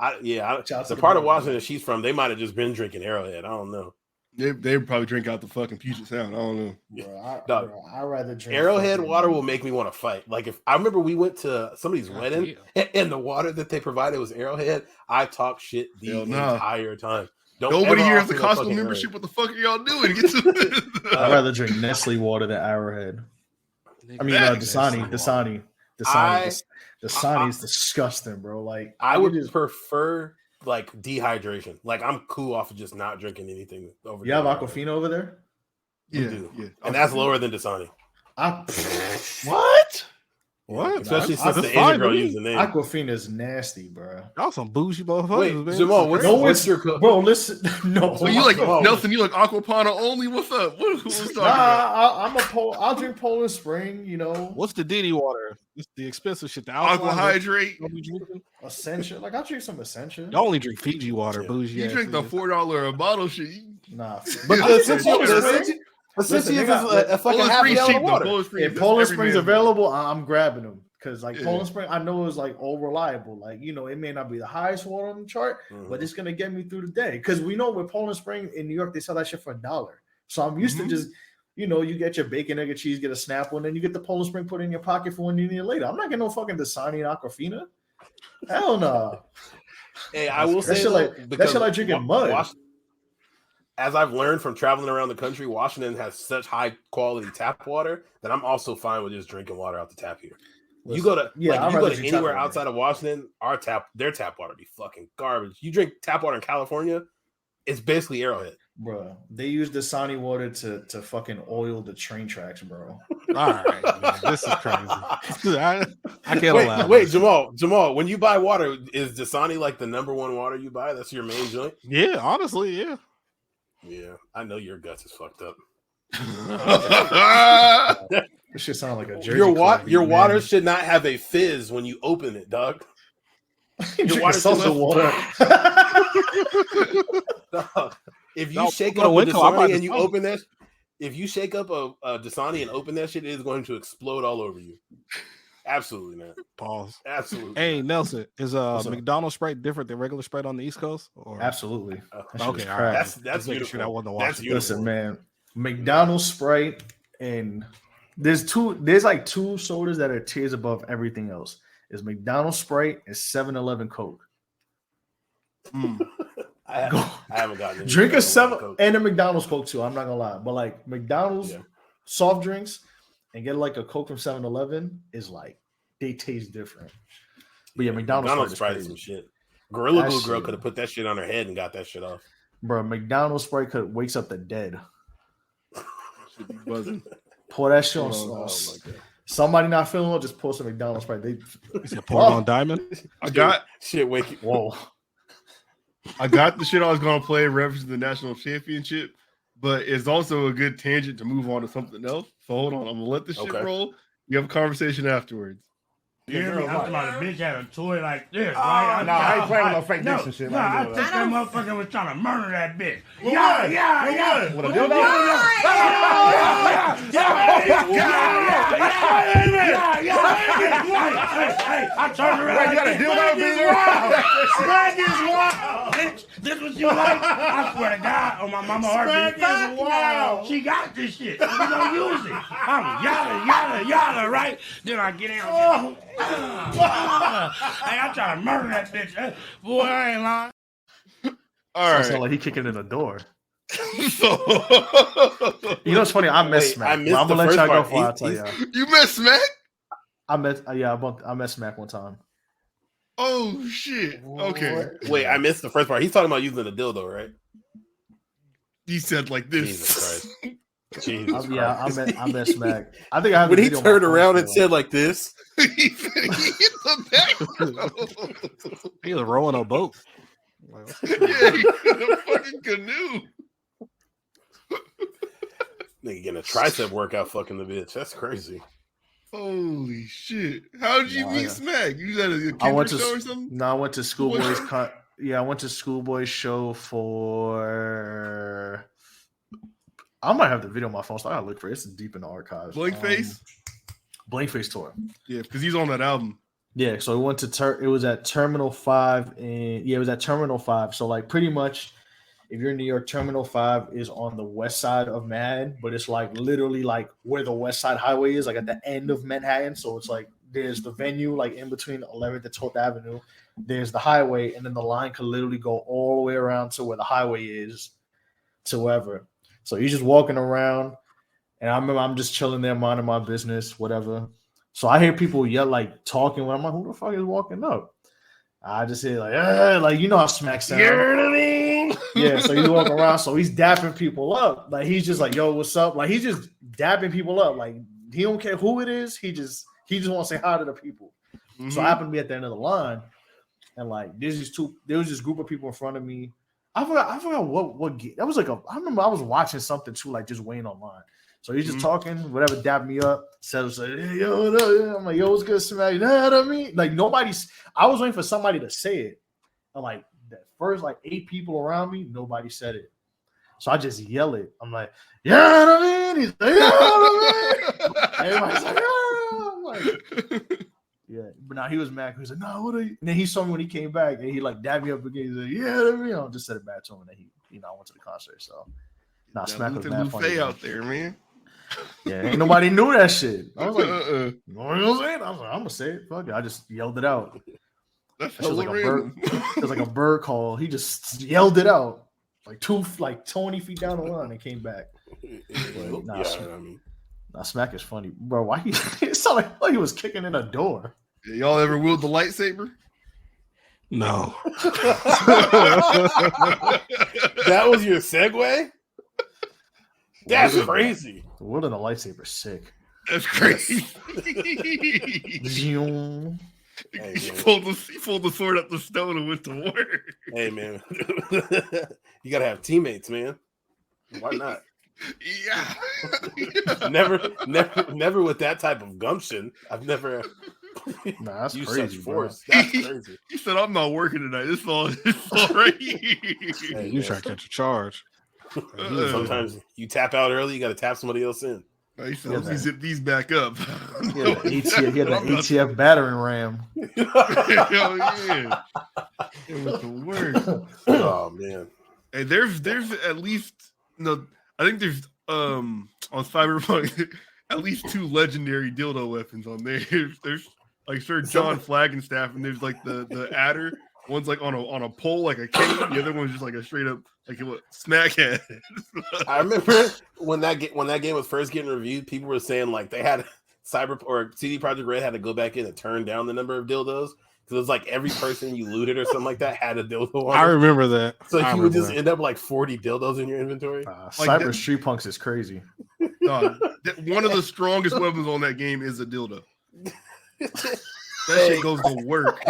Shout out The to the part of Brita. Washington she's from, they might have just been drinking Arrowhead. I don't know. They probably drink out the fucking Puget Sound. I don't know. Bro, I'd rather drink Arrowhead fucking- water will make me want to fight. Like if I remember we went to somebody's wedding and the water that they provided was Arrowhead, I talked shit the Hell nah. entire time. Don't Nobody ever here has offer the no Costco fucking membership. Arrowhead. What the fuck are y'all doing? Get to I'd rather drink Nestle water than Arrowhead. I mean, Dasani is disgusting, bro. Like I would prefer like dehydration. Like I'm cool off of just not drinking anything over. You have there. Aquafina over there? We do. And that's lower than Dasani. What? What? Especially That's since the fine Asian girl with me. used the name. Aquafina is nasty, bro. Y'all some bougie motherfuckers, Wait, man. Jamal, what's your Bro, listen. No. So you like Come on. Nelson? You like Aquapana only? What's up? Who's talking about? I'll drink Poland Spring, you know. What's the Diddy water? It's the expensive shit. The alkaline Aquahydrate. y'all be drinking? Essential. Like I'll drink some essential. Y'all only drink Fiji water, bougie. You ass drink the niggas. $4 a bottle shit. Nah. But Yeah, the that's essential Poland Spring. essential they is got- a fucking Poland half Spring's gallon cheap of though. water. Poland Spring. If that's Poland every Spring's man's available, I'm grabbing them. Because like Yeah. Poland Spring, I know is like all reliable. Like, you know, it may not be the highest water on the chart, Mhm. but it's gonna get me through the day. Because we know with Poland Spring in New York, they sell that shit for $1. So I'm used to just, you know, you get your bacon, egg, and cheese, get a Snapple, and then you get the Poland Spring put in your pocket for when you need it later. I'm not getting no fucking Dasani and Aquafina. Hell no. Hey, I will say That shit like- though, that because shit like drinking mud. As I've learned from traveling around the country, Washington has such high quality tap water that I'm also fine with just drinking water out the tap here. You go to I'd you go rather to drink tap anywhere water. outside of Washington, their tap water be fucking garbage. You drink tap water in California, it's basically Arrowhead. Bro, they use Dasani water to fucking oil the train tracks, bro. All right, man. This is crazy. I can't allow Wait, this. Jamal, when you buy water, is Dasani like the number one water you buy? That's your main joint? Yeah, honestly, yeah. Yeah, I know your guts is fucked up. This shit sound like a Jersey Your Club beat, your man. water should not have a fizz when you open it, dog. Your water salsa should- water. Dog, if you No, shake go to up a Winco, I'm about Dasani to and you smoke. open that, if you shake up a Dasani and open that shit, it is going to explode all over you. Absolutely not. Pause. Absolutely. Hey not. Nelson, is What's up? McDonald's Sprite different than regular Sprite on the East Coast? Or Absolutely. That shit okay, is all crack. right. That's Just making sure that beautiful. wasn't That's Washington. beautiful. Listen, man. McDonald's Sprite and there's like two sodas that are tiers above everything else. Is McDonald's Sprite and 7-Eleven Coke. I Go. haven't gotten it. Drink a I 7 Coke. and a McDonald's Coke too. I'm not gonna lie, but like McDonald's Yeah. soft drinks and get like a Coke from 7-Eleven is like they taste different. But yeah, McDonald's Sprite Sprite is is some crazy. shit. Gorilla That Glue girl shit. could have put that shit on her head and got that shit off. Bro, McDonald's Sprite wakes up the dead. Should be buzzing. Pour that shit on Oh, my sauce. God. Somebody not feeling well, just pour some McDonald's Sprite. They Is it poured on Diamond? I got shit. Wake you. whoa. the shit I was gonna play in reference to the national championship, but it's also a good tangent to move on to something else. So hold on, I'm gonna let this shit Okay. roll. You have a conversation afterwards. You hear me? I'm talking about a bitch had a toy like this, Oh, right? no, I ain't playing with no fake dicks and shit. No, I I ain't think doing that motherfucker was trying to murder that bitch. With Yeah, what? yeah, With yeah. what? With a With dildo? Hey, I turned around. Wait, you got a dildo, Swag is wild. Bitch, this what you like? I swear to God, on my mama heartbeat. Swag is wild. She got this shit. So we gonna use it. I'm yada, right? Then I get in. Hey, I'm trying to murder that bitch. Boy, I ain't lying. All right. Sound like he kicking in the door. So You know what's funny? I met Wait, Smack. I I'm missed gonna the let first y'all go part. before I tell He's- y'all. you met Smack? I met Smack one time. Oh shit. Okay. Wait, I missed the first part. He's talking about using a dildo, right? He said like this. Jesus Christ. Jesus I Christ. met Smack. I think I have When the he video on my turned phone around and still. said like this, he said he hit the back. He was rowing a boat. Yeah, he hit a fucking canoe. nigga getting a tricep workout fucking the bitch. That's crazy. Holy shit. How did you Nah, meet yeah. Smack? You was at a I went Kendrick to show or something? No, I went to Schoolboy's I went to Schoolboy's show for I might have the video on my phone, so I gotta look for it. It's deep in the archives. Blank Face? Blank Face tour. Yeah, because he's on that album. Yeah, so we went to it was at Terminal 5 and it was at Terminal 5. So like pretty much if you're in New York, Terminal 5 is on the west side of Manhattan, but it's like literally like where the West Side Highway is, like at the end of Manhattan. So it's like there's the venue like in between 11th and 12th Avenue. There's the highway, and then the line could literally go all the way around to where the highway is to wherever. So you're just walking around, and I remember I'm just chilling there, minding my business, whatever. So I hear people yell, like talking. When I'm like, who the fuck is walking up? I just hear like you know how Smack sound. You know what I mean? Yeah, so he's walking around, so he's dapping people up. Like he's just like, yo, what's up? Like he's just dapping people up. Like he don't care who it is. He just wants to say hi to the people. So I happened to be at the end of the line, and like there was this group of people in front of me. I forgot what that was like I remember I was watching something too, like just waiting online. So he's just talking, whatever, dap me up, said, hey, yo, what up? I'm like, yo, what's good, Smack? You know what I mean? Like I was waiting for somebody to say it. And like the first like 8 people around me, nobody said it. So I just yell it. I'm like, you know what I mean? He's like, you know what I mean? Everybody's like, yeah. I'm like, yeah. But now he was mad. He was like, no, what are you? And then he saw me when he came back and he like dabbed me up again. He's like, yeah, what I mean? I just said it back to him and then I went to the concert. So nah, Smack was mad funny. out there, man. Yeah, ain't nobody knew that shit. I was like, you know what I'm saying? I was like, I'm gonna say it. Fuck it. I just yelled it out. That's It was like a random. bird. It was like a bird call. He just yelled it out like 20 feet down the line and came back. Nah, Yeah, Smack, I mean, nah, Smack is funny, bro. Why he? It sounded like he was kicking in a door. Y'all ever wield the lightsaber? No. that was your segue? That's crazy. The world of the lightsaber is sick. That's crazy. Zoom. Hey, he man. pulled the sword up the stone and went to work. Hey, man. You got to have teammates, man. Why not? Yeah. never with that type of gumption. I've never Nah, that's used crazy, such bro. force. That's crazy. He said, "I'm not working tonight. This all right here." Hey, You man. try to catch a charge. He was Sometimes you tap out early, you got to tap somebody else in. He said, "Let me zip these back up." He had the ATF battering ram. Hell yeah! It was the worst. Oh man. Hey, there's at least I think there's on Cyberpunk at least 2 legendary dildo weapons on there. There's like Sir John Flagstaff, and there's like the adder. One's like on a pole like a cane. The other one's just like a straight up like what smack head. I remember when that game was first getting reviewed, people were saying like they had CD Projekt Red had to go back in and turn down the number of dildos. Because it was like every person you looted or something like that had a dildo on. I remember that. So you would just end up like 40 dildos in your inventory. Cyber Street Punks is crazy. One of the strongest weapons on that game is a dildo. That shit goes to work.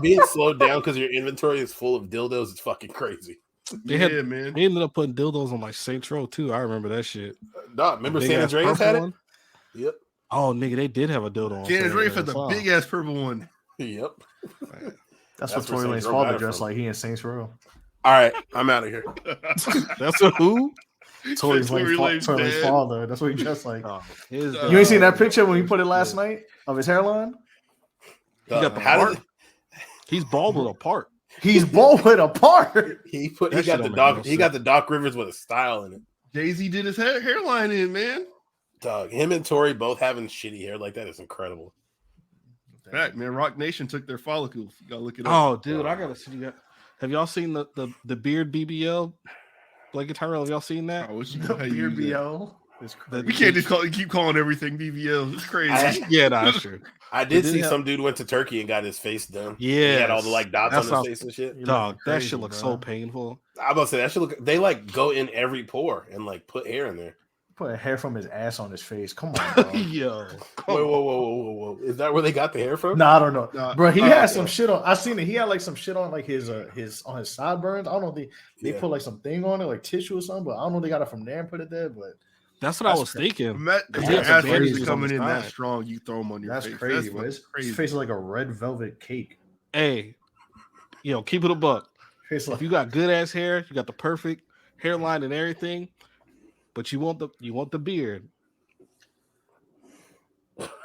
Being slowed down because your inventory is full of dildos is fucking crazy. Man. They ended up putting dildos on like Saints Row too. I remember that shit. Remember Big San ass Andreas purple had it? one? Yep. Oh, nigga, they did have a dildo on San Andreas had the Wow. big ass purple one. Yep. That's what where Tory Lane's Saints Row father got it dressed from. like. He in Saints Row. All right, I'm out of here. That's a who? Tory Tory Lane's Lane's dad. father. That's what he dressed like. Oh, You ain't seen that picture when he put it last night of his hairline? He got the How part. did He's bald with a part. He's bald with a part. he That got shit the don't make Doc? no He got the Doc Rivers with a style in it. Jay-Z did his hairline in, man. Dog, him and Tory both having shitty hair like that is incredible. Fact, man. Rock Nation took their follicles. You gotta look it up. Oh, dude, I gotta see that. Have y'all seen the beard BBL? Blake and Tyrell, have y'all seen that? I wish you The could use that. BBL is crazy. We can't just keep calling everything BBL. It's crazy. Yeah, that's true. I did They did see have- some dude went to Turkey and got his face done. Yeah, he had all the like dots That's on how- his face and shit. Dog, that crazy, shit looks bro. so painful. I'm about to say that should look. They like go in every pore and like put hair in there. Put hair from his ass on his face. Come on, bro. Yo, Whoa! Is that where they got the hair from? No, I don't know, Nah, bro. He okay. had some shit on. I seen it. He had like some shit on, like his on his sideburns. I don't know. They Yeah. put like some thing on it, like tissue or something. But I don't know. They got it from there and put it there. But that's what I That's was crazy. thinking. If He your had some ass hair bandages is on coming his in that side. strong, you throw them on your that's face. crazy. That's Bro. His crazy. face is like a red velvet cake. Hey, keep it a buck. Face If like you got good ass hair, you got the perfect hairline and everything, but you want the beard.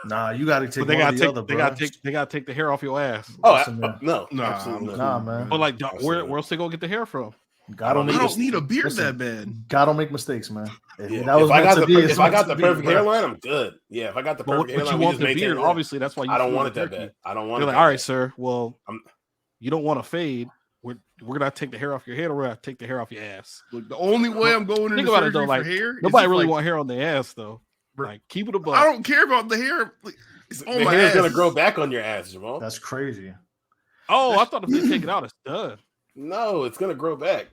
nah. You got to take But they one or gotta the take other, they bro. gotta take the hair off your ass. Oh, Listen, man. no, Nah, absolutely not. Nah, man. But like, Absolutely. where else they gonna get the hair from? God don't I make don't need a beard Listen, that bad. God don't make mistakes, man. If Yeah. that was If I meant got to the be, per- it's if I meant got to the be, perfect bro. hairline, I'm good. Yeah, if I got the But, perfect you hairline, we want just the maintain beard. it. Obviously, that's why you I don't flew want to it that Turkey. bad. I don't want They're it like, that all right, bad. sir. Well, I'm- you don't want to fade. We're gonna take the hair off your head, or we're gonna take the hair off your ass. Look, the only way I'm going Think into about it, surgery though, like, for hair, is Nobody if, really like, want hair on their ass though. Bro, Like, keep it a buck. I don't care about the hair. Like, it's on The my hair's ass. gonna grow back on your ass, Jamal. That's crazy. Oh, I thought if they take it out, it's done. No, it's gonna grow back.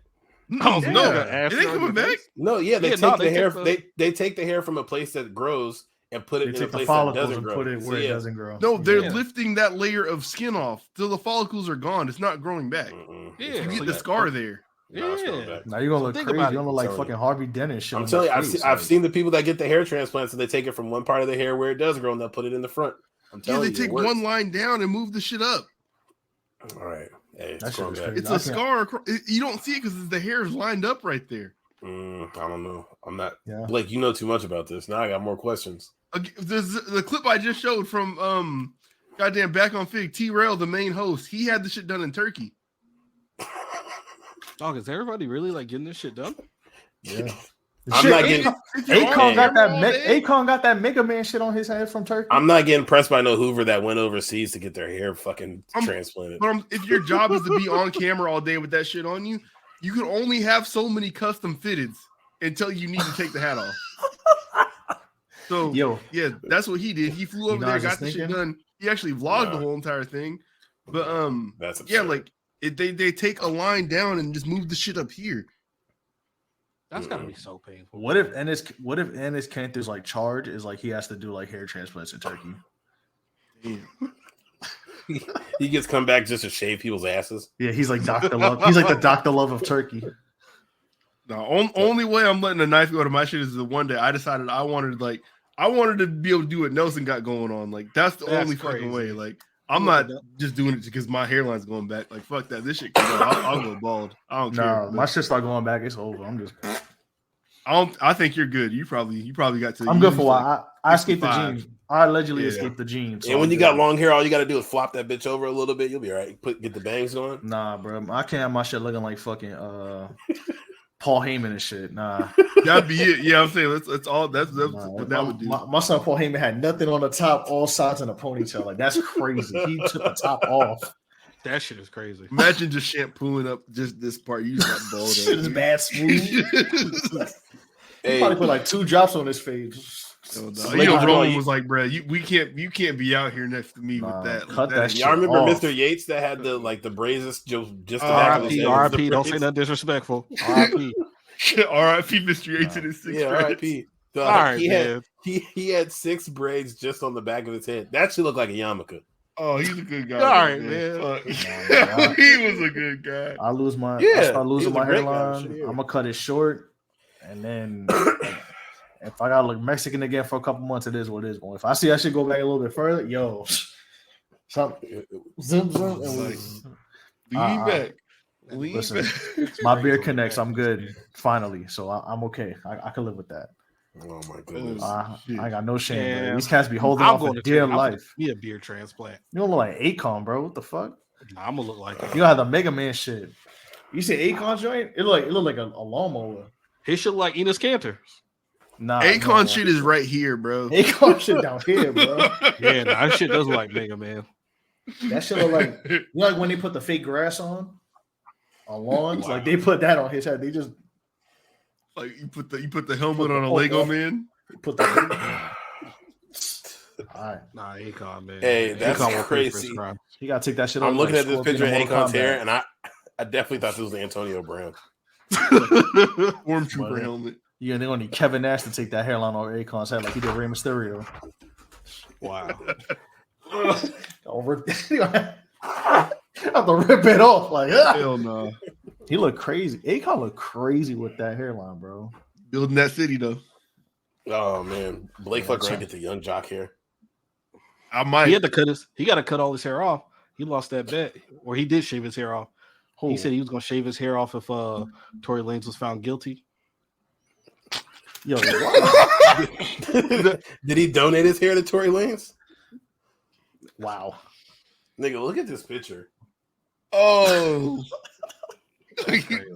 Oh, No, no, it ain't coming back. No, yeah, they Yeah, take no, the they hair. take the- They take the hair from a place that grows and put it They in a take the place that follicles doesn't and grow. put it So, where it yeah. doesn't grow. No, they're Yeah. lifting that layer of skin off till the follicles are gone. It's not growing back. Mm-mm. Yeah, You It's get growing the back. scar there. No, it's growing Yeah. back. Now you're gonna So look think crazy. about You're it. gonna look like I'm telling fucking Harvey Dent and shit. I'm on telling you, your I've face, seen, I've like- seen the people that get the hair transplants and they take it from one part of the hair where it does grow and they'll put it in the front. I'm Yeah, telling they you, take it works. one line down and move the shit up. All right, hey, That it's shit growing is back. crazy. It's I a can't- scar. You don't see it because the hair is lined up right there. I don't know. I'm not. Yeah. Blake, you know too much about this. Now I got more questions. The clip I just showed from goddamn Back on Fig, T-Rail, the main host, he had the shit done in Turkey. Dog, is everybody really like getting this shit done? Yeah. I'm Shit, not getting. If you're on Akon got camera all that. day- Akon got that Mega Man shit on his head from Turkey. I'm not getting pressed by no Hoover that went overseas to get their hair fucking I'm- transplanted. But if your job is to be on camera all day with that shit on you, you can only have so many custom fitteds until you need to take the hat off. So Yo, yeah, that's what he did. He flew You over know, there, I was got just the shit thinking- done. He actually vlogged the Nah. whole entire thing. But That's yeah, absurd. like they take a line down and just move the shit up here. That's gotta be so painful. what if Ennis Cantor's like charge is like he has to do like hair transplants in Turkey? He gets come back just to shave people's asses. Yeah, he's like Dr. Love. He's like the Dr. Love of Turkey. only way I'm letting a knife go to my shit is the one day I decided I wanted to be able to do what Nelson got going on. Like that's the only fucking way. crazy. Like I'm not just doing it because my hairline's going back. Like fuck that. This shit can go. I'll go bald. I don't care. No, my shit start going back. It's over. I'm just. I think you're good. You probably got to. I'm good for a while. I escaped the 65. gene. I allegedly escaped the gene. So And when I'm you good. got long hair, all you got to do is flop that bitch over a little bit. You'll be all right. Get the bangs going. Nah, bro. I can't have my shit looking like fucking Paul Heyman and shit. Nah. That'd be it. Yeah, I'm saying that's all. That's what that would do. My son Paul Heyman had nothing on the top, all sides, and a ponytail. Like that's crazy. He took the top off. That shit is crazy. Imagine just shampooing up just this part. You just got bald. Shit is bad smooth. He probably put like 2 drops on his face. Roman was like, bro, you can't be out here next to me with that. Cut that shit Y'all remember off. Mr. Yates that had the braids just the back of his head? RIP, don't say nothing disrespectful. RIP. RIP, Mr. Yates in his 6 Yeah, braids. RIP. All right, He had 6 braids just on the back of his head. That should look like a yarmulke. Oh, he's a good guy. All right, man. He was a good guy. I lose my Yeah, I start losing he's a my great guy. hairline. Shit, yeah. I'm gonna cut it short, and then if I gotta look Mexican again for a couple months, it is what it is. But if I see that shit go back a little bit further, yo, something zoom, Lean back. Lean listen, back. my beard connects. I'm good finally, so I'm okay. I can live with that. Oh my goodness. I got no shame. Yeah. Man. These cats be holding I'm off going for to dear I'm gonna life. be a beard transplant. You don't look like Akon, bro. What the fuck? Nah, I'm gonna look like You got the Mega Man shit. You say Akon joint? It look like a lawnmower. he should like Enos Cantor. Nah, Akon shit is right here, bro. Akon shit down here, bro. Yeah, nah, that shit does look like Mega Man. That shit look like like when they put the fake grass on lawns. Like they put that on his head. They just Like you put the helmet on a Lego man. put the. All right, Nah, Akon, man. Hey, that's Akon will pay for his crazy. crime. you gotta take that shit. I'm off looking like at this Scorpion picture of in Mortal Akon's Kombat. hair, and I definitely thought this was Antonio Brown. Stormtrooper Well, helmet. Yeah, they're gonna need Kevin Nash to take that hairline off Akon's head like he did Rey Mysterio. Wow. Over. I have to rip it off. Like Hell no. he looked crazy. Akon looked crazy with that hairline, bro. Building that city though. Oh man, Blake fuck around get the young jock here. I might. He had to cut he got to cut all his hair off. He lost that bet, or he did shave his hair off. He said he was gonna shave his hair off if Tory Lanez was found guilty. Yo, Did he donate his hair to Tory Lanez? wow. Nigga, look at this picture. Oh,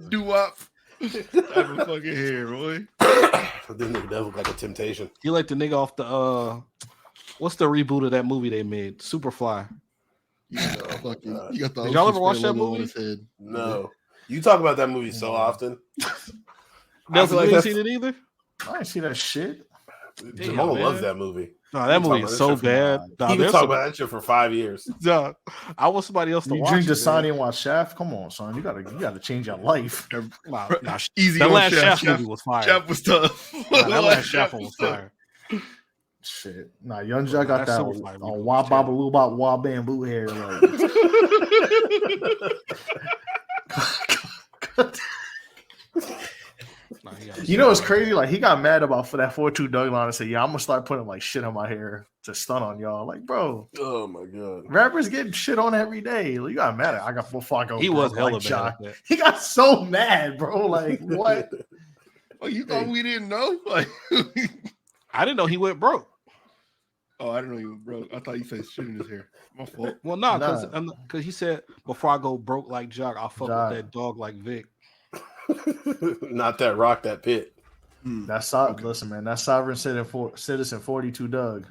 doo-wop. Type of fucking hair, boy. This nigga does look like a temptation. He like the nigga off the what's the reboot of that movie they made? Superfly. You got the Did y'all ever watch that logo on movie? his head. No, you talk about that movie so often. Nelson, like you ain't that's- seen it either? I didn't see that shit. Jamal man. loves that movie. No, that movie talk is about so that shit bad. Nah, He been there's talking some- about that shit for 5 years. Nah, I want somebody else to You watch drink it, Dasani man. and watch Shaft? Come on, son. You gotta change your life. Nah, Easy that on last Shaft. Shaft movie was fire. Shaft was tough. Nah, that last Shaft one was fire. Shit. Nah, Young Jack got That that Superfly reboot wah was baba loo bop wah bamboo hair. Like. Nah, he got You know what's crazy? Like he got mad about for that 4-2 Doug line and said, "Yeah, I'm gonna start putting like shit on my hair to stun on y'all." Like, bro, Oh my god. rappers getting shit on every day. Like, you got mad. I got before I go. he was broke hella like bad Jock. at that. He got so mad, bro. Like what? Oh, you thought we didn't know? Like, I didn't know he went broke. oh, I didn't know you were broke. I thought you said shit in his hair. My fault. Well, no, Nah. because he said before I go broke like Jock, I'll fuck Jock. with that dog like Vic. Not that rock, that pit. That's listen, man. That's sovereign citizen 42 Doug.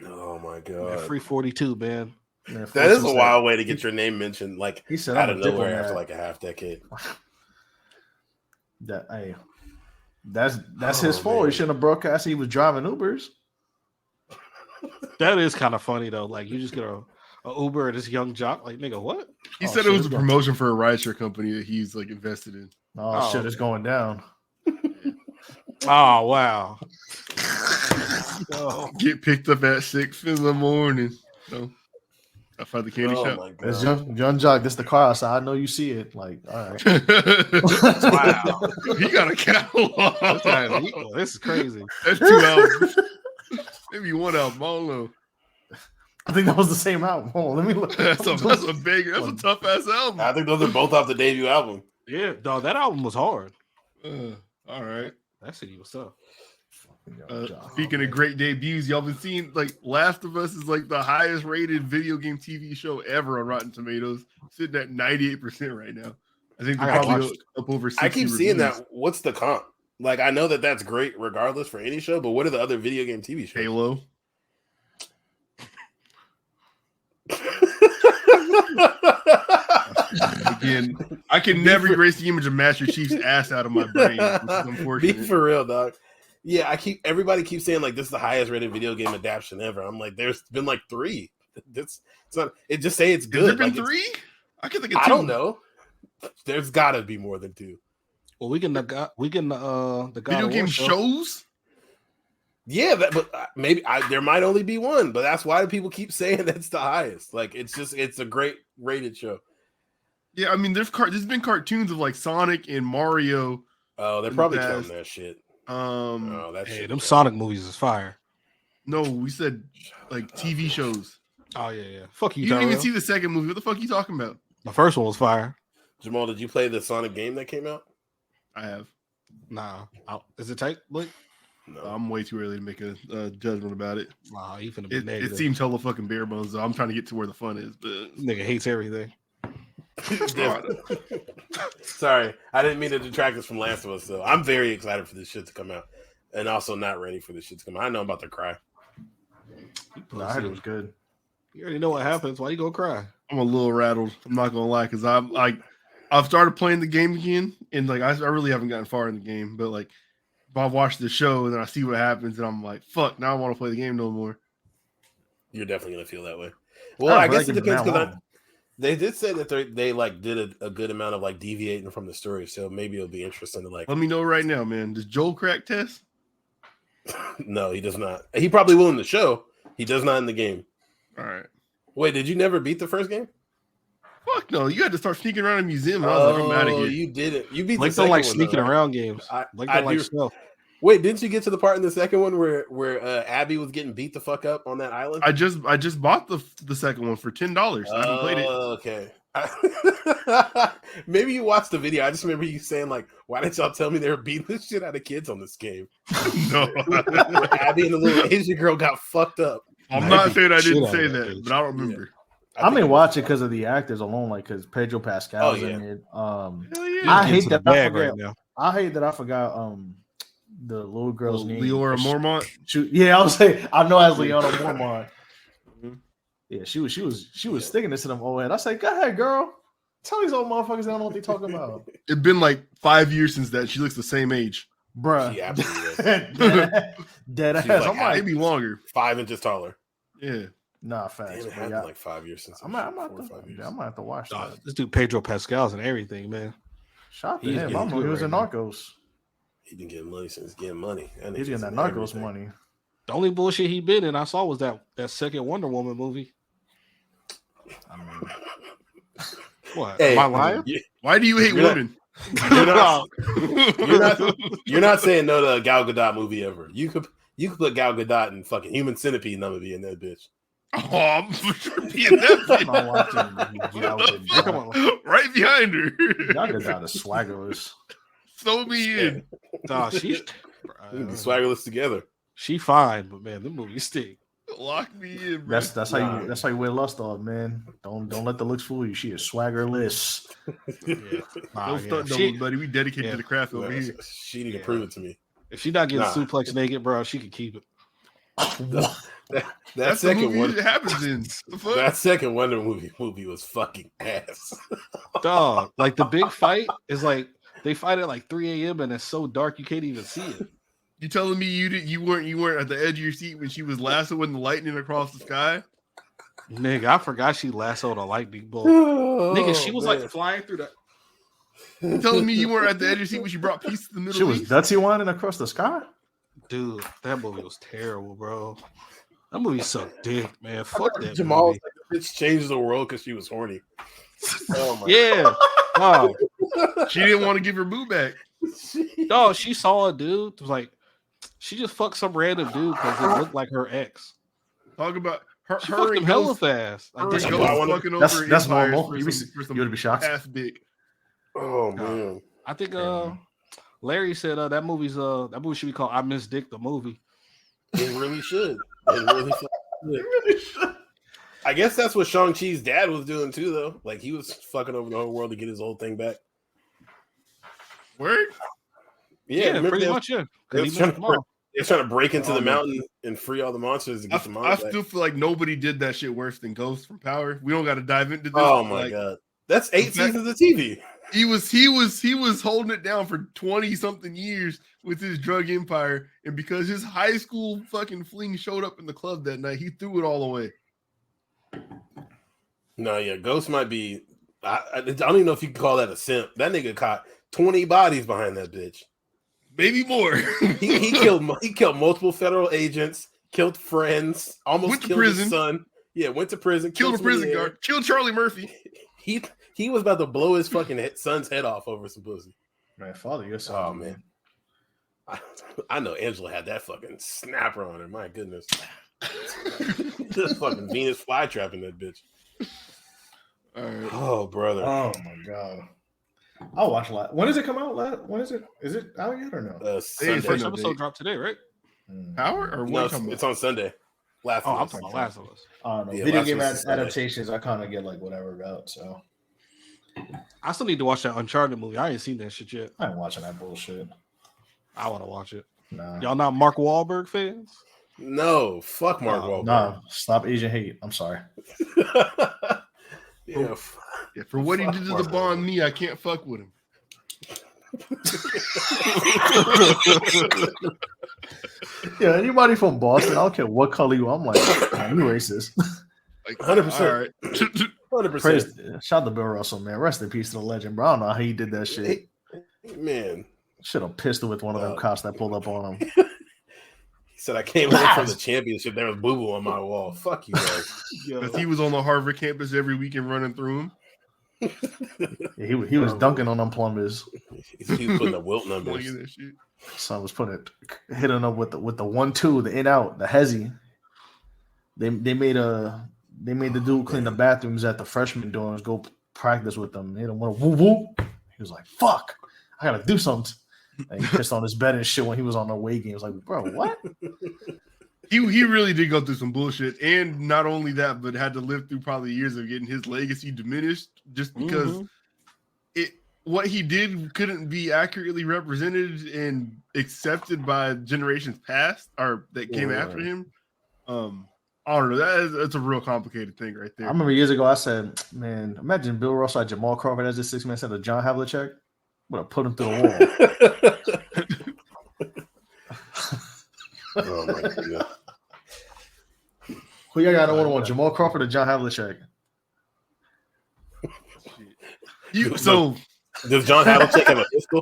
Oh my Man, god. free 42, man. Man, That is a 42 wild way to get your name mentioned, like He said, out "I'm of a nowhere diplomat." after like a half decade. That's his Oh, fault. man. He shouldn't have broadcast. He was driving Ubers. That is kind of funny though. Like you just get a Uber at this young Jock. Like nigga, what? He Oh, said shit, it was it's a going- promotion for a rideshare company that he's like invested in. Oh, Oh, shit, it's going down. Oh wow. Oh, Get picked up at 6 in the morning. So I found the candy Oh shop. my It's god. John Jock. This the car outside. I know you see it. Like, all right. Wow. He got a catalog. This is crazy. That's 2 albums. Maybe 1 album. I don't know. I think that was the same album. Hold on, let me look. That's a big. That's a tough ass album. I think those are both off the debut album. Yeah, dog, that album was hard. All right. That city was tough. Speaking of great debuts, y'all been seeing like Last of Us is like the highest rated video game TV show ever on Rotten Tomatoes, sitting at 98% right now. I think they're I gotta probably watch up over 60 I keep seeing reviews. that. What's the comp? Like, I know that that's great regardless for any show, but what are the other video game TV shows? Halo. Again, I can never erase the image of Master Chief's ass out of my brain. Which is Be unfortunate. for real, dog. Yeah, everybody keeps saying like this is the highest rated video game adaptation ever. I'm like, there's been like 3. It's not. It just say it's Has good. there been Like, 3? I can think of 2. I don't know. There's got to be more than 2. Well, we can the God Video of game War show. shows? Yeah, but maybe there might only be 1, but that's why people keep saying that's the highest. Like, it's a great rated show. Yeah, I mean, there's been cartoons of like Sonic and Mario. Oh, they're In probably the counting past. that shit. Oh, that Hey, shit. them Sonic movies is fire. No, we said like TV shows. Oh yeah. Fuck you, You didn't even Tyrell. see the second movie. What the fuck are you talking about? The first one was fire. Jamal, did you play the Sonic game that came out? I have. Nah, is it tight? Look, No. I'm way too early to make a judgment about it. nah, you finna be It negative. seems hella fucking bare bones. Though. I'm trying to get to where the fun is, but Nigga hates everything. Sorry, I didn't mean to detract us from Last of Us. Though I'm very excited for this shit to come out, and also not ready for this shit to come out. I know I'm about to cry. No, I heard it was good. You already know what happens. Why you gonna cry? I'm a little rattled. I'm not gonna lie, because I've started playing the game again, and like I really haven't gotten far in the game. But like, if I watch the show and then I see what happens, and I'm like, fuck, now I want to play the game no more. You're definitely gonna feel that way. Well, I guess it depends because because they did say that they like did a good amount of like deviating from the story, so maybe it'll be interesting to like. Let me know right now, man. Does Joel crack test? No, he does not. He probably will in the show. He does not in the game. All right. Wait, did you never beat the first game? Fuck no, you had to start sneaking around a museum. And I was like, I'm out of here. You didn't. You beat Blake the don't second like one, sneaking though, right? around games. I Blake don't like do. stealth. Wait, didn't you get to the part in the second one where Abby was getting beat the fuck up on that island? I just bought the second one for $10. I haven't played it. Okay. Maybe you watched the video. I just remember you saying like, "Why didn't y'all tell me they were beating the shit out of kids on this game?" No, Abby and the little Asian girl got fucked up. I'm not saying I Shit didn't out say of that that, bitch. but I don't remember. I may watch it because of the actors alone, like because Pedro Pascal's Oh, yeah. in it. Hell He's yeah. I hate getting to that the I bag forgot- right now. I hate that I forgot the little girl's name. Leora Mormont. Yeah, I was saying I know as Leona Mormont. Mhm. Yeah, she was sticking this to them old head. I said, go ahead, girl. Tell these old motherfuckers they don't know what they talking about. It's been like 5 years since that. She looks the same age. Bruh. She absolutely is. Dead ass. She's like I'm like, Maybe longer. 5 inches taller. Yeah. nah, Damn, facts. it But happened yeah, like 5 years since. I'm gonna four or 5 years. have to watch Dog, that. this dude Pedro Pascal's and everything, man. Shout to he's him. getting I know he good was in right Narcos. He been getting money since getting money. And He's getting that Narcos money. The only bullshit he been in I saw was that second Wonder Woman movie. I mean, What? Hey, Am I lying? Why do you hate You're not- women? You're not saying no to a Gal Gadot movie ever. You could put Gal Gadot in fucking Human Centipede, and I'm gonna be in that bitch. Oh, I'm for sure being that I'm not watching Gal Gadot. Come on. right behind her. Gal Gadot is swaggerless. Throw me in. Dog, she's We can be swaggerless together. she fine, but man, the movie stink. Lock me in, bro. That's how you wear lust off, man. Don't let the looks fool you. She is swaggerless. Yeah. Nah, No yeah. stunt She- doubles, buddy. We dedicated yeah. to the craft over Well, here. she need to Yeah. prove it to me. if she not getting Nah. suplex naked, bro, she could keep it. That That's the second movie one. that happens in. The fuck? That second Wonder movie was fucking ass. Dog, like the big fight is like they fight at like 3 a.m. and it's so dark you can't even see it. You telling me you weren't at the edge of your seat when she was lassoing the lightning across the sky? Nigga, I forgot she lassoed a lightning bolt. Oh, Nigga, she was man. like flying through the. You telling me you weren't at the edge of your seat when she brought peace to the Middle She was East? Dutzy whining across the sky. Dude, that movie was terrible, bro. That movie sucked dick, man. Fuck that Jamal was movie. like the It's changed the world because she was horny. Oh my Yeah. Oh, She didn't want to give her boo back. no, she saw a dude. It was like she just fucked some random dude because it looked like her ex. Talk about her. She Her fucked him and hella Ghost. fast. Her Like, and damn. Ghost Ghost wanna- fucking over That's empires normal. for You some would be shocked. ass dick. Oh man. I think Larry said that movie should be called I Miss Dick the movie. It really should. It really should. I guess that's what Shang-Chi's dad was doing too, though. Like he was fucking over the whole world to get his old thing back. Word? Yeah, remember pretty they- much. Yeah, they 'Cause was he trying missed to them all. They're trying to break into Oh, the man. mountain and free all the monsters to get the mom I back. still feel like nobody did that shit worse than Ghost from Power. We don't got to dive into this. Oh but, my like, god, that's 8 the fact- seasons of TV. He was holding it down for 20 something years with his drug empire, and because his high school fucking fling showed up in the club that night, he threw it all away. No, yeah, Ghost might be. I don't even know if you can call that a simp. That nigga caught 20 bodies behind that bitch. Maybe more. He killed multiple federal agents, killed friends, almost Went to killed prison. his son. Yeah, went to prison, Killed a somebody prison there. guard. Killed Charlie Murphy. He was about to blow his fucking son's head off over some pussy. Man, father, you're so Oh man, I know Angela had that fucking snapper on her. My goodness, just fucking Venus flytrapping that bitch. All right. Oh brother, Oh my god. I'll watch a lot. When does it come out? When is it? Is it out yet or no? Sunday. First no episode date. dropped today, right? Power or No, what? it's on Sunday. Last Oh, of I'm Us. talking about Last of Us. I don't know. Yeah, Video Last game of Us is Sunday. adaptations, I kind of get like whatever about. So I still need to watch that Uncharted movie. I ain't seen that shit yet. I ain't watching that bullshit. I want to watch it. Nah. Y'all not Mark Wahlberg fans? No, fuck Mark No, Wahlberg. nah, stop Asian hate. I'm sorry. Yeah, Yeah, for what he Fuck did to Mark the Bond me, I can't fuck with him. Yeah, anybody from Boston, I don't care what color you are. I'm like, man, you racist. Like 100%. all right. 100%. Praise, shout out to Bill Russell, man. Rest in peace to the legend, bro. I don't know how he did that shit. Man, Should have pissed with one of them cops that pulled up on him. he said I came home from the championship. There was boo boo on my wall. Fuck you guys. Because he was on the Harvard campus every weekend running through him. Yeah, he was dunking on them plumbers. He was putting the wilt Look numbers. at that shit. Son was putting it, hitting up with the 1-2, the in out, the hezzy. They made the dude clean the bathrooms at the freshman dorms, go practice with them. He didn't want to woo woo. He was like, "Fuck, I gotta do something." And he pissed on his bed and shit when he was on the away game. He was like, "Bro, what?" He really did go through some bullshit, and not only that, but had to live through probably years of getting his legacy diminished just because what he did couldn't be accurately represented and accepted by generations past or that came after him. I don't know. That's a real complicated thing right I there. remember years ago I said, "Man, imagine Bill Russell had Jamal Crawford as a 6-man set of John Havlicek. Would have put him through the wall." Oh my god. Who y'all got on one? Jamal Crawford or John Havlicek? So Does John Havlicek have a pistol?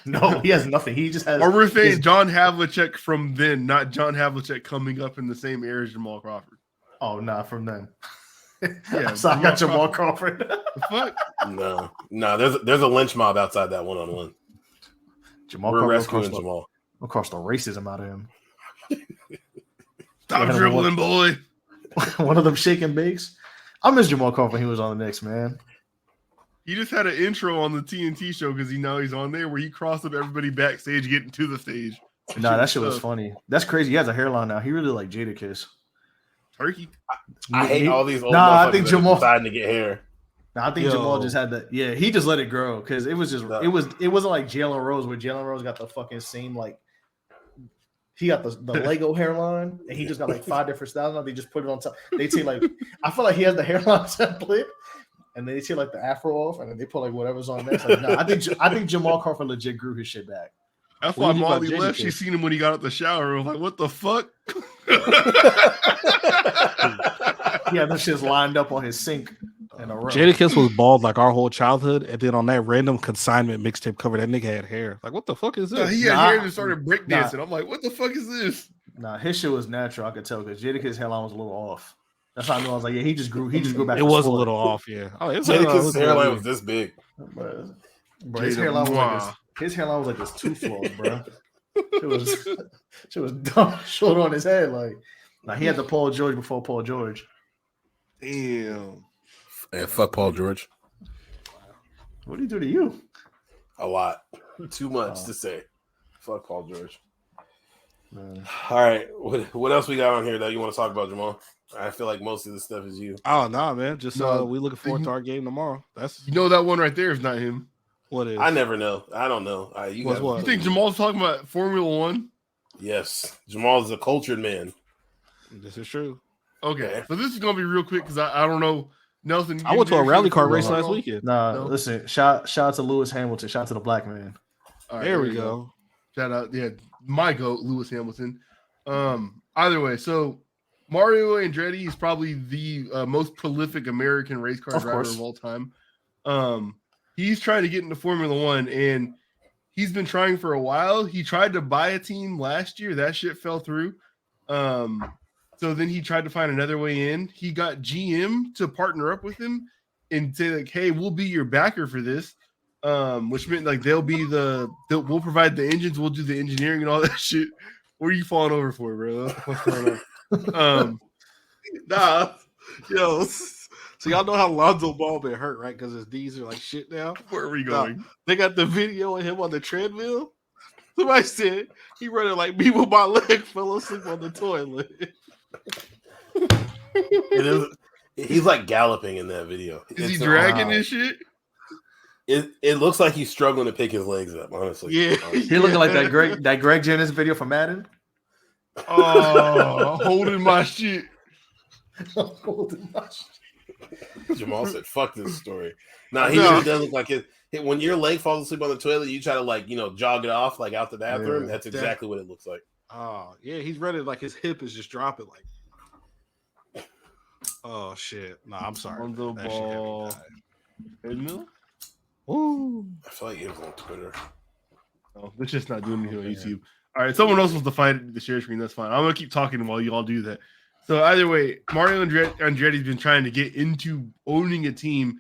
No, he has nothing. He just has. or we're saying his- John Havlicek from then, not John Havlicek coming up in the same era as Jamal Crawford. Oh, nah, from then. Yeah, so I got Jamal Jamal Crawford. The fuck? No. There's a lynch mob outside that 1-on-1. Jamal We're Crawford rescuing across Jamal. across the racism out of him. Stop Yeah, dribbling, boy. One of them shaking bakes. I miss Jamal Crawford when he was on the Knicks, man. He just had an intro on the TNT show because he's on there where he crossed up everybody backstage getting to the stage. Nah, that shit was funny. That's crazy. He has a hairline now. He really like Jadakiss. Turkey. I hate all these old Nah, I motherfuckers think that Jamal- are deciding to get hair. Nah, I think Jamal just had that. Yeah, he just let it grow because it was just it wasn't like Jalen Rose where Jalen Rose got the fucking same like he got the Lego hairline and he just got like 5 different styles. Now they just put it on top. They take like I feel like he has the hairline template and they take like the afro off and then they put like whatever's on next. Like, nah, I think Jamal Crawford legit grew his shit back. That's What why do you think Molly about left. Jadakiss? She seen him when he got out the shower. I was like, what the fuck? He had them shits lined up on his sink in a row. Jadakiss was bald like our whole childhood, and then on that random consignment mixtape cover, that nigga had hair. Like, what the fuck is Yeah, this? he had Nah. hair and started breakdancing. I'm like, what the fuck is this? Nah, his shit was natural. I could tell because Jadakiss' hairline was a little off. That's how I knew. I was like, yeah, he just grew back. It from was a sport. little off, yeah. Oh, it's Jadakiss' hairline was this big. Bro, his Jada hairline was like this. Mwah. His hairline was like this tooth flaws, bro. She was dumb short on his head. Like he had the Paul George before Paul George. Damn. Yeah, fuck Paul George. What did he do to you? A lot. Too much to say. Fuck Paul George. Man. All right. What else we got on here that you want to talk about, Jamal? I feel like most of this stuff is you. Oh no, man. Just No, we looking forward to our game tomorrow. That's You know that one right there is not him. what it is. I never know. I don't know. You What's guys- what? You think Jamal's talking about Formula One? Yes. Jamal is a cultured man. This is true. Okay, so this is gonna be real quick because I don't know. Nelson, I went to a rally car race Formula last One? weekend. Nah, No. listen. Shout out to Lewis Hamilton. Shout out to the black man. All right, There we go. Shout out, yeah, my goat, Lewis Hamilton. Either way, so Mario Andretti is probably the most prolific American race car Of driver course. of all time. He's trying to get into Formula One, and he's been trying for a while. He tried to buy a team last year. That shit fell through. So then he tried to find another way in. He got GM to partner up with him and say like, "Hey, we'll be your backer for this." Which meant like we'll provide the engines, we'll do the engineering and all that shit. What are you falling over for, bro? What's going on? Nah, yo. So y'all know how Lonzo Ball been hurt, right? Because his knees are like shit now. Where are we Nah, going? they got the video of him on the treadmill. Somebody said he running like me with my leg fell asleep on the toilet. It is. He's like galloping in that video. Is he It's, dragging wow. this shit? It looks like he's struggling to pick his legs up. Honestly, Yeah. He looking like that Greg Jennings video from Madden. Oh, holding my shit. Jamal said, "Fuck this story." Nah, he No. really does look like it. When your leg falls asleep on the toilet, you try to like jog it off like out the bathroom. Yeah. That's exactly what it looks like. Oh yeah, he's running like his hip is just dropping. Like, oh shit. No, I'm sorry. On the That shit had me ball. dying. Treadmill? Ooh. I feel like it was on Twitter. Oh, let's just not doing anything on YouTube. All right, someone else wants to find the share screen. That's fine. I'm gonna keep talking while you all do that. So either way, Mario Andretti's been trying to get into owning a team.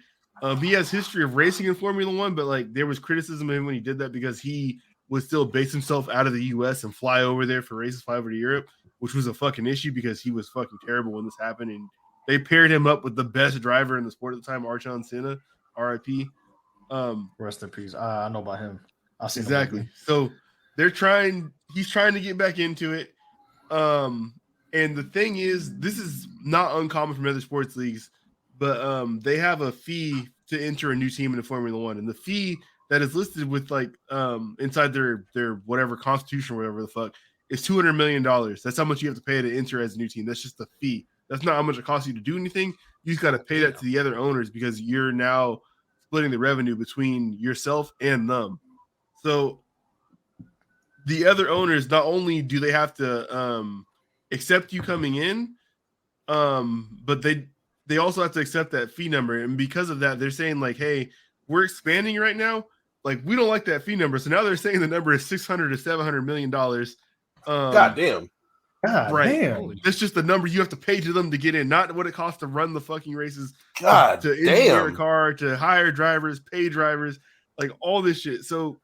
He has history of racing in Formula One, but like there was criticism of him when he did that because he would still base himself out of the U.S. and fly over there for races, fly over to Europe, which was a fucking issue because he was fucking terrible when this happened. And they paired him up with the best driver in the sport at the time, Archon Senna, R.I.P. Rest in peace. I know about him. I see Exactly. So he's trying to get back into it. And the thing is, this is not uncommon from other sports leagues, but they have a fee to enter a new team in the Formula One. And the fee that is listed with like inside their whatever constitution or whatever the fuck is $200 million. That's how much you have to pay to enter as a new team. That's just the fee. That's not how much it costs you to do anything. You just got to pay that to the other owners because you're now splitting the revenue between yourself and them. So the other owners, not only do they have to accept you coming in, but they also have to accept that fee number. And because of that, they're saying like, hey, we're expanding right now. Like, we don't like that fee number. So now they're saying the number is $600 to $700 million. God damn. God Right. damn. That's just the number you have to pay to them to get in, not what it costs to run the fucking races, God to engineer a damn. car, to hire drivers, pay drivers, like all this shit. So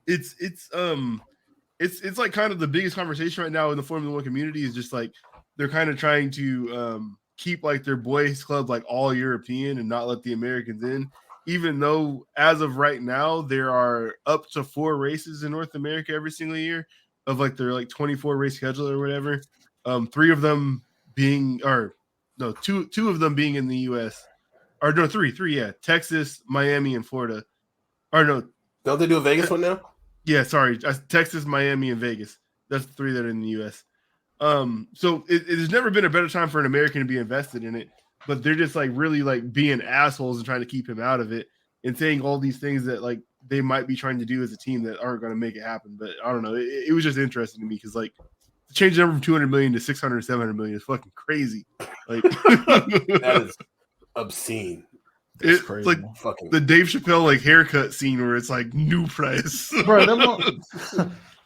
it's like kind of the biggest conversation right now in the Formula One community is just like they're kind of trying to keep like their boys club like all European and not let the Americans in, even though as of right now there are up to 4 races in North America every single year of like their like 24 race schedule or whatever. 3 of them being two of them being in the US. Or no, three, yeah. Texas, Miami, and Florida. Or no, Don't they do a Vegas one now? yeah, sorry. Texas, Miami, and Vegas. That's the 3 that are in the US. So it has never been a better time for an American to be invested in it, but they're just like really like being assholes and trying to keep him out of it and saying all these things that like they might be trying to do as a team that aren't going to make it happen. But I don't know. It was just interesting to me because like to change the number from 200 million to 600, 700 million is fucking crazy. Like That is obscene. it's crazy. like Fucking the Dave Chappelle like haircut scene where it's like new price. Bro,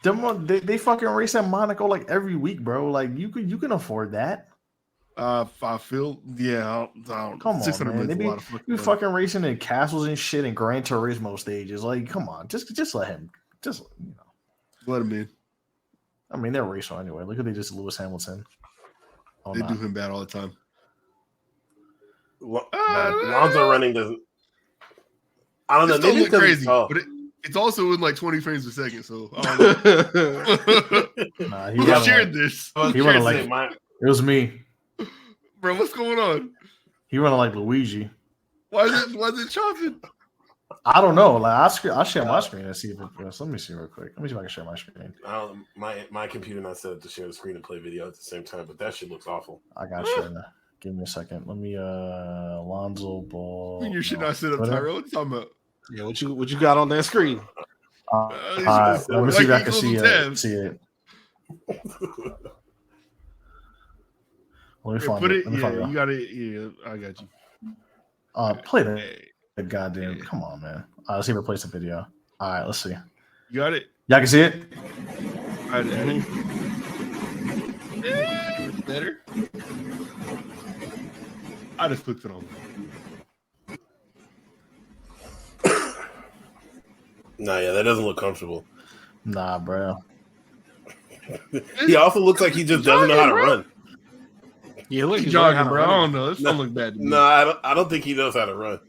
they fucking race at Monaco like every week, bro. Like you can afford that. I feel, I don't Come on, 600 man. They minutes be, a lot of fucking be money. fucking racing in castles and shit and Gran Turismo stages. Like, come on, just let him. Just Let him in. I mean, they're racing anyway. Look at they just Lewis Hamilton. Oh, They nah. do him bad all the time. Lonzo running doesn't. I don't know. This don't Maybe look crazy, oh. but it's also in like 20 frames a second. So I don't know. Nah, he Who running shared like, this, I was He curious running to say like- my- it was me. bro? What's going on? He running like Luigi. Why is it chopping? I don't know. Like I'll share my screen and see if it. Let me see real quick. Let me see if I can share my screen. I don't, my computer not set up to share the screen and play video at the same time, but that shit looks awful. I got share now. Give me a second. Let me Alonzo Ball. Your shit not set up, Twitter. Tyrell. What you talking about? Yeah, what you got on that screen? Let me see if I can see it. See it. Let me Here, find put it. it. Let me find Yeah, it. you got it. Yeah, I got you. Play that. Hey, The goddamn, come on, man. Let's see if it plays the video. All right, let's see. you got it. Y'all can see it? All right, better. I just clicked it on. Nah, yeah, that doesn't look comfortable. Nah, bro. He also looks like he just doesn't know how to run. Yeah, look, He's he's learning how jogging, to bro. I run. don't know. This don't look bad to me. No, I don't think he knows how to run.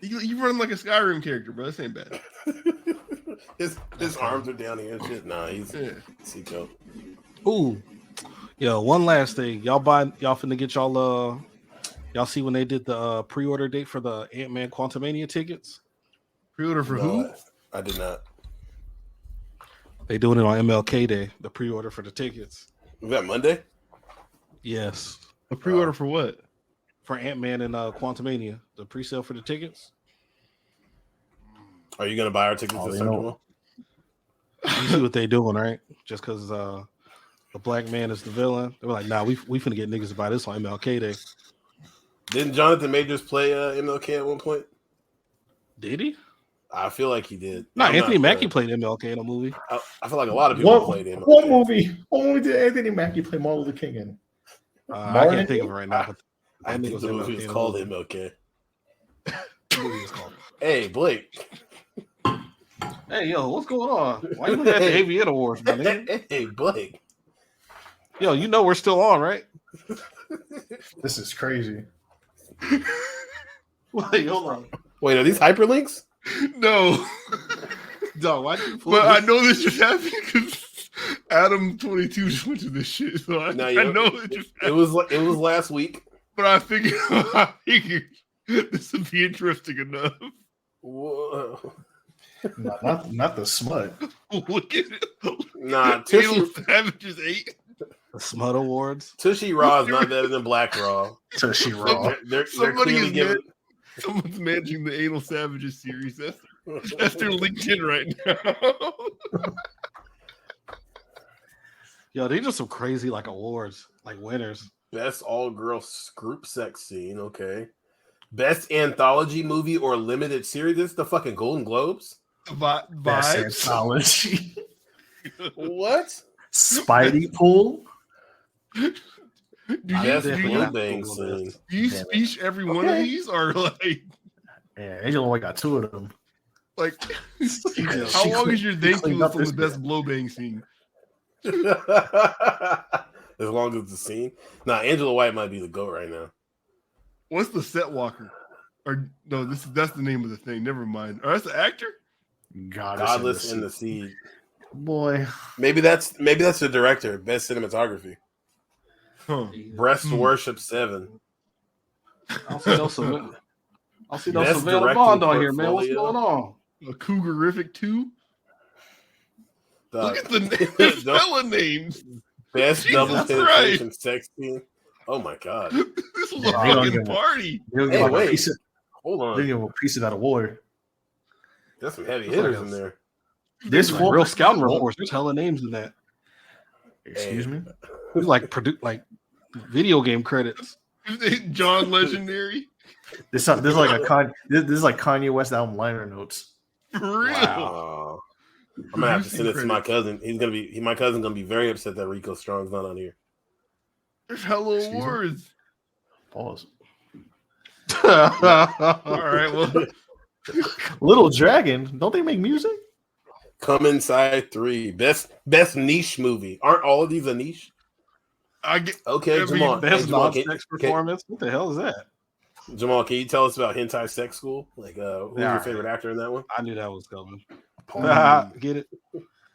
You run like a Skyrim character, bro. This ain't bad. His arms are down here and shit. Nah, he's Seco. Ooh, yo, one last thing. Y'all finna get y'all see when they did the pre-order date for the Ant-Man Quantumania tickets? Pre-order for who? I did not. They doing it on MLK Day, the pre-order for the tickets. Was that Monday? Yes. A pre-order for what? For Ant-Man and Quantumania, the pre-sale for the tickets. Are you gonna buy our tickets this time? know. You see what they doing, right? Just because the black man is the villain, they were like, "Nah, we finna get niggas to buy this on MLK Day." Didn't Jonathan Majors play MLK at one point? Did he? I feel like he did. No, I'm Anthony not Mackie sure. played MLK in a movie. I feel like a lot of people played MLK. What movie did Anthony Mackie play Martin Luther King in? I can't think of it right now, but I that nigga think was the movie MLK was in a called movie. MLK. The movie was called. Hey, Blake. Hey, yo, what's going on? Why you looking at the Aviator Awards, my nigga? Hey, Blake. Yo, you know we're still on, right? This is crazy. Wait, hold on. Wait, are these hyperlinks? No, Dog, why did you pull but I this? know this just happened because Adam 22 just went to this shit. So I know it just. It was last week. But I figured this would be interesting enough. Whoa. Not the smut. Look at it. Nah, Anal Tushy Savages 8. The Smut Awards. Tushy Raw is not better than Black Raw. So she raw. They're Somebody clearly is giving. Someone's managing the Anal Savages series. That's their LinkedIn right now. Yo, these are some crazy like awards, like winners. Best all girl group sex scene. Okay. Best anthology movie or limited series. This is the fucking Golden Globes. Best Vibes. anthology. What? Spidey pool. Do Best definitely blue have to bang Google scene. this. you Damn it. speech every one of Okay. these, or Yeah, Angel only got 2 of them. like Yeah, how she long is your thank cleaned you up from the this best bit. blow bang scene? As long as the scene. Nah, Angela White might be the GOAT right now. What's the set walker? Or no, that's the name of the thing. Never mind. Or that's the actor? Godless in the Seed. Boy. Maybe that's the director. Best cinematography. Huh. Breast Worship 7. I'll see no Savannah. I'll see no Best Savannah directing Bond on here, man. What's portfolio. going on? A Cougarific 2? Look at the the fella names. best Jesus double Christ. penetration sex scene. Oh my god. This was a Yeah, they don't fucking give a- party. They'll Hey, give wait. a piece of, Hold they'll on. give a piece of that award. There's some heavy It's hitters like in there. This Like one, real scouting reports. There's hella names in that. excuse me. These like video game credits. John Legendary. This is like this is like Kanye West album liner notes. For real. Wow. I'm gonna have to send it to my cousin. My cousin's gonna be very upset that Rico Strong's not on here. There's hella Excuse me? awards. Pause. All right, well, Little Dragon, don't they make music? Come Inside 3. Best niche movie. Aren't all of these a niche? I get Okay, I mean, Jamal. Hey, Best Jamal, non-sex performance. What the hell is that? Jamal, can you tell us about Hentai Sex School? Like, who's Yeah, your all favorite actor in that one? I knew that was coming. Pause. Get it?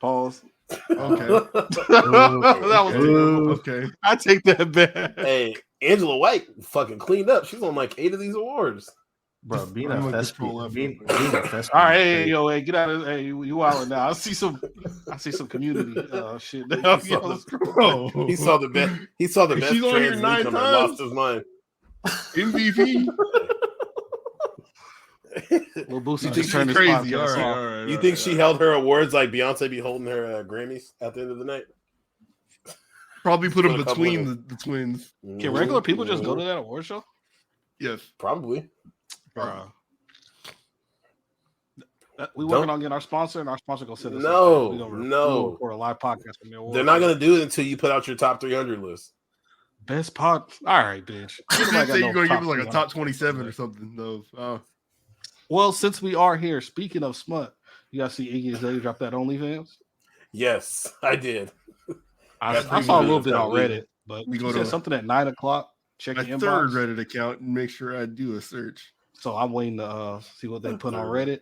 Pause. Okay. That was terrible. Okay. I take that back. Hey, Angela White fucking cleaned up. She's on like 8 of these awards. Bro, being I'm a gonna control thespian. F Being real a thespian. All right, hey, yo, hey, get out of hey, you out now. I see some community shit. Now. He saw the- Bro. He saw the best. He saw the If best she's on here trans 9 newcomer and times- lost his mind. MVP. Little Boosie You think just she's turned his crazy? podcast All right, off. all right. You all think right, she all held her awards like Beyonce be holding her Grammys at the end of the night? right. Probably put them Put a couple between of- the twins. Can regular people just go to that award show? Yes. Probably. Bruh. We working on getting our sponsor, and our sponsor gonna send us. No, we gonna no. record a live podcast from the award. They're not show. gonna do it until you put out your top 300 list. Best pod. All right, bitch. You Nobody did got say no you're gonna give top us like a 200. top 27 or something. Though. Well, since we are here, speaking of smut, you guys see Iggy Azalea drop that OnlyFans? Yes, I did. I That's saw a little pretty bit on good. Reddit, but We she go said to something at 9:00. Check My your third inbox. Reddit account and make sure I do a search. So I'm waiting to see what they put on Third. Reddit.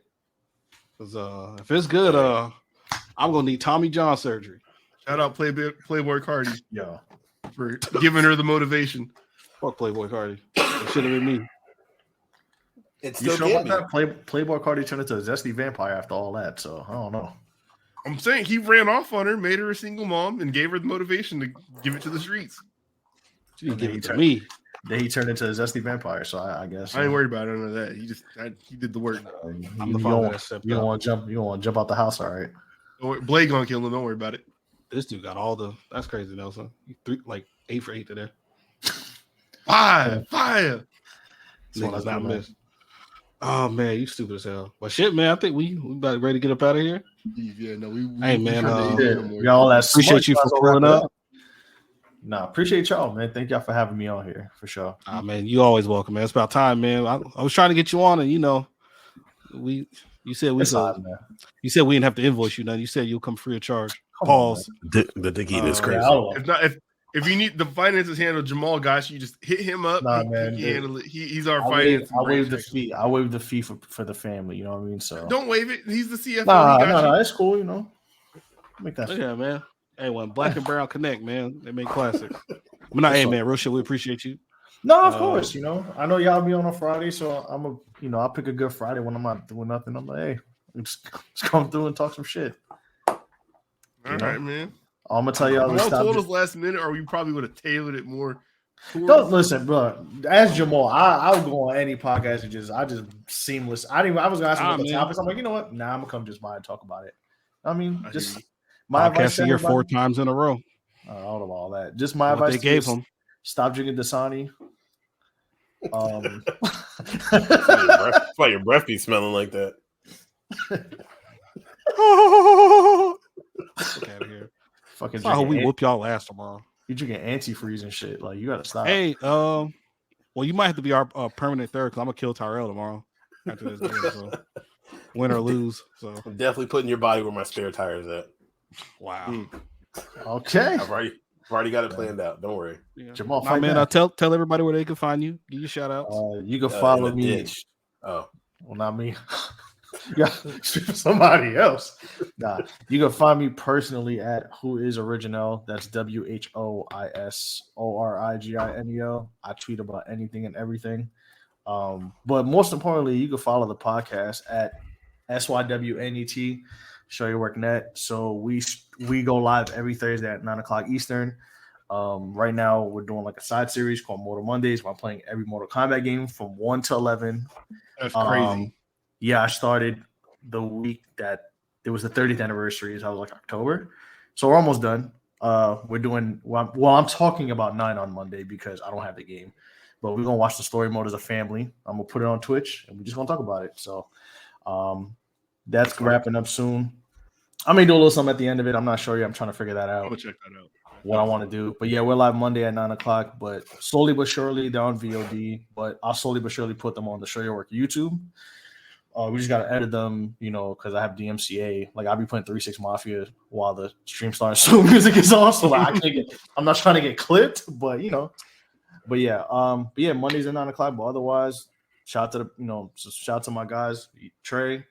Because if it's good, I'm gonna need Tommy John surgery. Shout out Playboy Cardi Yo. for giving her the motivation. Fuck Playboy Cardi. It should have been me. It You still sure can't about be. that? Playboy Cardi turned into a zesty vampire after all that, so I don't know. I'm saying he ran off on her, made her a single mom, and gave her the motivation to give it to the streets. She didn't And give then it he to me. Then he turned into a zesty vampire, so I guess I ain't worried about none of that. He did the work. You, I'm you the don't, father that stepped you don't up. want to jump. You don't want to jump out the house, all right? Blade gonna kill him. Don't worry about it. This dude got all the. That's crazy, Nelson. 8 for 8 today. Fire. This one Niggas does not do, man. miss. Oh man, you stupid as hell. But shit, man, I think we about ready to get up out of here. Yeah, no, we Hey, man, Yeah, all that Appreciate smut, you for might as well pulling wrap it up. Nah, appreciate y'all, man. Thank y'all for having me on here for sure. Man, you always welcome, man. It's about time, man. I was trying to get you on, and you said we It's could, hot, man. you said we didn't have to invoice you. Nothing. You said you'll come free of charge. Come on, Pause. The dick eating is Yeah, crazy. If you need the finances handled, Jamal got you. Just hit him up. Nah, He man, can dude. handle it. He's our I finance. waive the fee. I waive the fee for the family. You know what I mean? So Don't waive it. He's the CFO. nah, he got you. nah, it's cool. You know, make that. Yeah, man. Hey, when Black and Brown connect, man, they make classics. But not, hey, man, real shit. We appreciate you. No, of course. You know, I know y'all be on Friday, so I'll pick a good Friday when I'm not doing nothing. I'm like, hey, just come through and talk some shit. All know? right, man. I'm gonna tell y'all. to Jamal stop told just- us last minute, or we probably would have tailored it more. Don't listen, bro. As Jamal, I would go on any podcast and just seamless. I was gonna ask him what the man. topics. I'm like, you know what? Nah, I'm gonna come just by and talk about it. I mean, I just hear my advice Podcast to a year 4 everybody- times in a row. all of all that. Just my What advice. they to gave you is him. Stop drinking Dasani. That's why your breath be smelling like that. Fuck out of here. Fucking I hope we drinking, whoop y'all ass tomorrow. you drinking antifreeze and shit. Like you gotta stop. Hey, well, you might have to be our permanent third because I'm gonna kill Tyrell tomorrow after this game. So win or lose. So I'm definitely putting your body where my spare tire is at. wow. Okay. I've already got it planned out. Don't worry. Yeah. Jamal, Nah, fight man, back. tell everybody where they can find you. Give you shout outs. You can In follow the me. ditch. Oh, Well, not me. Yeah, somebody else. Nah, you can find me personally at Who Is Original. That's WHOISORIGINEL. I tweet about anything and everything. But most importantly, you can follow the podcast at SYWNET, Show Your Work Net. So we go live every Thursday at 9:00 Eastern. Right now we're doing like a side series called Mortal Mondays, where I'm playing every Mortal Kombat game from 1 to 11. That's crazy. Yeah, I started the week that it was the 30th anniversary. So I was like October. So we're almost done. We're doing I'm talking about 9 on Monday because I don't have the game. But we're gonna watch the story mode as a family. I'm gonna put it on Twitch and we're just gonna talk about it. So that's wrapping up soon. I may do a little something at the end of it. I'm not sure yet. I'm trying to figure that I'm out. gonna check that out. what I want to do. But yeah, we're live Monday at 9:00. But slowly but surely, they're on VOD. But I'll slowly but surely put them on the Show Your Work YouTube. We just gotta edit them, because I have DMCA. Like I'll be playing 3-6 Mafia while the stream starts, so music is on. So like I'm not trying to get clipped, but yeah, Mondays at 9:00. But otherwise, shout out to shout out to my guys, Trey,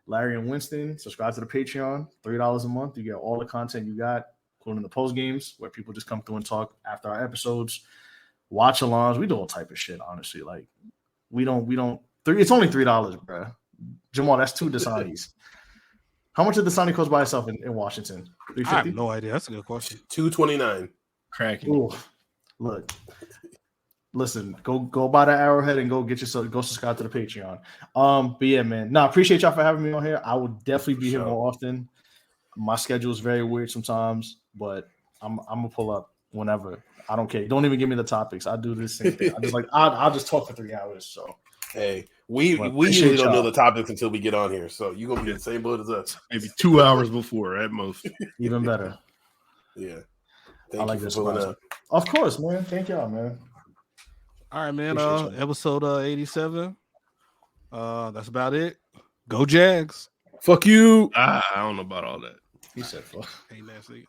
Larry, and Winston. Subscribe to the Patreon, $3 a month. You get all the content you got, including the post games where people just come through and talk after our episodes. Watch alongs, we do all type of shit. Honestly, like we don't. It's only $3, bro. Jamal, that's 2 Dasanis. How much did Dasani cost by itself in Washington? I have no idea. That's a good question. $2.29. Cracking. Ooh, look, listen, go buy that Arrowhead and go subscribe to the Patreon. But yeah, man, appreciate y'all for having me on here. I will definitely be here more often. My schedule is very weird sometimes, but I'm gonna pull up whenever. I don't care. Don't even give me the topics. I do this same thing. I'll just talk for 3 hours. So hey, we usually don't know the topics until we get on here. So you gonna be in the same boat as us. Maybe 2 hours before at most. Even better. Yeah. I like this one. Of course, man. Thank y'all, man. All right, man. Episode 87. That's about it. Go Jags. Fuck you. I don't know about all that. He said fuck. Hey, nasty.